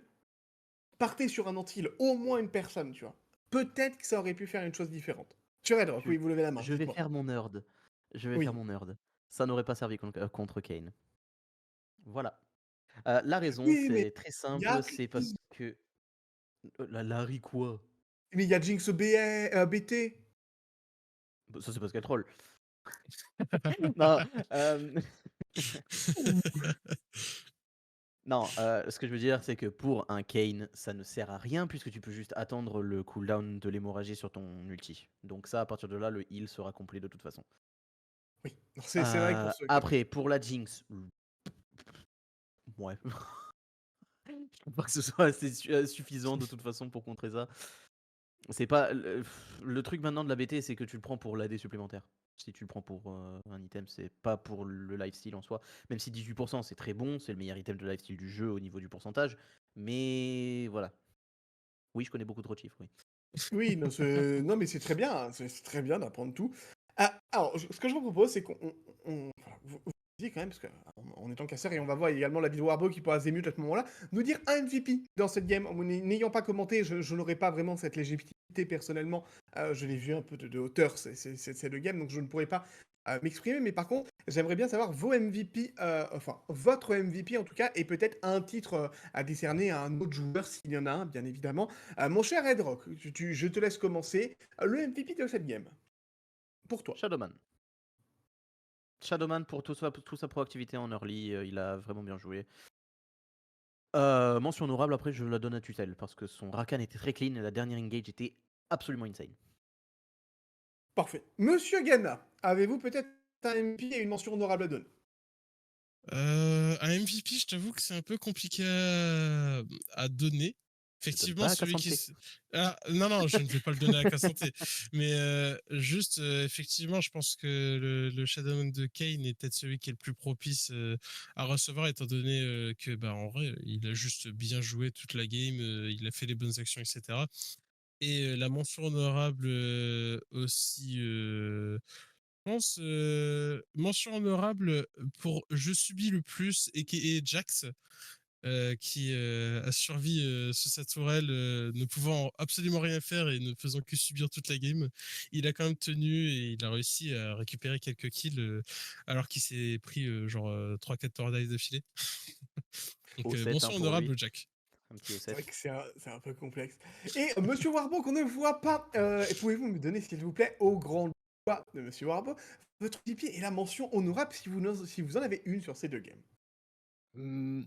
Partez sur un anti-heal, au moins une personne, tu vois. peut-être que ça aurait pu faire une chose différente. Sur Redrock, Je oui, vous levez la main, je vais dites-moi. faire mon nerd. Je vais faire Oui. mon nerd. Ça n'aurait pas servi contre Kane. Voilà. La raison, Oui, mais c'est très il y a simple, c'est parce que la Larry quoi? mais il y a Jinx BT. Bah, ça, c'est parce qu'elle troll. Non, non, ce que je veux dire, c'est que pour un Kane, ça ne sert à rien puisque tu peux juste attendre le cooldown de l'hémorragie sur ton ulti. Donc ça, à partir de là, le heal sera complet de toute façon. Oui, c'est vrai que pour ce cas. Après, pour la Jinx, ouais. Je trouve pas que ce soit assez suffisant de toute façon pour contrer ça. C'est pas le truc maintenant de la BT, c'est que tu le prends pour l'AD supplémentaire. Si tu le prends pour un item, c'est pas pour le lifesteal en soi. Même si 18% c'est très bon, c'est le meilleur item de lifesteal du jeu au niveau du pourcentage. Mais voilà. Oui, je connais beaucoup trop de chiffres, oui. Oui, non, mais c'est très bien, hein, c'est très bien d'apprendre tout. Alors, ce que je vous propose, c'est voilà, vous disiez quand même, parce qu'en étant casseur, et on va voir également la vidéo Warbo qui pourra Azemut à ce moment-là, nous dire un MVP dans cette game. N'ayant pas commenté, je n'aurai pas vraiment cette légitimité personnellement. Je l'ai vu un peu de hauteur, ces deux games, donc je ne pourrais pas m'exprimer. Mais par contre, j'aimerais bien savoir vos MVP, enfin, votre MVP en tout cas, et peut-être un titre à décerner à un autre joueur, s'il y en a un, bien évidemment. Mon cher Redrock, je te laisse commencer. Le MVP de cette game, pour toi. Shadowman. Shadowman pour toute sa proactivité en early, il a vraiment bien joué. Mention honorable, après je la donne à Tutel parce que son Rakan était très clean et la dernière engage était absolument insane. Parfait. Monsieur Ghana, avez-vous peut-être un MVP et une mention honorable à donner? Un MVP, je t'avoue que c'est un peu compliqué à donner. Je donne Effectivement, pas à celui qui... Cassandre. Non, je ne vais pas le donner à Cassandre. Mais juste, effectivement, je pense que le Shadowman de Kane est peut-être celui qui est le plus propice à recevoir, étant donné que, bah, en vrai, il a juste bien joué toute la game, il a fait les bonnes actions, etc. Et la mention honorable aussi... je pense mention honorable pour Je subis le plus et Jax qui a survécu sous sa tourelle ne pouvant absolument rien faire et ne faisant que subir toute la game. Il a quand même tenu et il a réussi à récupérer quelques kills alors qu'il s'est pris genre 3-4 tours d'ice d'affilée. Donc Au 7 mention hein, pour lui. honorable Jack. Un petit au C'est 7. vrai que c'est un peu complexe. Et Monsieur Warbo, qu'on ne voit pas, pouvez-vous me donner, s'il vous plaît, au grand joie de Monsieur Warbo, votre MVP et la mention honorable si vous en avez une sur ces deux games? Mmh,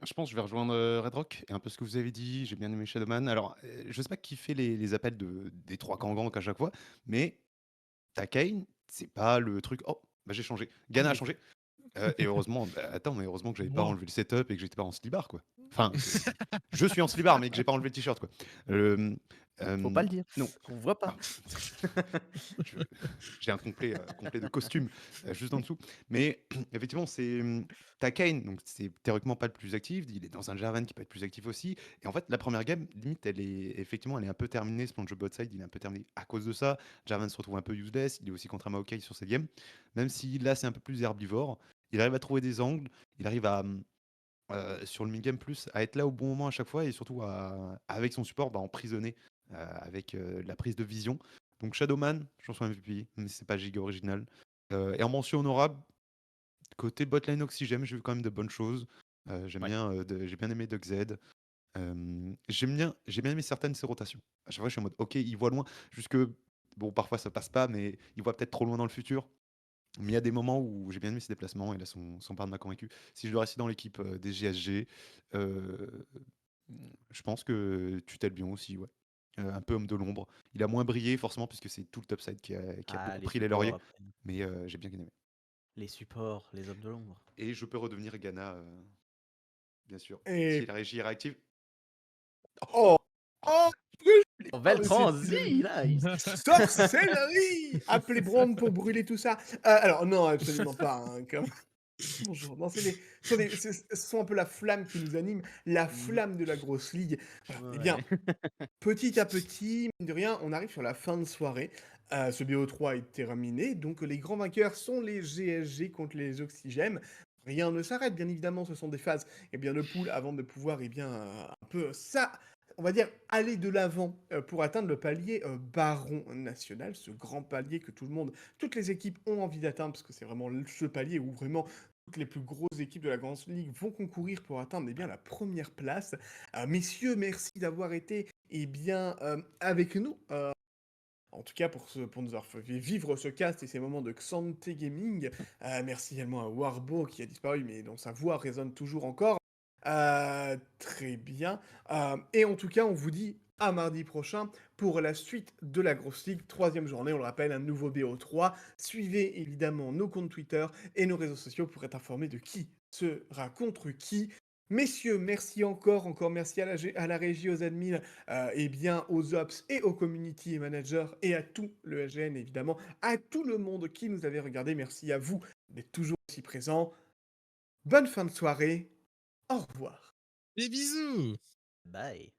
je pense que je vais rejoindre, Redrock et un peu ce que vous avez dit. J'ai bien aimé Shadowman. Alors, je sais pas qui fait les appels des 3 Kangans à chaque fois, mais ta Kayn, c'est pas le truc: «Oh, bah, j'ai changé. Ah Gana a oui. changé». Et heureusement, bah, attends, mais heureusement que j'avais pas Wow. enlevé le setup et que j'étais pas en slibard, quoi. Enfin, je suis en slibard, mais que j'ai pas enlevé le t-shirt, quoi. Hem, Faut pas hem, le dire. non, On voit pas. ah, je j'ai un complet de costume, juste en dessous. Mais effectivement, c'est, tu Kayn, donc c'est théoriquement pas le plus actif. Il est dans un Jarvan qui peut être plus actif aussi. Et en fait, la première game, limite, elle est un peu terminée. Ce jeu bot side, il est un peu terminé à cause de ça. Jarvan se retrouve un peu useless. Il est aussi contre un Maokai sur cette game. Même si là, c'est un peu plus herbivore. Il arrive à trouver des angles. Il arrive à, sur le mid-game plus, à être là au bon moment à chaque fois et surtout avec son support, bah, emprisonner avec la prise de vision. Donc Shadowman, chanson MVP, mais c'est pas giga original. Et en mention honorable, côté botlane Oxygem, j'ai vu quand même de bonnes choses. Ouais. J'ai bien aimé DuckZ. J'ai bien aimé certaines de ses rotations. À chaque fois, je suis en mode, ok, il voit loin, jusque, bon, parfois ça passe pas, mais il voit peut-être trop loin dans le futur. Mais il y a des moments où j'ai bien aimé ses déplacements et là, son part m'a convaincu. Si je dois rester dans l'équipe des GSG, euh, je pense que tu t'aides bien aussi, ouais. Un peu homme de l'ombre. Il a moins brillé forcément puisque c'est tout le topside qui a Ah, beaucoup les pris les supports lauriers, après. mais j'ai bien aimé. Les supports, les hommes de l'ombre. Et je peux redevenir Ghana, bien sûr. Si Et la régie est réactive. oh! Oh! Oh, Ah, belle mais c'est transi, là. sorcellerie! Appelez Brand pour brûler tout ça. Alors non, absolument pas, hein, comme bonjour. Non, ce sont un peu la flamme qui nous anime, la Mhm. flamme de la grosse ligue. Voilà. Eh bien, Ouais. petit à petit, mine de rien, on arrive sur la fin de soirée. Ce BO3 est terminé, donc les grands vainqueurs sont les GSG contre les Oxygèmes. Rien ne s'arrête, bien évidemment, ce sont des phases et bien de poule avant de pouvoir un peu on va dire, aller de l'avant, pour atteindre le palier, baron national, ce grand palier que toutes les équipes ont envie d'atteindre, parce que c'est vraiment ce palier où vraiment toutes les plus grosses équipes de la Grande Ligue vont concourir pour atteindre, eh bien, la première place. Messieurs, merci d'avoir été, eh bien, avec nous, en tout cas pour nous avoir fait vivre ce cast et ces moments de Xante Gaming. Merci également à Warbo qui a disparu, mais dont sa voix résonne toujours encore. Très bien. Et en tout cas, on vous dit à mardi prochain pour la suite de la Grosse Ligue. 3e journée, on le rappelle, un nouveau BO3. Suivez évidemment nos comptes Twitter et nos réseaux sociaux pour être informé de qui sera contre qui. Messieurs, merci encore merci à la régie, aux admins, et bien aux ops et aux community managers et à tout le SGN évidemment, à tout le monde qui nous avait regardé. Merci à vous d'être toujours aussi présents. Bonne fin de soirée. Au revoir. Des bisous! Bye.